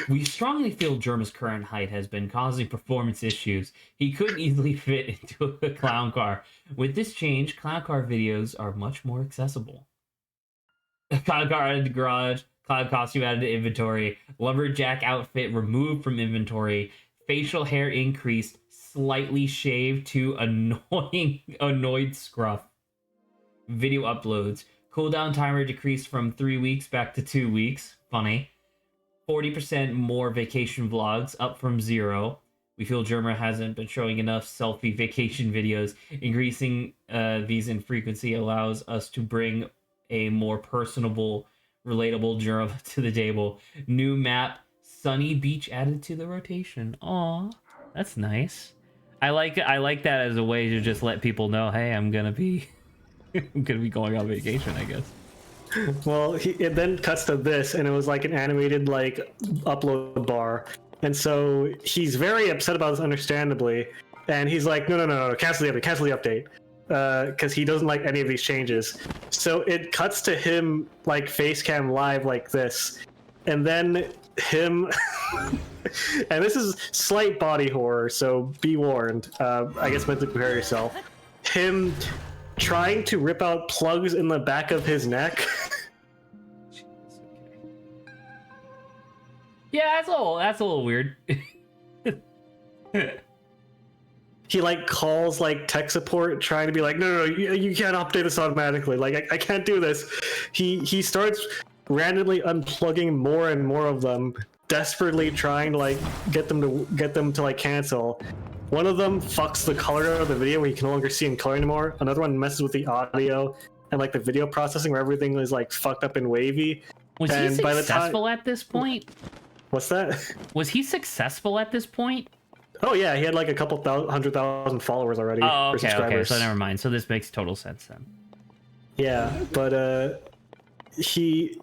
We strongly feel Germa's current height has been causing performance issues. He couldn't easily fit into a clown car. With this change, clown car videos are much more accessible. Clown car added to garage, clown costume added to inventory, lumberjack outfit removed from inventory, facial hair increased, slightly shaved to annoyed scruff. Video uploads. Cooldown timer decreased from 3 weeks back to 2 weeks. Funny. 40% more vacation vlogs, up from 0. We feel Germa hasn't been showing enough selfie vacation videos. Increasing these in frequency allows us to bring a more personable, relatable Germa to the table. New map, Sunny Beach added to the rotation. Aw, that's nice. I like that as a way to just let people know, hey, I'm gonna be going on vacation, I guess. Well, it then cuts to this, and it was like an animated like upload bar, and so he's very upset about this, understandably, and he's like, no, cancel the update, because he doesn't like any of these changes. So it cuts to him like face cam live like this, and then him, and this is slight body horror, so be warned. I guess meant to prepare yourself. Him trying to rip out plugs in the back of his neck. Yeah, that's a little weird. He like calls like tech support trying to be like, no, you can't update this automatically. Like I can't do this. He starts randomly unplugging more and more of them, desperately trying to like get them to like cancel. One of them fucks the color of the video where you can no longer see in color anymore. Another one messes with the audio and like the video processing where everything is like fucked up and wavy. Was he successful at this point? What's that? Was he successful at this point? Oh yeah, he had like a couple 100,000 followers already. Oh, or okay, subscribers. so never mind. So this makes total sense then. Yeah, but he's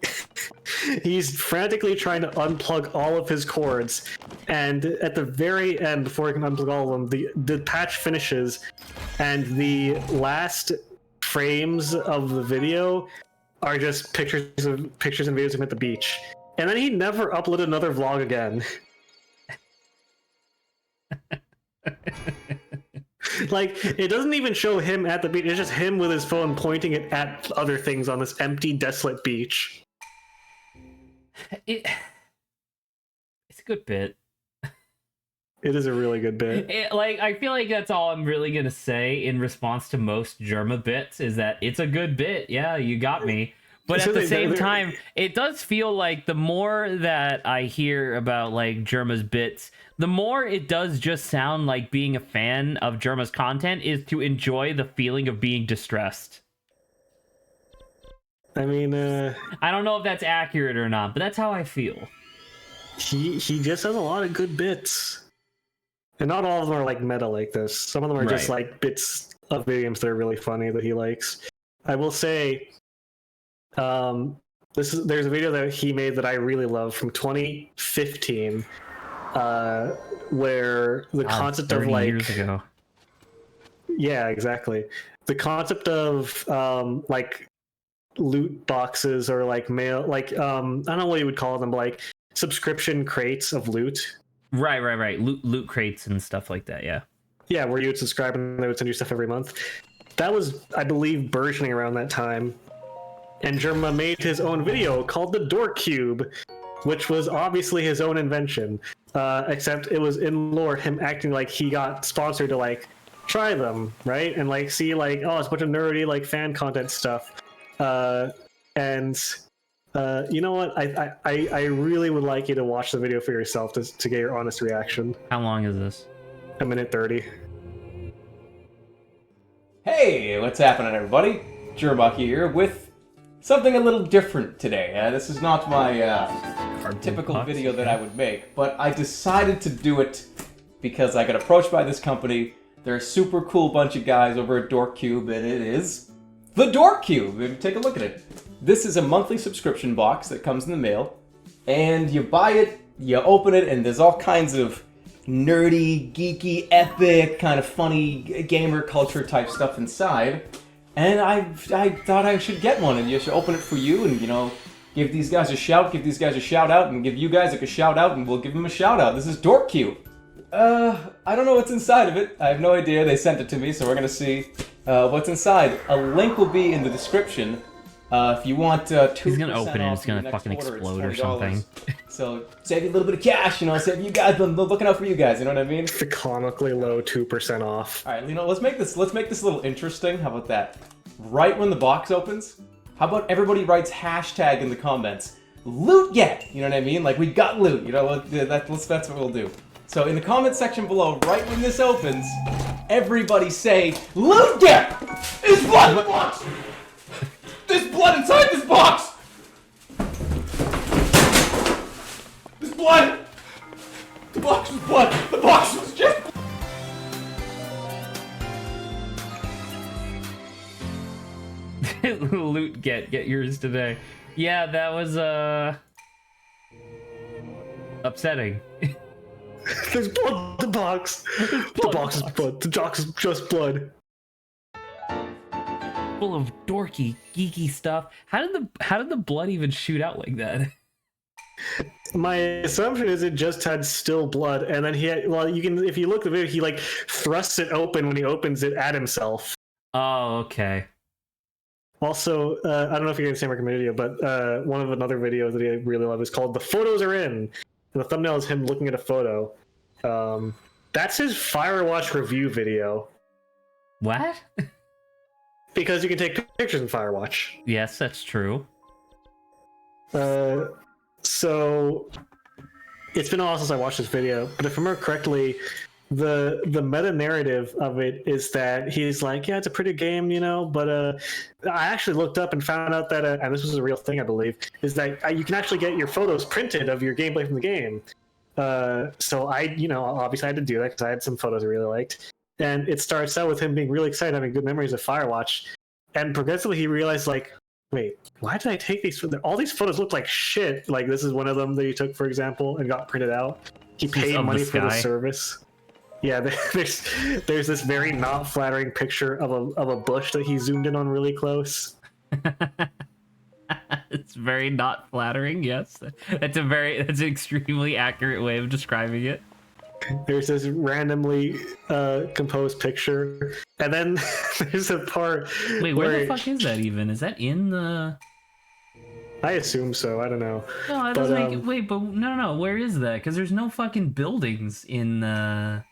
frantically trying to unplug all of his cords, and at the very end, before he can unplug all of them, the patch finishes, and the last frames of the video are just pictures and videos of him at the beach. And then he never uploaded another vlog again. Like, it doesn't even show him at the beach. It's just him with his phone pointing it at other things on this empty, desolate beach. It's a good bit. It is a really good bit. I feel like that's all I'm really gonna say in response to most Germa bits is that it's a good bit. Yeah, you got me. But at the same time, it does feel like the more that I hear about like Germa's bits, the more it does just sound like being a fan of Germa's content is to enjoy the feeling of being distressed. I mean, I don't know if that's accurate or not, but that's how I feel. he just has a lot of good bits, and not all of them are like meta like this. Some of them are just Right. like bits of video games that are really funny that he likes. I will say, there's a video that he made that I really love from 2015, where the God, concept 30 of like years ago. yeah, exactly, the concept of like loot boxes or like mail, like I don't know what you would call them, but like subscription crates of loot. Right. Loot crates and stuff like that. Yeah. Yeah, where you would subscribe and they would send you stuff every month. That was, I believe, burgeoning around that time. And Germa made his own video called the Door Cube, which was obviously his own invention. Except it was in lore him acting like he got sponsored to like try them, right? And like see like, oh, it's a bunch of nerdy like fan content stuff. And you know what? I really would like you to watch the video for yourself to get your honest reaction. How long is this? 1:30 minutes. Hey, what's happening, everybody? Jerbucky here with something a little different today. This is not my typical box, video that I would make, but I decided to do it because I got approached by this company. They're a super cool bunch of guys over at Door Cube, and it is the Door Cube. And take a look at it. This is a monthly subscription box that comes in the mail, and you buy it, you open it, and there's all kinds of nerdy, geeky, epic, kind of funny gamer culture type stuff inside. And I thought I should get one, and you should open it for you, and give these guys a shout, give these guys a shout out, and give you guys like a shout out, and we'll give them a shout out. This is Door Cube. I don't know what's inside of it. I have no idea. They sent it to me, so we're gonna see what's inside. A link will be in the description. If you want 2% He's gonna open it and it's your gonna next fucking order, it's explode or $20. something. So save you a little bit of cash, save you guys, looking out for you guys, you know what I mean? The comically low 2% off. All right, let's make this a little interesting. How about that? Right when the box opens, how about everybody writes hashtag in the comments, loot get, you know what I mean? Like, we got loot, that's what we'll do. So in the comment section below, right when this opens, everybody say, loot get! There's blood in the box! There's blood inside this box! There's blood! The box was blood! The box was just Loot get yours today. Yeah, that was upsetting. There's blood in the box! The box is blood. The box is just blood. Full of dorky, geeky stuff. How did the blood even shoot out like that? My assumption is it just had still blood, and then you can, if you look at the video, he like thrusts it open when he opens it at himself. Oh, okay. Also, I don't know if you're going to see my recommended video, but one of another videos that I really love is called "The Photos Are In," and the thumbnail is him looking at a photo. That's his Firewatch review video. What? Because you can take pictures in Firewatch. Yes, that's true. So it's been a while since I watched this video, but if I remember correctly, the meta narrative of it is that he's like, yeah, it's a pretty game, but I actually looked up and found out that, and this was a real thing, I believe, is that you can actually get your photos printed of your gameplay from the game. So I, obviously I had to do that because I had some photos I really liked. And it starts out with him being really excited, having good memories of Firewatch. And progressively he realized, like, wait, why did I take these? All these photos look like shit. Like, this is one of them that he took, for example, and got printed out. He paid money for the service. Yeah, there's this very not flattering picture of a bush that he zoomed in on really close. It's very not flattering, yes. That's an extremely accurate way of describing it. There's this randomly composed picture, and then there's a part. Wait, where the fuck is that even? Is that in the? I assume so. I don't know. No, that doesn't make. Wait, but no. Where is that? Because there's no fucking buildings in. I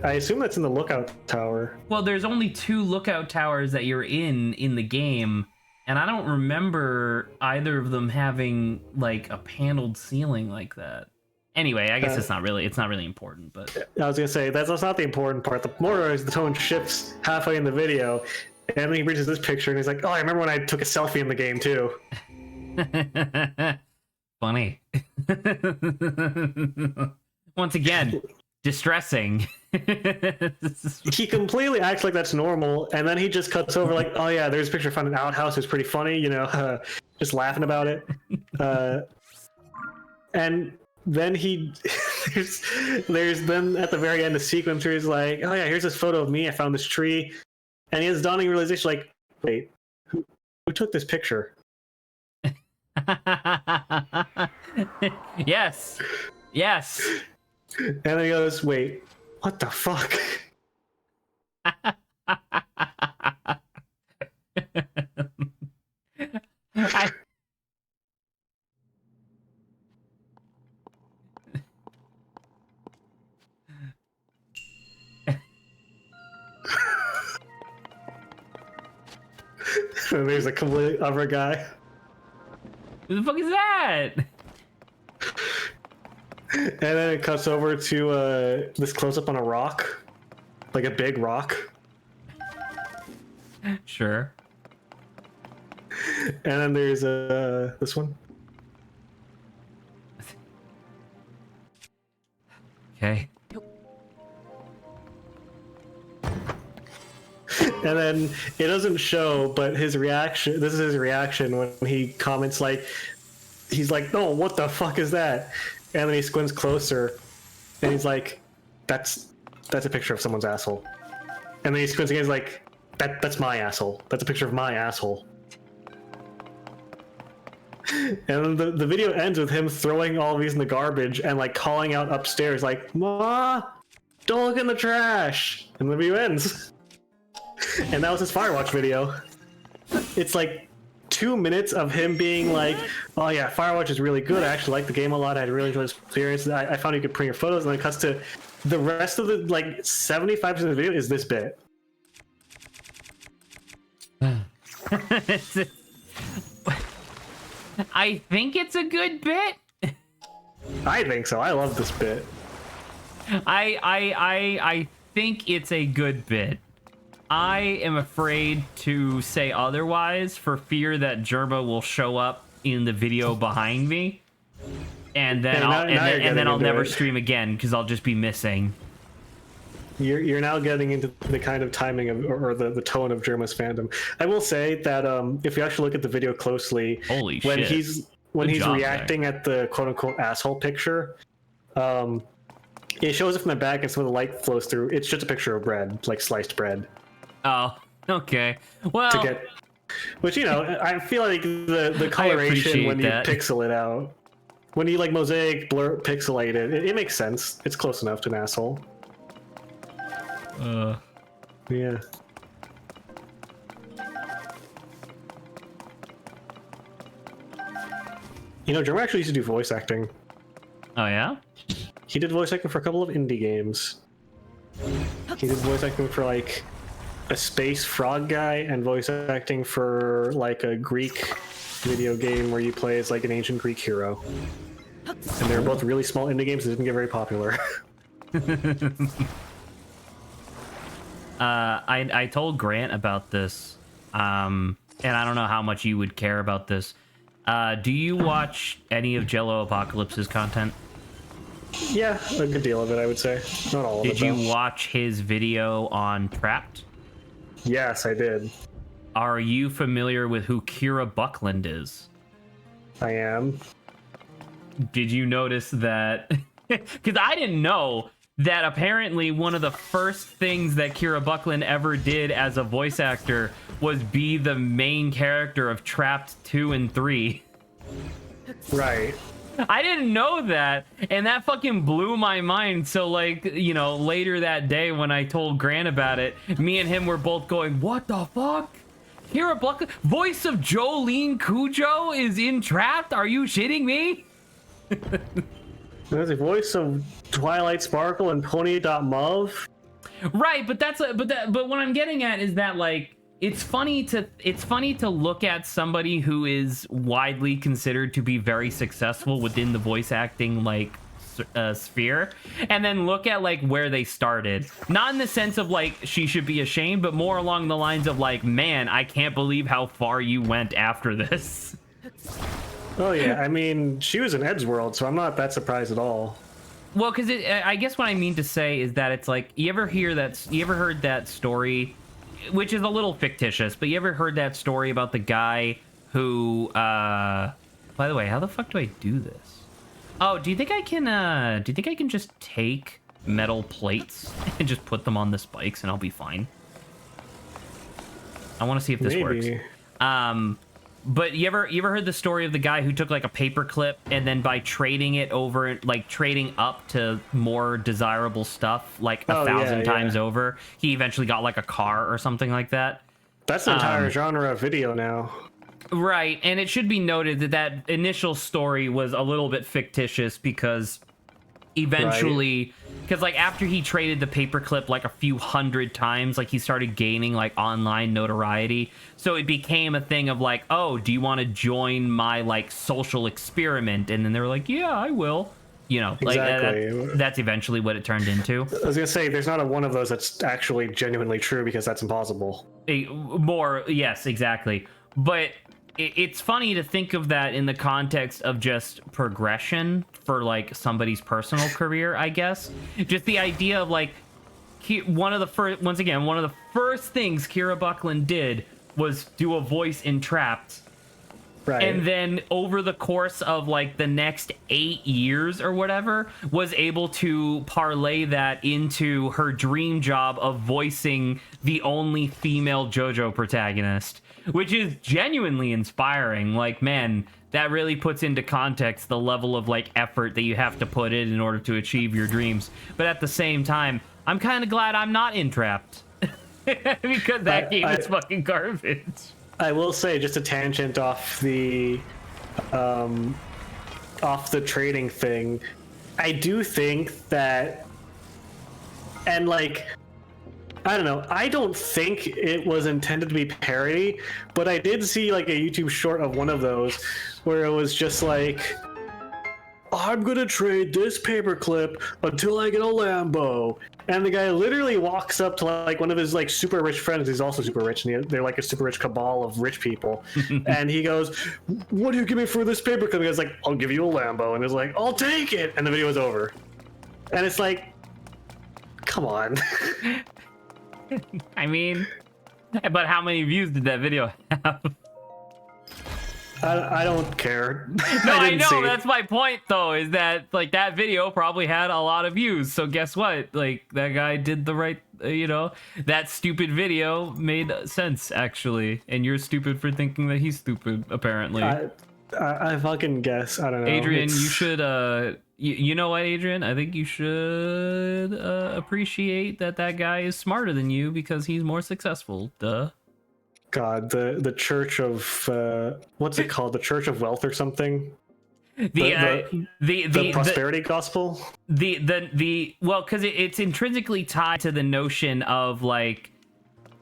assume that's in the lookout tower. Well, there's only 2 lookout towers that you're in the game, and I don't remember either of them having like a paneled ceiling like that. Anyway, I guess it's not really important, but I was gonna say that's not the important part. The more is the tone shifts halfway in the video, and then he reaches this picture and he's like, "Oh, I remember when I took a selfie in the game too." Funny. Once again, distressing. He completely acts like that's normal, and then he just cuts over like, oh yeah, there's a picture found in an outhouse. It's pretty funny, you know, just laughing about it. And then he there's then at the very end a sequence where he's like, oh yeah, here's this photo of me. I found this tree, and he has dawning realization like, wait, who took this picture? Yes. And then he goes, wait, what the fuck? I... And there's a complete other guy. Who the fuck is that? And then it cuts over to this close up on a rock, like a big rock. Sure. And then there's this one. Okay. And then it doesn't show, but his reaction, this is his reaction when he comments like, he's like, no, what the fuck is that? And then he squints closer and he's like, that's a picture of someone's asshole. And then he squints again, he's like, that's my asshole. That's a picture of my asshole. And then the video ends with him throwing all of these in the garbage and like calling out upstairs like, Ma, don't look in the trash. And the video ends. And that was his Firewatch video. It's like 2 minutes of him being like, oh yeah, Firewatch is really good. I actually like the game a lot. I really enjoyed the experience. I found you could print your photos. And then it cuts to the rest of the, like 75% of the video is this bit. I think it's a good bit. I think so. I love this bit. I think it's a good bit. I am afraid to say otherwise for fear that Germa will show up in the video behind me, and then I'll never stream again because I'll just be missing. You're now getting into the kind of timing of, or the tone of Germa's fandom. I will say that if you actually look at the video closely, Holy when shit. he's reacting at the quote unquote asshole picture, it shows it from the back and some of the light flows through. It's just a picture of bread, like sliced bread. Oh, okay. Well, To get, which, you know, I feel like the coloration when you pixel it out, when you like mosaic blur pixelate it makes sense. It's close enough to an asshole. Yeah. You know, Jerome actually used to do voice acting. Oh yeah? He did voice acting for a couple of indie games. He did voice acting for like a space frog guy and voice acting for like a Greek video game where you play as like an ancient Greek hero. And they were both really small indie games that didn't get very popular. I told Grant about this, and I don't know how much you would care about this. Do you watch any of Jello Apocalypse's content? Yeah, a good deal of it, I would say. Not all of it, Did you though. watch his video on Trapped? Yes, I did. Are you familiar with who Kira Buckland is? I am. Did you notice that? Because I didn't know that apparently one of the first things that Kira Buckland ever did as a voice actor was be the main character of Trapped 2 and 3. Right. I didn't know that, and that fucking blew my mind. So, like, you know, later that day when I told Grant about it, me and him were both going, what the fuck? Kira Buckland, voice of Jolene Cujo is in Trapped? Are you shitting me? There's a voice of Twilight Sparkle and Pony.Mov. Right, but but what I'm getting at is that, like, it's funny to look at somebody who is widely considered to be very successful within the voice acting like sphere, and then look at like where they started. Not in the sense of like she should be ashamed, but more along the lines of like, man, I can't believe how far you went after this. Oh yeah, I mean, she was in Ed's world, so I'm not that surprised at all. Well, because I guess what I mean to say is that it's like, you ever heard that story, which is a little fictitious, but you ever heard that story about the guy who, by the way, how the fuck do I do this? Oh, do you think I can just take metal plates and just put them on the spikes and I'll be fine? I want to see if this works. But you ever heard the story of the guy who took like a paper clip and then by trading it over, like trading up to more desirable stuff, like a thousand times over, he eventually got like a car or something like that? That's the entire genre of video now. Right, and it should be noted that that initial story was a little bit fictitious because eventually, because like after he traded the paperclip like a few hundred times, like he started gaining like online notoriety, so it became a thing of like, oh, do you want to join my like social experiment? And then they were like, yeah, I will, you know. Exactly. Like that's eventually what it turned into. I was gonna say there's not a one of those that's actually genuinely true, because that's impossible. Yes, exactly. But it's funny to think of that in the context of just progression for like somebody's personal career, I guess. Just the idea of like, one of the first things Kira Buckland did was do a voice in Trapped. Right. And then over the course of like the next 8 years or whatever, was able to parlay that into her dream job of voicing the only female JoJo protagonist, which is genuinely inspiring. Like, man, that really puts into context the level of like effort that you have to put in order to achieve your dreams. But at the same time, I'm kind of glad I'm not in Trapped because that game is fucking garbage. I will say, just a tangent off the trading thing, I do think that, and like, I don't know, I don't think it was intended to be parody, but I did see like a YouTube short of one of those where it was just like, I'm gonna trade this paperclip until I get a Lambo. And the guy literally walks up to like one of his like super rich friends. He's also super rich, and they're like a super rich cabal of rich people. And he goes, "What do you give me for this paperclip?" And he goes like, "I'll give you a Lambo." And he's like, "I'll take it." And the video is over. And it's like, come on. I mean, but how many views did that video have? I don't care. No, I know. That's my point, though, is that like that video probably had a lot of views. So guess what? Like that guy did the right, you know, that stupid video made sense actually, and you're stupid for thinking that he's stupid. Apparently, I fucking guess. I don't know. Adrian, you should. You know what, Adrian? I think you should appreciate that guy is smarter than you because he's more successful. Duh. God, the Church of what's it called? The Church of Wealth or something? The prosperity gospel? Well, because it's intrinsically tied to the notion of like,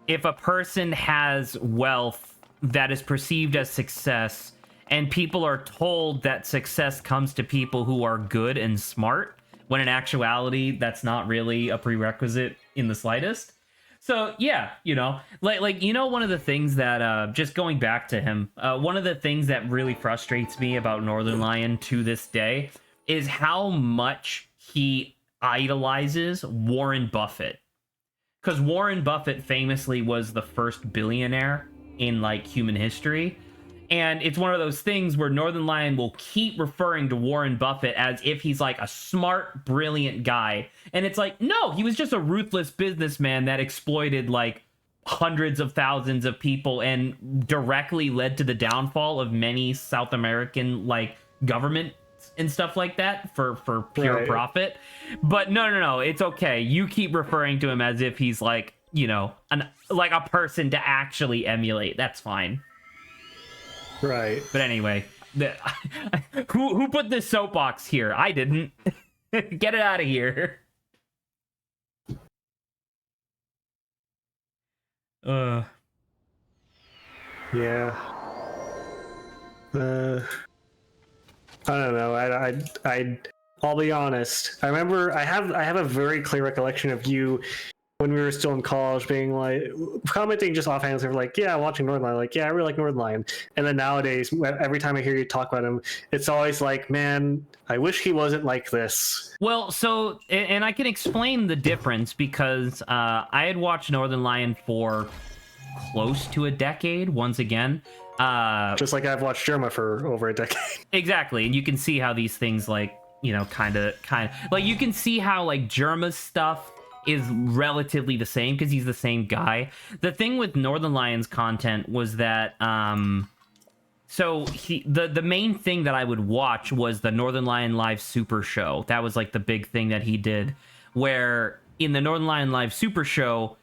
if a person has wealth that is perceived as success, and people are told that success comes to people who are good and smart, when in actuality that's not really a prerequisite in the slightest. So yeah, you know, like you know, one of the things that just going back to him, one of the things that really frustrates me about Northern Lion to this day is how much he idolizes Warren Buffett. Because Warren Buffett famously was the first billionaire in like human history. And it's one of those things where Northern Lion will keep referring to Warren Buffett as if he's like a smart, brilliant guy. And it's like, no, he was just a ruthless businessman that exploited like hundreds of thousands of people and directly led to the downfall of many South American like governments and stuff like that for pure profit. But no, it's okay. You keep referring to him as if he's like, you know, like a person to actually emulate. That's fine. Right. But anyway, who put this soapbox here? I didn't. Get it out of here. Yeah. I don't know. I'll be honest. I remember I have a very clear recollection of you when we were still in college, being like commenting just offhand, like, yeah, watching Northern, like, yeah, I really like Northern. And then nowadays, every time I hear you talk about him, it's always like, man, I wish he wasn't like this. Well, so, and I can explain the difference because I had watched Northern Lion for close to a decade once again. Just like I've watched Germa for over a decade. Exactly, and you can see how these things, like, you know, kind of like, you can see how like Germa's stuff is relatively the same because he's the same guy. The thing with Northern Lion's content was that so the main thing that I would watch was the Northern Lion Live Super Show. That was like the big thing that he did, where in the Northern Lion Live Super Show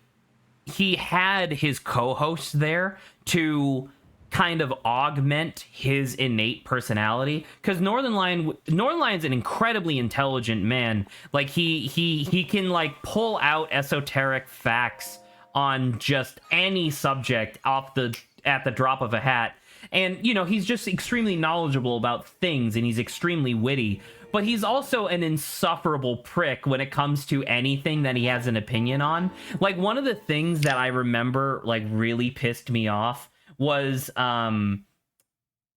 he had his co-hosts there to kind of augment his innate personality, because Northern Lion's an incredibly intelligent man. Like he can like pull out esoteric facts on just any subject at the drop of a hat, and you know, he's just extremely knowledgeable about things, and he's extremely witty, but he's also an insufferable prick when it comes to anything that he has an opinion on. Like, one of the things that I remember like really pissed me off was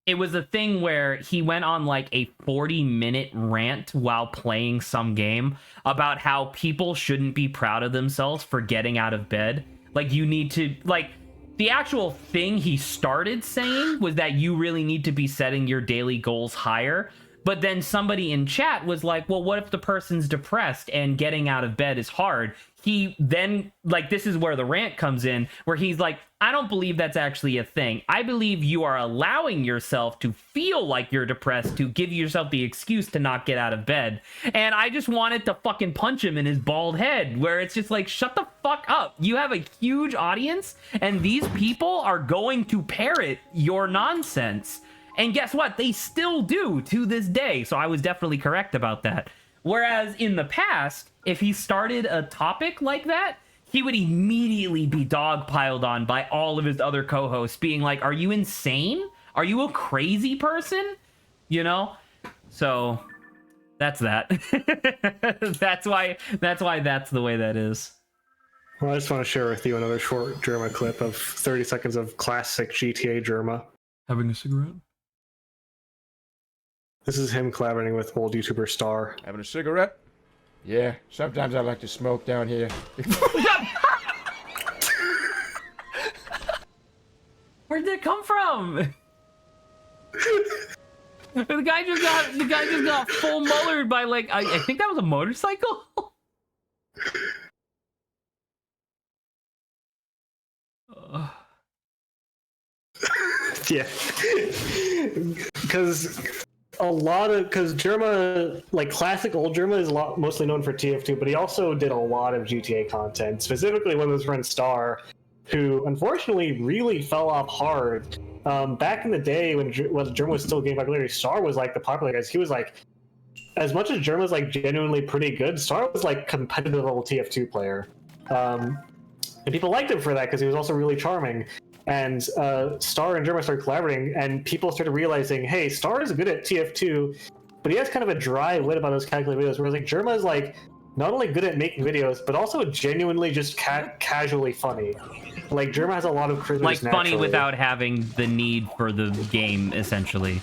it was a thing where he went on like a 40-minute rant while playing some game about how people shouldn't be proud of themselves for getting out of bed. Like, you need to, like, the actual thing he started saying was that you really need to be setting your daily goals higher. But then somebody in chat was like, well, what if the person's depressed and getting out of bed is hard? He then, like, this is where the rant comes in, where he's like, I don't believe that's actually a thing. I believe you are allowing yourself to feel like you're depressed to give yourself the excuse to not get out of bed. And I just wanted to fucking punch him in his bald head, where it's just like, shut the fuck up. You have a huge audience, and these people are going to parrot your nonsense. And guess what? They still do to this day. So I was definitely correct about that. Whereas in the past, if he started a topic like that, he would immediately be dogpiled on by all of his other co-hosts, being like, are you insane? Are you a crazy person? You know? So that's that. that's why that's the way that is. Well, I just want to share with you another short Germa clip of 30 seconds of classic GTA Germa. Having a cigarette? This is him collaborating with old YouTuber Star. Having a cigarette? Yeah, sometimes I like to smoke down here. Where'd that come from? The guy just got full mullered by, like, I think that was a motorcycle. Yeah, because Germa, like classic old Germa, is mostly known for TF2, but he also did a lot of GTA content, specifically when his friend Star, who unfortunately really fell off hard. Back in the day when Germa was still gaining popularity, Star was like the popular guy. He was like, as much as Germa was like genuinely pretty good, Star was like competitive level TF2 player, and people liked him for that because he was also really charming. And Star and Germa started collaborating, and people started realizing, hey, Star is good at TF2, but he has kind of a dry wit about his calculated videos, whereas like Germa is like not only good at making videos, but also genuinely just casually funny. Like, Germa has a lot of charisma, like funny without having the need for the game, essentially.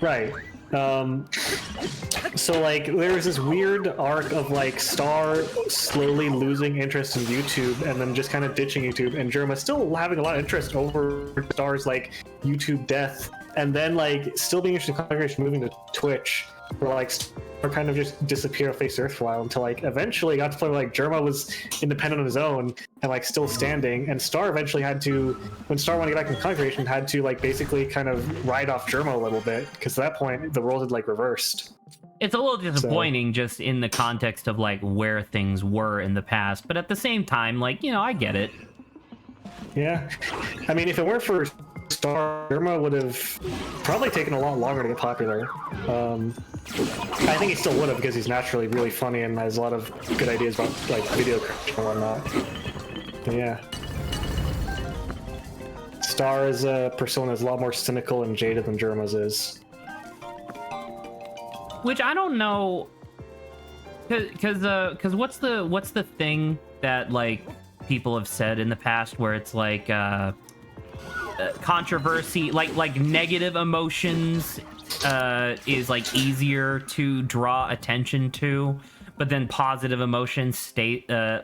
Right. So like there was this weird arc of like Star slowly losing interest in YouTube and then just kind of ditching YouTube, and Germa still having a lot of interest over Star's like YouTube death, and then like still being interested in content creation, moving to Twitch, where like Star kind of just disappeared off face Earth for a while until like eventually got to the point where like Germa was independent on his own and like still standing, and Star eventually had to, when Star wanted to get back into content creation, had to like basically kind of ride off Germa a little bit, because at that point the roles had like reversed. It's a little disappointing just in the context of like where things were in the past, but at the same time, like, you know, I get it. Yeah, I mean, if it weren't for Star, Germa would have probably taken a lot longer to get popular. I think he still would have, because he's naturally really funny and has a lot of good ideas about like video creation and whatnot. But yeah, Star as a persona is a lot more cynical and jaded than Germa's is. Which I don't know. Because what's the thing that like people have said in the past where it's like controversy, like negative emotions is like easier to draw attention to, but then positive emotions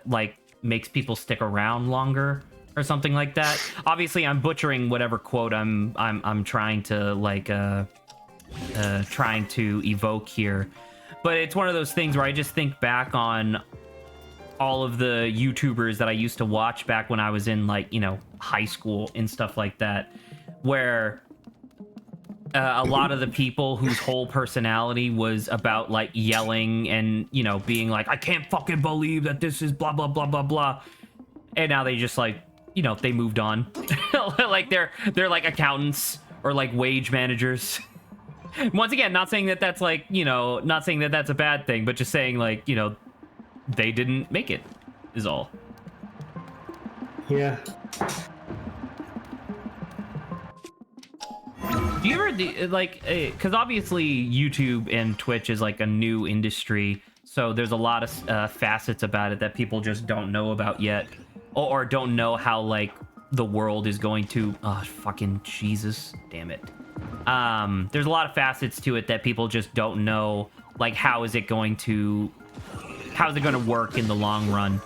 like makes people stick around longer or something like that. Obviously, I'm butchering whatever quote I'm trying to like trying to evoke here, but it's one of those things where I just think back on all of the YouTubers that I used to watch back when I was in like, you know, high school and stuff like that, where a lot of the people whose whole personality was about like yelling and, you know, being like, I can't fucking believe that this is blah, blah, blah, blah, blah. And now they just like, you know, they moved on. Like they're like accountants or like wage managers. Once again, not saying that that's like, you know, not saying that that's a bad thing, but just saying like, you know, they didn't make it is all. Yeah. Do you ever like, because obviously YouTube and Twitch is like a new industry, so there's a lot of facets about it that people just don't know about yet, or don't know how like the world is going to. Oh, fucking Jesus, damn it! There's a lot of facets to it that people just don't know. Like, how is it going to work in the long run?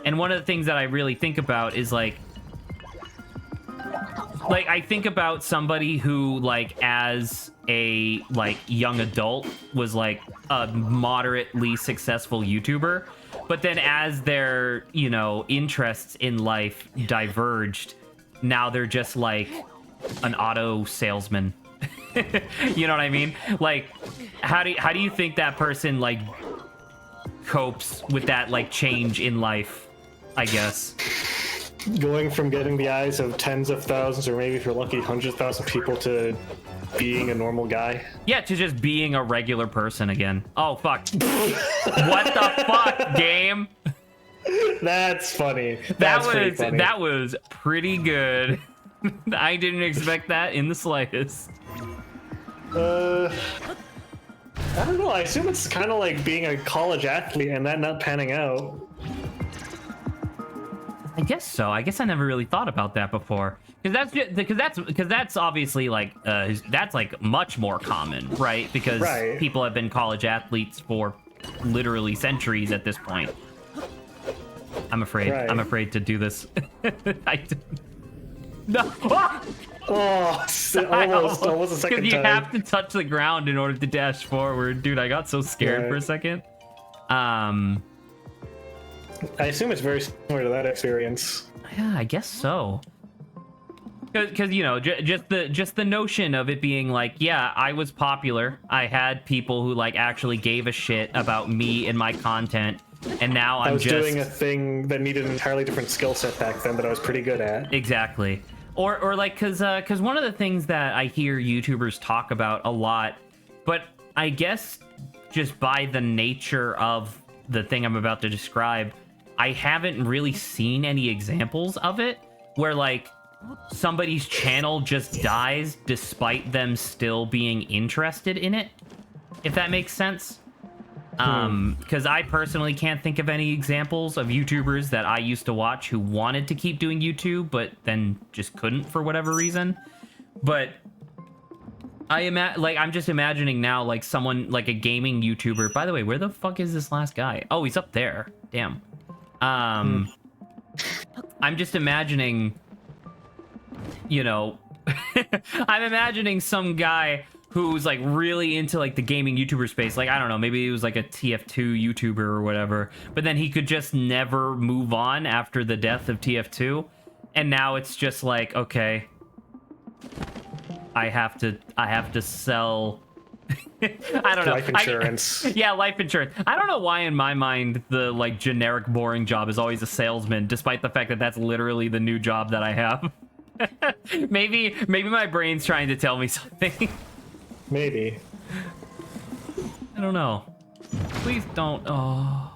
And one of the things that I really think about is like I think about somebody who like as a like young adult was like a moderately successful YouTuber, but then as their, you know, interests in life diverged, now they're just like an auto salesman. You know what I mean? Like, how do you think that person like copes with that like change in life, I guess? Going from getting the eyes of tens of thousands, or maybe if you're lucky, 100,000 people, to being a normal guy. Yeah, to just being a regular person again. Oh, fuck. What the fuck, game? That's funny. Pretty funny. That was pretty good. I didn't expect that in the slightest. I don't know. I assume it's kind of like being a college athlete and that not panning out. I guess so. I guess I never really thought about that before. Because that's obviously like that's like much more common, right? Because people have been college athletes for literally centuries at this point. I'm afraid. Right. I'm afraid to do this. No. Oh, almost a second time. Because you have to touch the ground in order to dash forward. Dude, I got so scared for a second. I assume it's very similar to that experience. Yeah, I guess so. Because you know, just the notion of it being like, yeah, I was popular. I had people who like actually gave a shit about me and my content, and now I was doing a thing that needed an entirely different skill set back then that I was pretty good at. Exactly. Or like, because one of the things that I hear YouTubers talk about a lot, but I guess just by the nature of the thing I'm about to describe, I haven't really seen any examples of it where like somebody's channel just dies despite them still being interested in it, if that makes sense. Because I personally can't think of any examples of YouTubers that I used to watch who wanted to keep doing YouTube but then just couldn't for whatever reason. But I'm just imagining now like someone like a gaming YouTuber. By the way, where the fuck is this last guy? Oh, he's up there. Damn. I'm just imagining, you know, I'm imagining some guy who's like really into like the gaming YouTuber space. Like, I don't know, maybe he was like a TF2 YouTuber or whatever, but then he could just never move on after the death of TF2. And now it's just like, okay, I have to sell I don't know. Life insurance. Yeah, life insurance. I don't know why in my mind the like generic boring job is always a salesman, despite the fact that that's literally the new job that I have. maybe my brain's trying to tell me something. Maybe. I don't know. Please don't. Oh.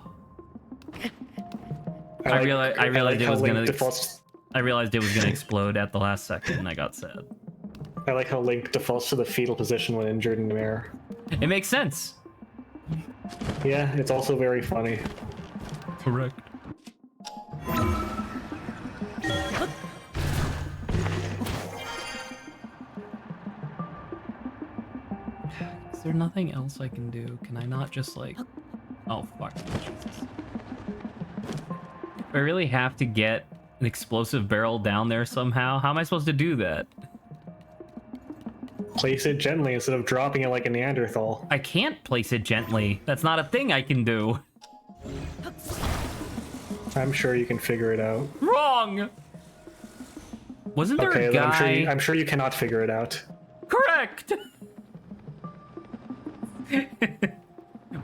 I realized it was gonna explode at the last second, and I got sad. I like how Link defaults to the fetal position when injured in the mirror. It makes sense. Yeah, it's also very funny. Correct. Is there nothing else I can do? Can I not just like... Oh, fuck. Jesus. I really have to get an explosive barrel down there somehow. How am I supposed to do that? Place it gently instead of dropping it like a Neanderthal. I can't place it gently. That's not a thing I can do. I'm sure you can figure it out. Wrong! Wasn't there Okay, a then guy... I'm sure you cannot figure it out. Correct!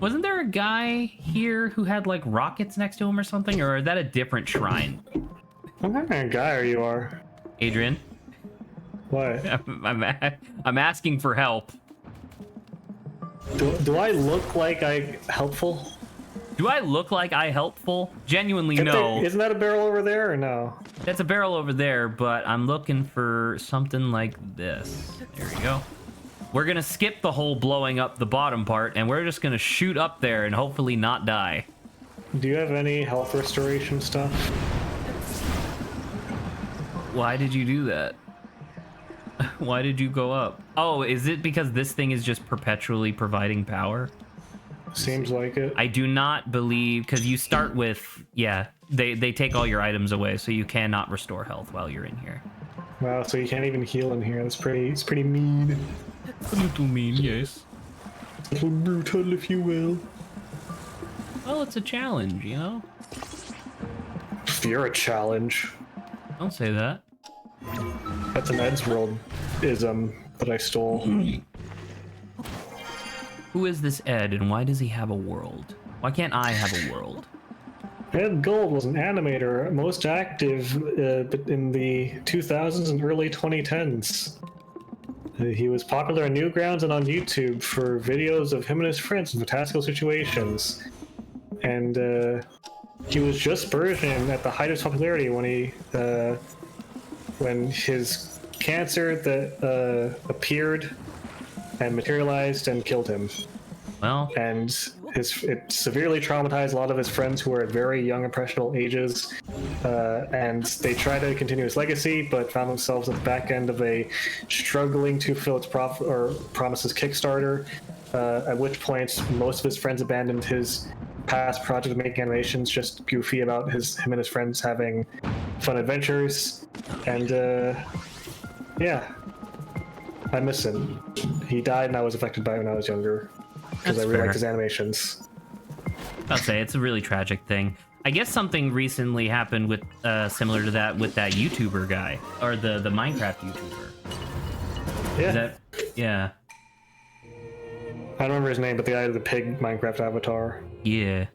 Wasn't there a guy here who had like rockets next to him or something? Or is that a different shrine? What kind of guy are you are? Adrian? What? I'm asking for help. Do I look like I helpful? Do I look like I helpful? Genuinely, Isn't no. Isn't that a barrel over there or no? That's a barrel over there, but I'm looking for something like this. There we go. We're gonna skip the whole blowing up the bottom part, and we're just gonna shoot up there and hopefully not die. Do you have any health restoration stuff? Why did you do that? Why did you go up? Oh, is it because this thing is just perpetually providing power? Seems like it. I do not believe, because you start with, yeah, they take all your items away, so you cannot restore health while you're in here. Wow, so you can't even heal in here. It's pretty mean. A little mean, yes. A little brutal, if you will. Well, it's a challenge, you know? You're a challenge. Don't say that. That's an Eddsworld-ism that I stole. Who is this Ed, and why does he have a world? Why can't I have a world? Ed Gold was an animator, most active in the 2000s and early 2010s. He was popular on Newgrounds and on YouTube for videos of him and his friends in fantastical situations. And he was just Persian at the height of his popularity when his cancer that appeared and materialized and killed him. Well, And it severely traumatized a lot of his friends who were at very young, impressionable ages. And they tried to continue his legacy, but found themselves at the back end of a struggling to fill its promises Kickstarter. At which point, most of his friends abandoned his past project of making animations, just goofy about him and his friends having fun adventures. And yeah, I miss him. He died, and I was affected by it when I was younger because I That's really fair. liked his animations. I'll say it's a really tragic thing. I guess something recently happened with similar to that with that YouTuber guy, or the Minecraft YouTuber. Yeah, Yeah. I don't remember his name, but the guy with the pig Minecraft avatar. Yeah.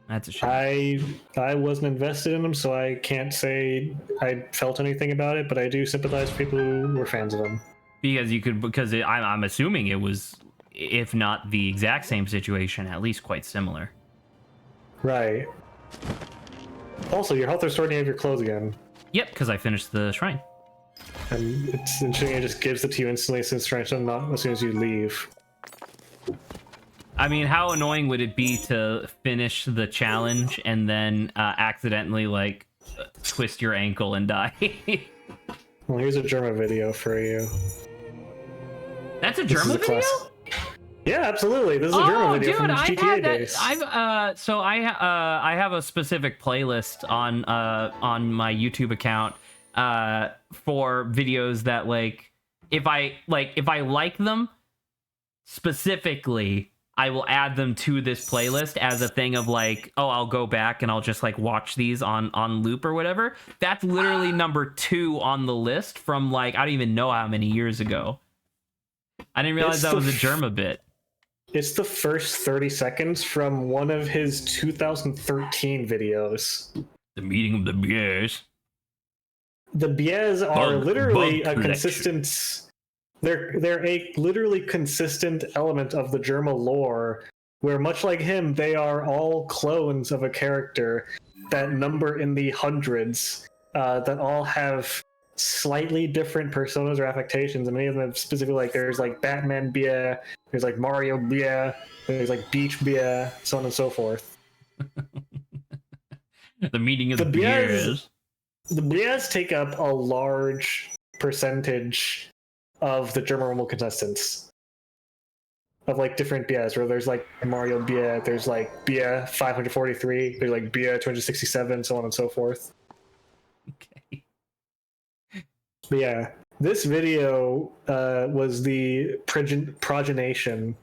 That's a shame. I wasn't invested in him, so I can't say I felt anything about it, but I do sympathize with people who were fans of him. I'm assuming it was, if not the exact same situation, at least quite similar. Right. Also, your health restored and you have your clothes again. Yep, because I finished the shrine. And it's interesting, it just gives it to you instantly since shrine, not as soon as you leave. I mean, how annoying would it be to finish the challenge and then accidentally, like, twist your ankle and die? Well, here's a German video for you. That's a This is German a video? Yeah, absolutely. This is a German video from I've GTA had that. days. I have a specific playlist on my YouTube account for videos that if I like them specifically, I will add them to this playlist as a thing of I'll go back and I'll just watch these on loop or whatever. That's literally number 2 on the list from I don't even know how many years ago. I didn't realize that was a Germa bit. It's the first 30 seconds from one of his 2013 videos. The meeting of the bears. The Biez are Bug literally a collection. consistent. They're a literally consistent element of the Germa lore, where much like him, they are all clones of a character that number in the hundreds, that all have slightly different personas or affectations, and many of them specifically, like there's like Batman Bia, there's like Mario Bia, there's like Beach Bia, so on and so forth. The meaning of The the Bias, beers. the Bias take up a large percentage of the German Rumble contestants. Of like different Bias, where there's like Mario Bia, there's like Bia 543, there's like Bia 267, so on and so forth. Okay. But yeah, this video was the progenation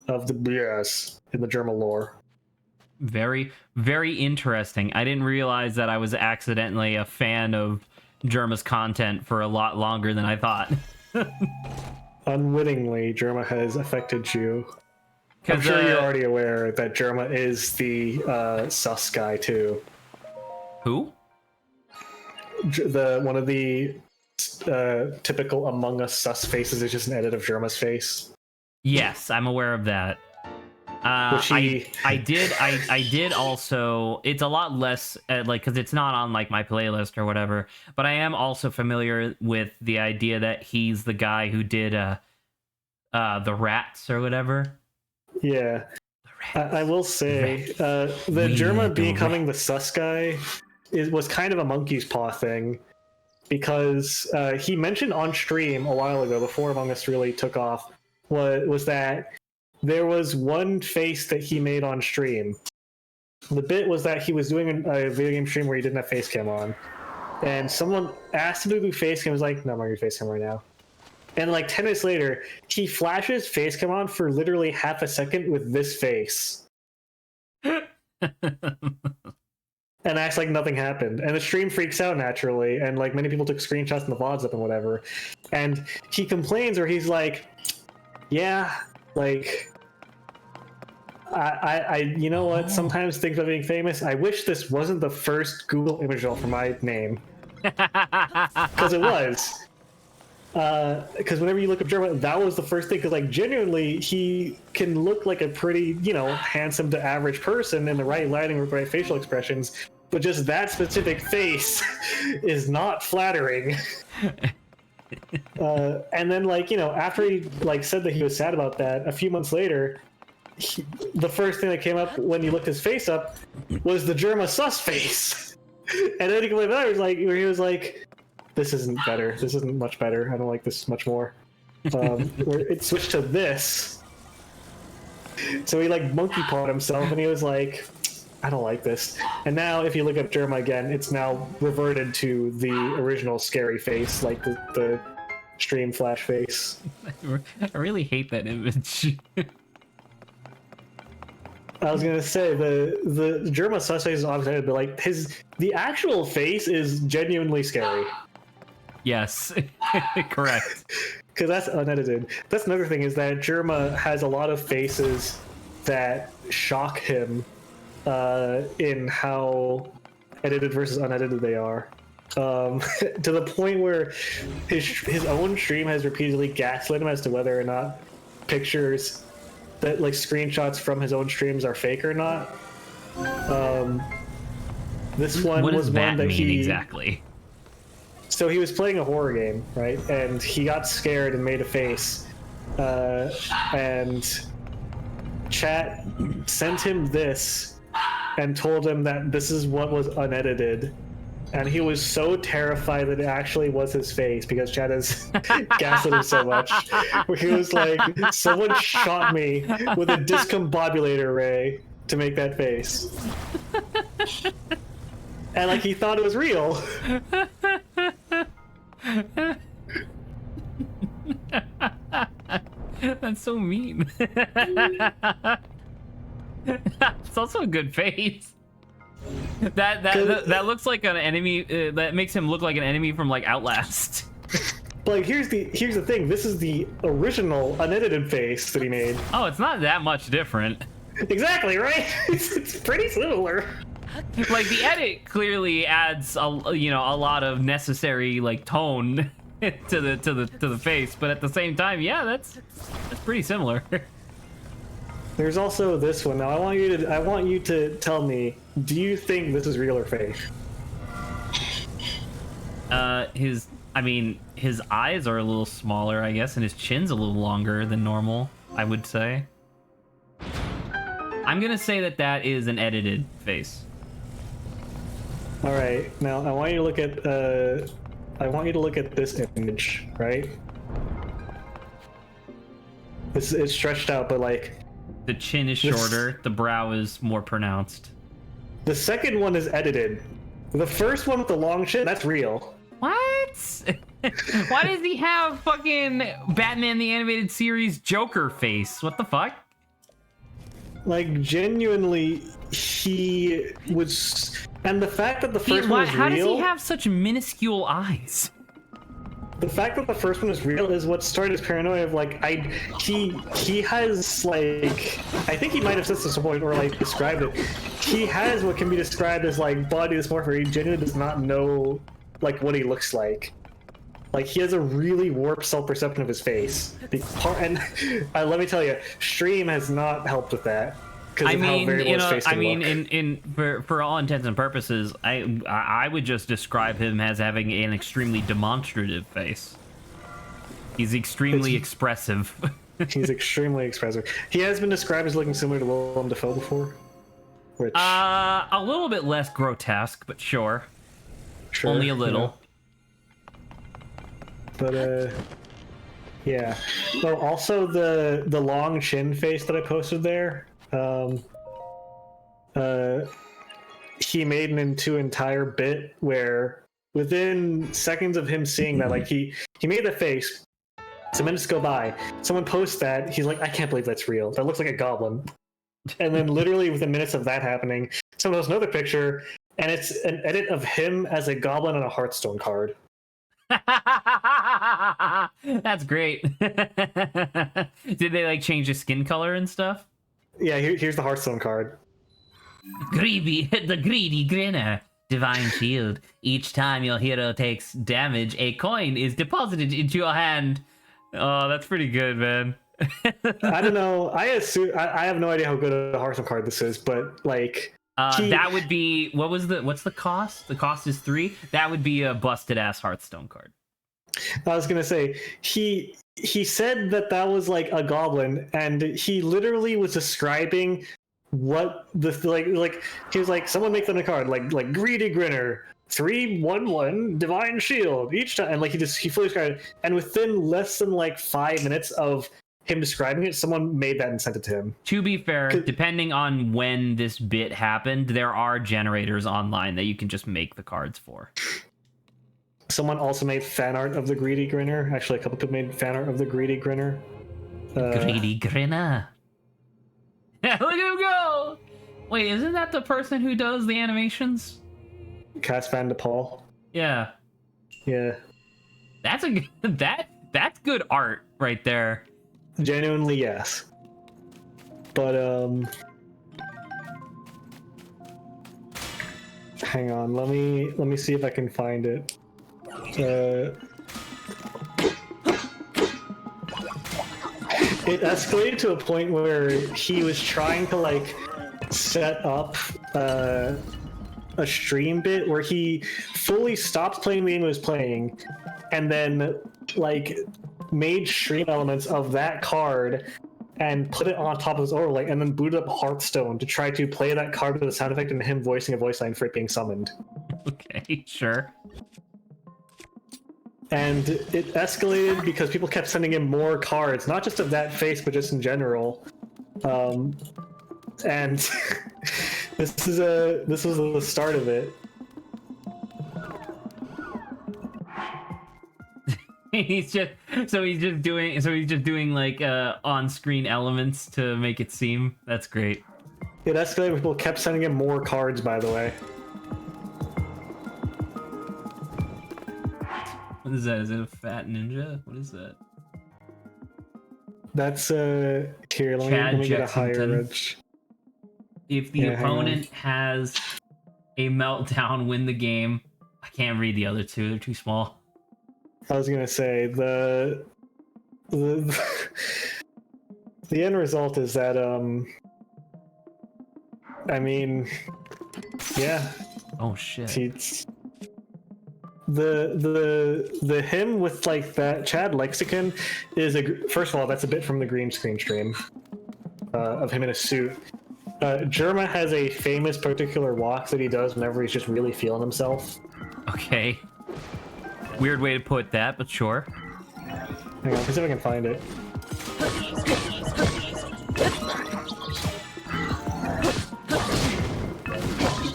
of the Bias in the German lore. Very, very interesting. I didn't realize that I was accidentally a fan of Germa's content for a lot longer than I thought. Unwittingly, Germa has affected you. I'm sure you're already aware that Germa is the sus guy too. Who? The one of the typical Among Us sus faces is just an edit of Germa's face. Yes, I'm aware of that. Which he... I did also. It's a lot less like because it's not on like my playlist or whatever. But I am also familiar with the idea that he's the guy who did the rats or whatever. Yeah, I will say the Germa becoming the sus guy was kind of a monkey's paw thing, because he mentioned on stream a while ago, before Among Us really took off, was that there was one face that he made on stream. The bit was that he was doing a video game stream where he didn't have face cam on, and someone asked him to do face cam. He was like, "No, I'm not doing face cam right now." And like 10 minutes later, he flashes face cam on for literally half a second with this face. And acts like nothing happened. And the stream freaks out naturally, and like many people took screenshots and the VODs up and whatever. And he complains, or he's like, yeah, like I you know what, sometimes think about being famous. I wish this wasn't the first Google image result for my name. Because it was. Because whenever you look up German, that was the first thing. Because like genuinely, he can look like a pretty, handsome to average person in the right lighting with the right facial expressions, but just that specific face is not flattering. And then after he said that he was sad about that, a few months later, the first thing that came up when you looked his face up was the Germa sus face. And then he complained about it, where he was like, this isn't better. This isn't much better. I don't like this much more. Where it switched to this. So he monkey pawed himself, and he was like, I don't like this. And now if you look up Germa again, it's now reverted to the original scary face, like the stream flash face. I really hate that image. I was gonna say the Germa sus face is obviously, but the actual face is genuinely scary. Yes, correct. Because that's unedited. That's another thing, is that Germa has a lot of faces that shock him in how edited versus unedited they are. To the point where his own stream has repeatedly gaslit him as to whether or not pictures that screenshots from his own streams are fake or not. This one what was does that one that mean exactly? So he was playing a horror game, right? And he got scared and made a face. And chat sent him this and told him that this is what was unedited. And he was so terrified that it actually was his face, because chat has gaslit him so much. Where he was like, someone shot me with a discombobulator ray to make that face. And he thought it was real. That's so mean. It's also a good face. That looks like an enemy. That makes him look like an enemy from Outlast. But here's the thing. This is the original unedited face that he made. Oh, it's not that much different. Exactly, right? It's pretty similar. The edit clearly adds a lot of necessary tone to the face, but at the same time, yeah, that's pretty similar. There's also this one. Now I want you to tell me, do you think this is real or fake? I mean, his eyes are a little smaller, I guess, and his chin's a little longer than normal, I would say. I'm gonna say that that is an edited face. All right, now I want you to look at this image, right? It's stretched out, but like The chin is shorter, the brow is more pronounced. the second one is edited. The first one with the long chin, that's real. What? Why does he have fucking Batman the Animated Series Joker face? What the fuck? Like genuinely, he was, and the fact that the first one is real. How does he have such minuscule eyes? The fact that the first one is real is what started his paranoia of like he has like, I think he might have said this at some point or like described it. He has what can be described as like body dysmorphia. He genuinely does not know like what he looks like. Like he has a really warped self-perception of his face. And let me tell you, stream has not helped with that. I mean, you know, I mean, for all intents and purposes, I would just describe him as having an extremely demonstrative face. He's extremely expressive. He's extremely expressive. He has been described as looking similar to Willem Dafoe before. Which, a little bit less grotesque, but sure. Only a little. You know. But yeah. Oh, also the long chin face that I posted there. He made an entire bit where within seconds of him seeing that, like he made the face. Some minutes go by, someone posts that, he's like, I can't believe that's real. That looks like a goblin. And then literally within minutes of that happening, someone posts another picture, and it's an edit of him as a goblin on a Hearthstone card. That's great. Did they like change the skin color and stuff? Yeah, here's the Hearthstone card. The greedy grinner. Divine shield. Each time your hero takes damage, a coin is deposited into your hand. Oh, that's pretty good, man. I don't know. I have no idea how good a Hearthstone card this is, but like that would be what's the cost? The cost is 3. That would be a busted ass Hearthstone card. I was gonna say he said that was like a goblin, and he literally was describing what the like he was like, someone make them a card like greedy grinner 3/1/1 divine shield each time, and like he fully described it, and within less than like 5 minutes of him describing it, someone made that and sent it to him. To be fair, depending on when this bit happened, there are generators online that you can just make the cards for. Someone also made fan art of the greedy grinner. Actually, a couple people made fan art of the greedy grinner. Greedy grinner. Look at him go! Wait, isn't that the person who does the animations? Cass Van de Paul. Yeah. Yeah. That's that's good art right there. Genuinely, yes. But hang on, let me see if I can find it. It escalated to a point where he was trying to like set up a stream bit where he fully stopped playing the game he was playing, and then like made stream elements of that card and put it on top of his overlay, and then booted up Hearthstone to try to play that card with a sound effect and him voicing a voice line for it being summoned. Okay, sure. And it escalated because people kept sending him more cards, not just of that face, but just in general. And this was the start of it. he's just doing like on-screen elements to make it seem. That's great. It escalated. People kept sending him more cards, by the way. What is that? Is it a fat ninja? What is that? That's here. Let me get a higher edge. If the opponent has a meltdown, win the game. I can't read the other two; they're too small. I was gonna say the end result is that I mean, yeah. Oh shit. the him with like that Chad lexicon is first of all, that's a bit from the green screen stream of him in a suit. Jerma has a famous particular walk that he does whenever he's just really feeling himself. Okay. Weird way to put that, but sure. Hang on, let's see if I can find it.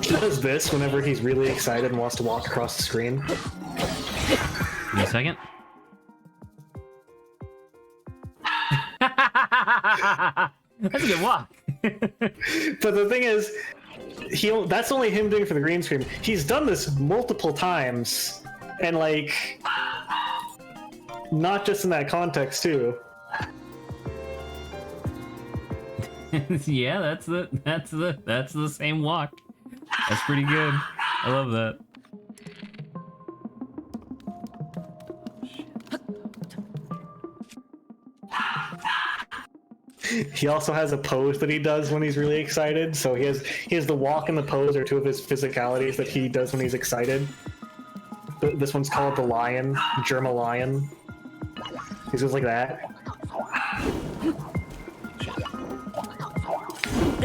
He does this whenever he's really excited and wants to walk across the screen. Give me a second. That's a good walk. But the thing is, that's only him doing it for the green screen. He's done this multiple times, and like, not just in that context too. Yeah, that's the same walk. That's pretty good. I love that. He also has a pose that he does when he's really excited. So he has the walk and the pose are two of his physicalities that he does when he's excited. This one's called the lion, Germa lion. He goes like that.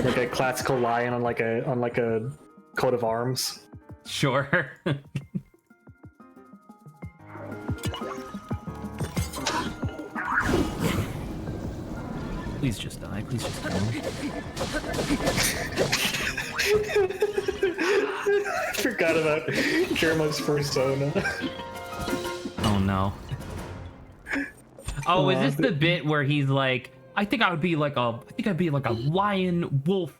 Like a classical lion on like a coat of arms. Sure. Please just die. Please just die. I forgot about Germa's persona. Oh no. Oh, is this the bit where he's like, I think I'd be like a lion, wolf,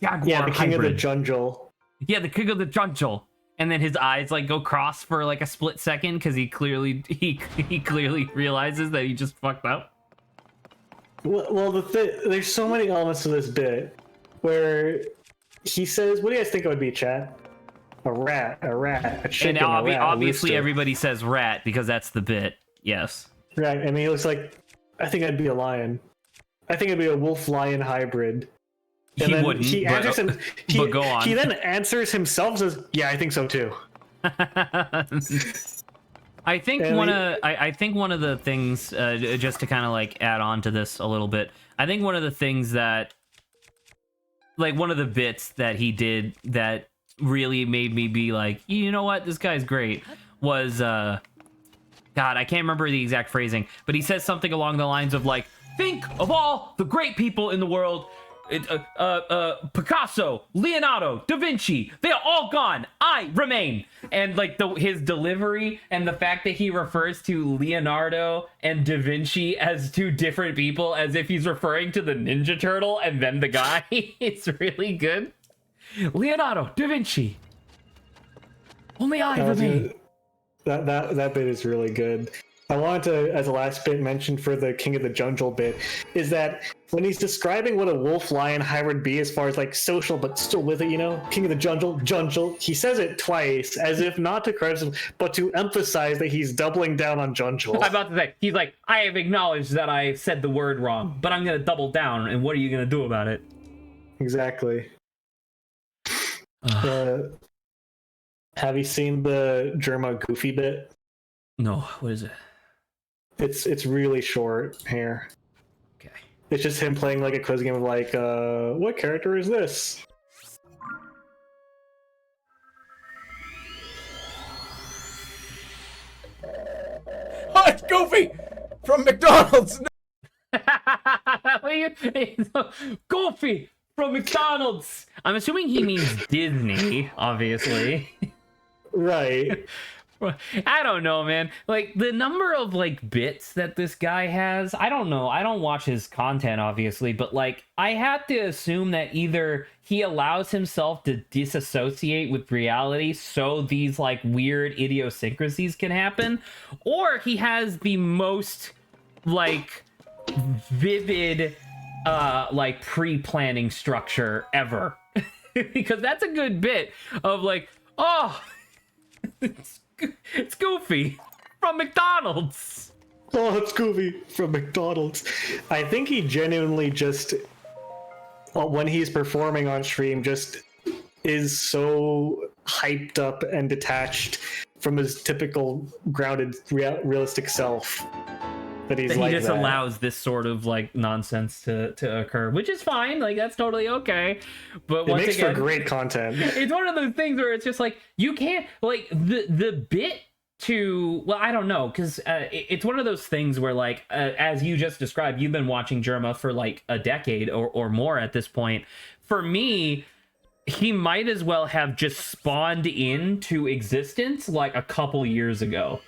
jaguar Yeah, the king hybrid. of the jungle. Yeah, the king of the jungle. And then his eyes like go cross for like a split second because he clearly realizes that he just fucked up. Well, there's so many elements to this bit where he says, "What do you guys think it would be, chat? A rat, a chicken, And a rat, obviously a rooster." everybody says rat because that's the bit. Yes. Right, and he looks like, "I think I'd be a lion. I think I'd be a wolf-lion hybrid." And He then wouldn't. He answers him. But go on. He then answers himself and says, "Yeah, I think so too." I think And I think one of the things, just to kind of like add on to this a little bit, I think one of the things that, like one of the bits that he did that really made me be like, you know what, this guy's great, was, God, I can't remember the exact phrasing, but he says something along the lines of like, think of all the great people in the world. Picasso, Leonardo, Da Vinci, they are all gone. I remain. And like his delivery and the fact that he refers to Leonardo and Da Vinci as two different people, as if he's referring to the Ninja Turtle and then the guy, it's really good. Leonardo, Da Vinci. Only I remain. That bit is really good. I wanted to, as a last bit, mention for the King of the Jungle bit, is that when he's describing what a wolf-lion hybrid be as far as like social, but still with it, you know, King of the Jungle, he says it twice, as if not to credit him, but to emphasize that he's doubling down on Jungle. I'm about to say, he's like, I have acknowledged that I said the word wrong, but I'm going to double down, and what are you going to do about it? Exactly. Have you seen the Germa Goofy bit? No, what is it? It's really short here. Okay. It's just him playing like a quiz game of like, what character is this? Oh, it's Goofy from McDonald's. Goofy from McDonald's. I'm assuming he means Disney, obviously. Right. I don't know, man. Like the number of like bits that this guy has, I don't know. I don't watch his content, obviously, but like I have to assume that either he allows himself to disassociate with reality so these like weird idiosyncrasies can happen, or he has the most like vivid like pre-planning structure ever. Because that's a good bit of like, oh, it's Goofy from McDonald's. Oh, it's Goofy from McDonald's. I think he genuinely just, when he's performing on stream, just is so hyped up and detached from his typical grounded realistic self. That he's That like he just that. allows this sort of like nonsense to occur, which is fine. Like that's totally okay. But It once makes again, for great content. it's one of those things where it's just like you can't like the bit to well I don't know because it's one of those things where like as you just described, you've been watching Germa for like a decade or more at this point. For me, he might as well have just spawned into existence like a couple years ago.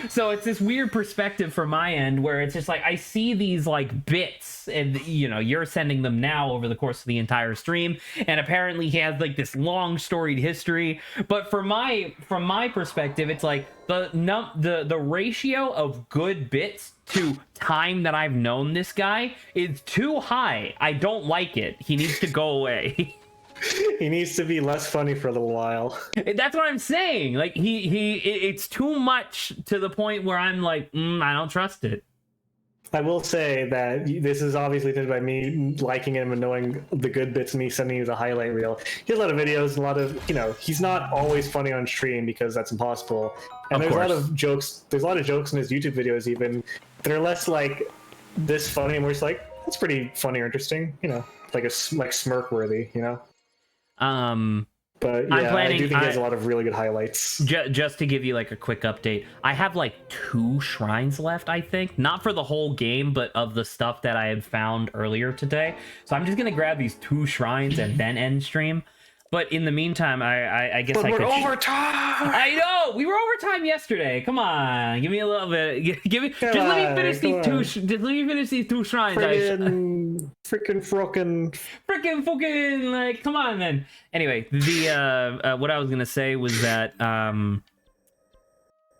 So it's this weird perspective from my end where it's just like I see these like bits and you know you're sending them now over the course of the entire stream, and apparently he has like this long storied history. But from my perspective, it's like the ratio of good bits to time that I've known this guy is too high. I don't like it. He needs to go away. He needs to be less funny for a little while. That's what I'm saying. Like it's too much to the point where I'm like, I don't trust it. I will say that this is obviously done by me liking him and knowing the good bits, and me sending you the highlight reel. He has a lot of videos, and a lot of, you know, he's not always funny on stream because that's impossible. And there's a lot of jokes. There's a lot of jokes in his YouTube videos even that are less like this funny, and we're just like, that's pretty funny or interesting, you know, like smirk worthy, you know. But yeah, I do think he has a lot of really good highlights. Just to give you like a quick update, I have like 2 shrines left, I think. Not for the whole game, but of the stuff that I had found earlier today. So I'm just gonna grab these 2 shrines and then end stream. But in the meantime, I guess but I could. We're overtime. I know we were overtime yesterday. Come on, give me a little bit. Give me. Just let me finish these 2. Just let me finish these 2 shrines. Freaking fucking like, come on, man. Anyway, the what I was gonna say was that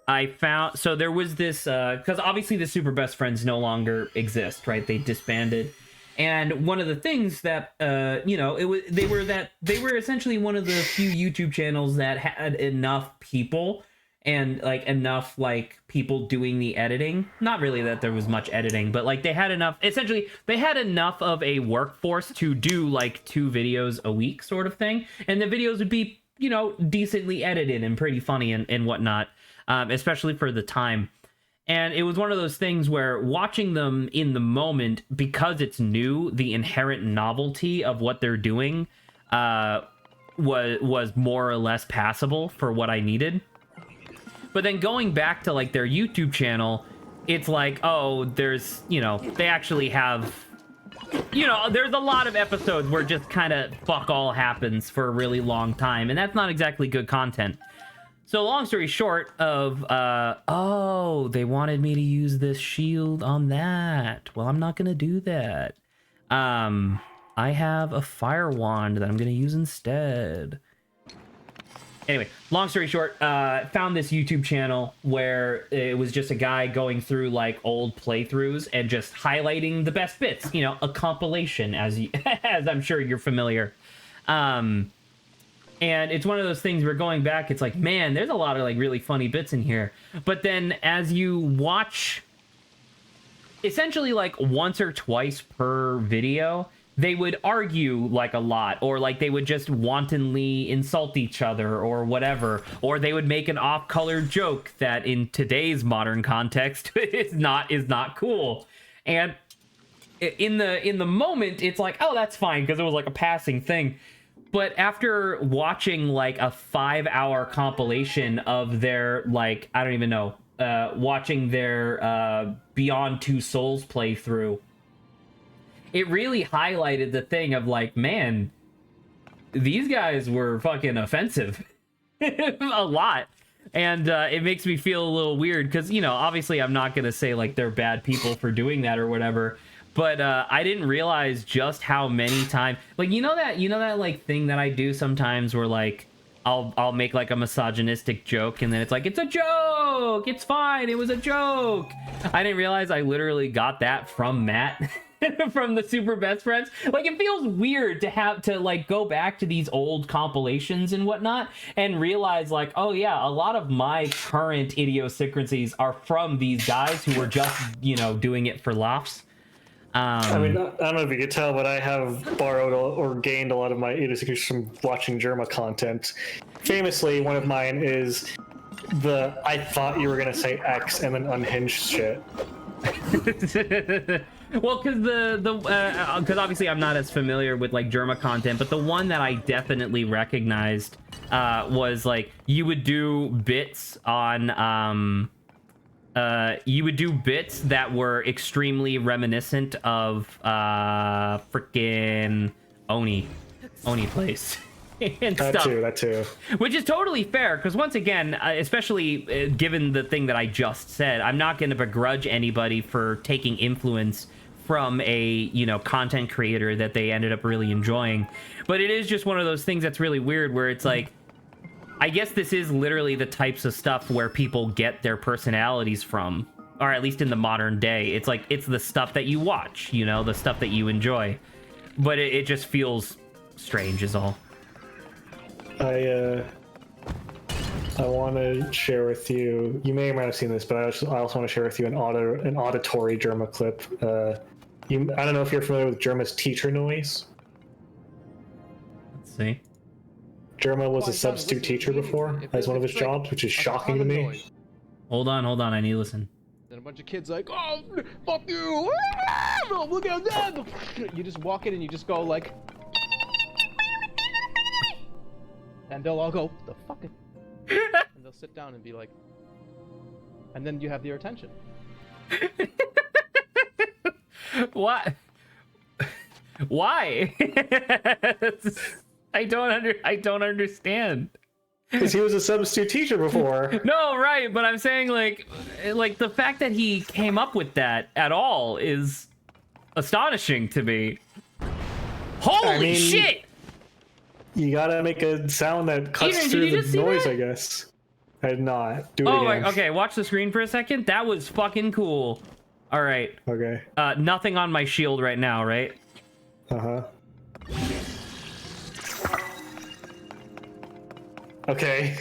I found there was this because obviously the Super Best Friends no longer exist, right? They disbanded. And one of the things that you know, they were essentially one of the few YouTube channels that had enough people and like enough like people doing the editing. Not really that there was much editing, but like they had enough of a workforce to do like 2 videos a week sort of thing. And the videos would be, you know, decently edited and pretty funny and whatnot, especially for the time. And it was one of those things where watching them in the moment, because it's new, the inherent novelty of what they're doing was more or less passable for what I needed. But then going back to like their YouTube channel, it's like, oh, there's, you know, they actually have, you know, there's a lot of episodes where just kind of fuck all happens for a really long time. And that's not exactly good content. So long story short of, oh, they wanted me to use this shield on that. Well, I'm not going to do that. I have a fire wand that I'm going to use instead. Anyway, long story short, found this YouTube channel where it was just a guy going through like old playthroughs and just highlighting the best bits, you know, a compilation as I'm sure you're familiar. And it's one of those things where going back, it's like, man, there's a lot of like really funny bits in here. But then as you watch essentially like once or twice per video, they would argue like a lot, or like they would just wantonly insult each other or whatever, or they would make an off-color joke that in today's modern context is not cool. And in the moment, it's like, oh, that's fine because it was like a passing thing. But after watching like a 5-hour compilation of their like, I don't even know, watching their Beyond Two Souls playthrough, it really highlighted the thing of like, man, these guys were fucking offensive a lot. And it makes me feel a little weird because, you know, obviously I'm not going to say like they're bad people for doing that or whatever. But I didn't realize just how many times, like, you know that like thing that I do sometimes where like I'll make like a misogynistic joke and then it's like, it's a joke, it's fine, it was a joke. I didn't realize I literally got that from Matt from the Super Best Friends. Like, it feels weird to have to like go back to these old compilations and whatnot and realize like, oh yeah, a lot of my current idiosyncrasies are from these guys who were just, you know, doing it for laughs. I mean, I don't know if you could tell, but I have borrowed or gained a lot of my idiosyncrasies from watching Germa content. Famously, one of mine is the I thought you were gonna say X and then unhinged shit. Well, because obviously I'm not as familiar with like Germa content, but the one that I definitely recognized was like you would do bits on you would do bits that were extremely reminiscent of freaking Oni Place. And stuff. That too. Which is totally fair, because once again, especially given the thing that I just said, I'm not going to begrudge anybody for taking influence from a, content creator that they ended up really enjoying. But it is just one of those things that's really weird, where it's like, I guess this is literally the types of stuff where people get their personalities from, or at least in the modern day. It's like, it's the stuff that you watch, the stuff that you enjoy. But it just feels strange is all. I want to share with you. You may or may not have seen this, but I also want to share with you an auditory Germa clip. I don't know if you're familiar with Germa's teacher noise. Let's see. Germa was a substitute teacher before as one of his jobs, which is shocking to me. Hold on. I need to listen. Then a bunch of kids like, oh, fuck you! Oh, look at that! You just walk in and you just go like. And they'll all go, the fuck? And they'll sit down and be like, and then you have their attention. What? Why? I don't understand. Because he was a substitute teacher before. No, right, but I'm saying like the fact that he came up with that at all is astonishing to me. Holy shit! You gotta make a sound that cuts Ethan, through the noise, that? I guess. I did not. Do it Oh, again. okay, watch the screen for a second. That was fucking cool. All right. Okay. Nothing on my shield right now, right? Uh-huh. Okay.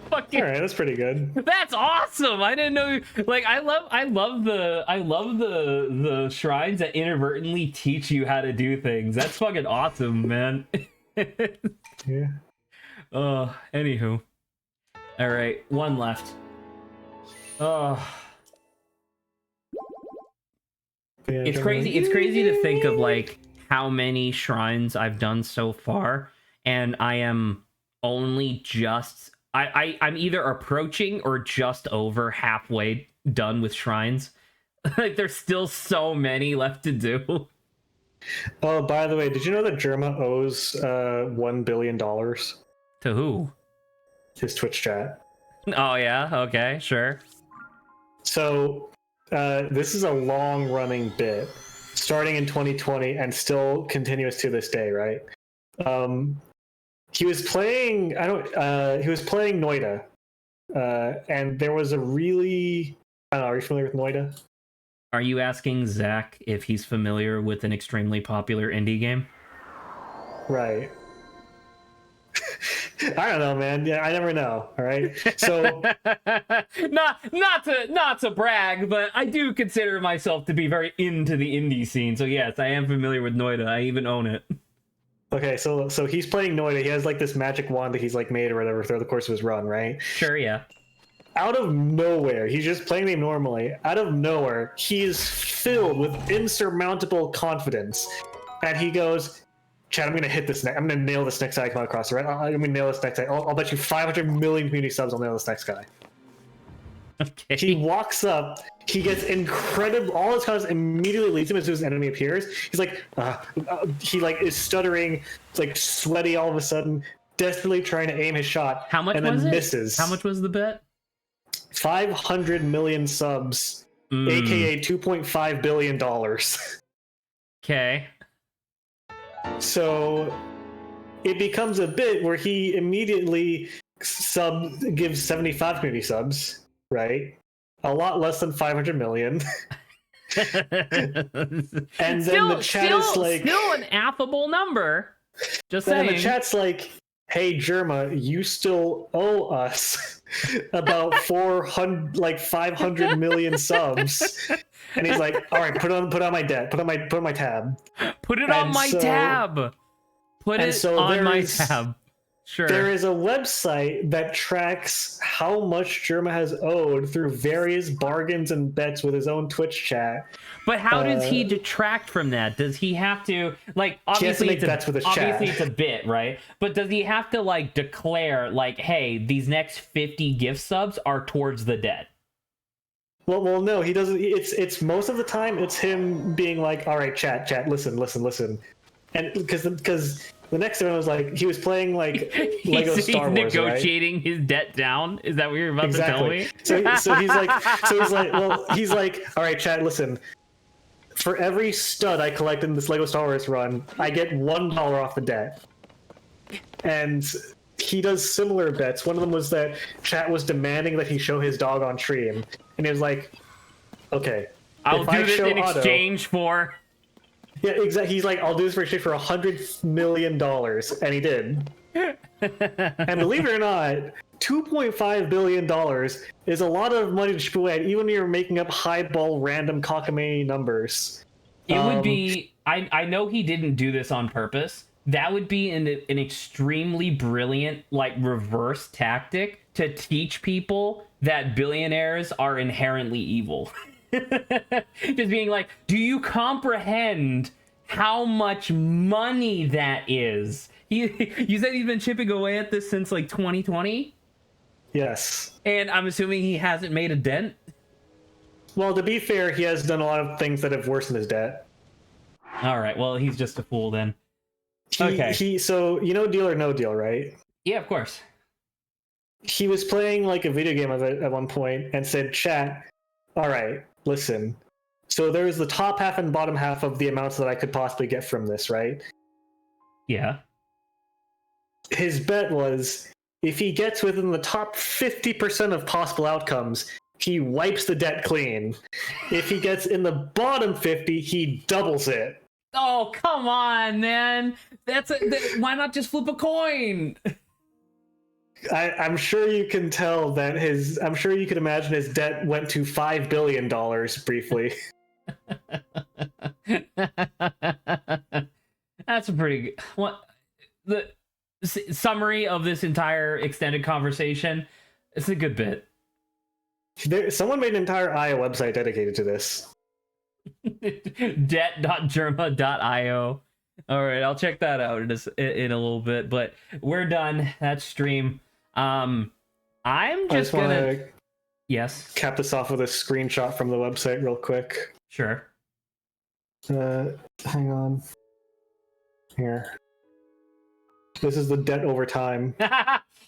Fucking, all right, that's pretty good. that's awesome. I didn't know. Like, I love the shrines that inadvertently teach you how to do things. That's fucking awesome, man. Yeah. Anywho. All right, one left. Yeah, It's crazy. It's crazy to think of like how many shrines I've done so far, and I am only just I'm either approaching or just over halfway done with shrines. Like there's still so many left to do. Oh, by the way, did you know that Germa owes $1 billion? To who? His Twitch chat. Oh yeah, okay, sure. So this is a long-running bit, starting in 2020 and still continuous to this day, right? He was playing. He was playing Noida, and there was a really. I don't know. Are you familiar with Noida? Are you asking Zach if he's familiar with an extremely popular indie game? Right. I don't know, man. Yeah, I never know. All right. So not to brag, but I do consider myself to be very into the indie scene. So yes, I am familiar with Noida. I even own it. Okay, so he's playing Noida. He has like this magic wand that he's like made or whatever throughout the course of his run, right? Sure, yeah. Out of nowhere, he's just playing the game normally. Out of nowhere, he is filled with insurmountable confidence, and he goes, "Chad, I'm gonna hit this next. I'm gonna nail this next guy I come across. Right? I'm gonna nail this next guy. I'll bet you 500 million community subs. I'll nail this next guy." Okay. He walks up. He gets incredible. All his confidence immediately leads him as soon as his enemy appears. He's like, he like is stuttering, like sweaty all of a sudden, desperately trying to aim his shot. How much and was then it? misses. How much was the bet? 500 million subs, aka $2.5 billion. Okay. So it becomes a bit where he immediately gives 75 community subs, right? A lot less than 500 million. And then the chat is like, still an affable number. Just and saying. the chat's like, "Hey Germa, you still owe us about 500 million subs." And he's like, "All right, put on my debt, put on my tab, Put it on my tab. Put it on my tab." Sure. There is a website that tracks how much Germa has owed through various bargains and bets with his own Twitch chat. But how does he detract from that? Does he have to, like, He has to obviously make bets with his obviously chat. it's a bit, right? But does he have to, like, declare, like, hey, these next 50 gift subs are towards the debt? Well, no, he doesn't. It's most of the time it's him being like, "All right, chat, listen," and because the next one was like he was playing like Lego he's Star Wars, negotiating his debt down. Is that what you're about to tell me? So he's like, "All right, chat, listen. For every stud I collect in this Lego Star Wars run, I get $1 off the debt." And he does similar bets. One of them was that chat was demanding that he show his dog on stream, and he was like, "Okay, I'll if do I this show in Otto-" exchange for. Yeah, exactly. He's like, "I'll do this for exchange for $100 million," and he did. And believe it or not, $2.5 billion is a lot of money to chip away at, even when you're making up highball random cockamamie numbers. It would be. I know he didn't do this on purpose. That would be an extremely brilliant, like, reverse tactic to teach people that billionaires are inherently evil. Just being like, do you comprehend how much money that is? You said he's been chipping away at this since, like, 2020? Yes. And I'm assuming he hasn't made a dent? Well, to be fair, he has done a lot of things that have worsened his debt. All right, well, he's just a fool then. So you know Deal or No Deal, right? Yeah, of course. He was playing like a video game of it at one point and said, "Chat, all right, listen. So there's the top half and bottom half of the amounts that I could possibly get from this, right?" Yeah. His bet was if he gets within the top 50% of possible outcomes, he wipes the debt clean. If he gets in the bottom 50, he doubles it. Oh, come on, man. Why not just flip a coin? I'm sure you can tell that I'm sure you can imagine his debt went to $5 billion briefly. That's a pretty good. What the summary of this entire extended conversation? It's a good bit. Someone made an entire IO website dedicated to this. Debt.germa.io. All right, I'll check that out in a little bit. But we're done. That's stream. I'm just gonna. Yes. Cap this off with a screenshot from the website real quick. Sure. Hang on. Here. This is the debt over time.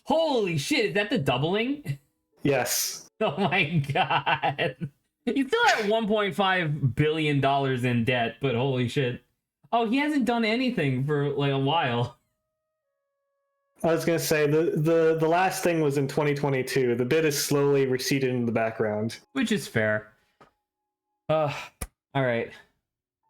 Holy shit! Is that the doubling? Yes. Oh my god. He's still at $1.5 billion in debt, but holy shit. Oh, he hasn't done anything for like a while. I was gonna say the last thing was in 2022. The bid is slowly receded in the background. Which is fair. Alright.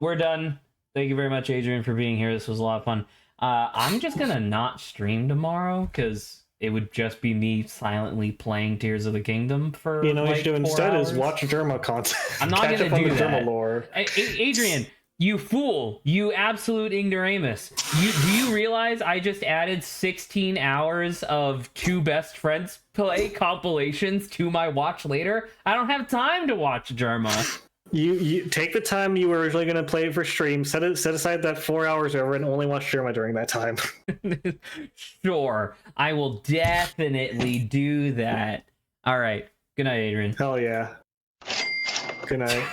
We're done. Thank you very much, Adrian, for being here. This was a lot of fun. I'm just gonna not stream tomorrow, because it would just be me silently playing Tears of the Kingdom for what you should do 4 instead hours. is watch Derma content. I'm not Catch gonna up on do the that. Derma lore. Adrian, you fool! You absolute ignoramus! Do you realize I just added 16 hours of Two Best Friends play compilations to my watch later? I don't have time to watch Derma. You take the time you were originally going to play for stream, set aside that 4 hours over, and only watch Derma during that time. Sure, I will definitely do that. All right. Good night, Adrian. Hell yeah. Good night.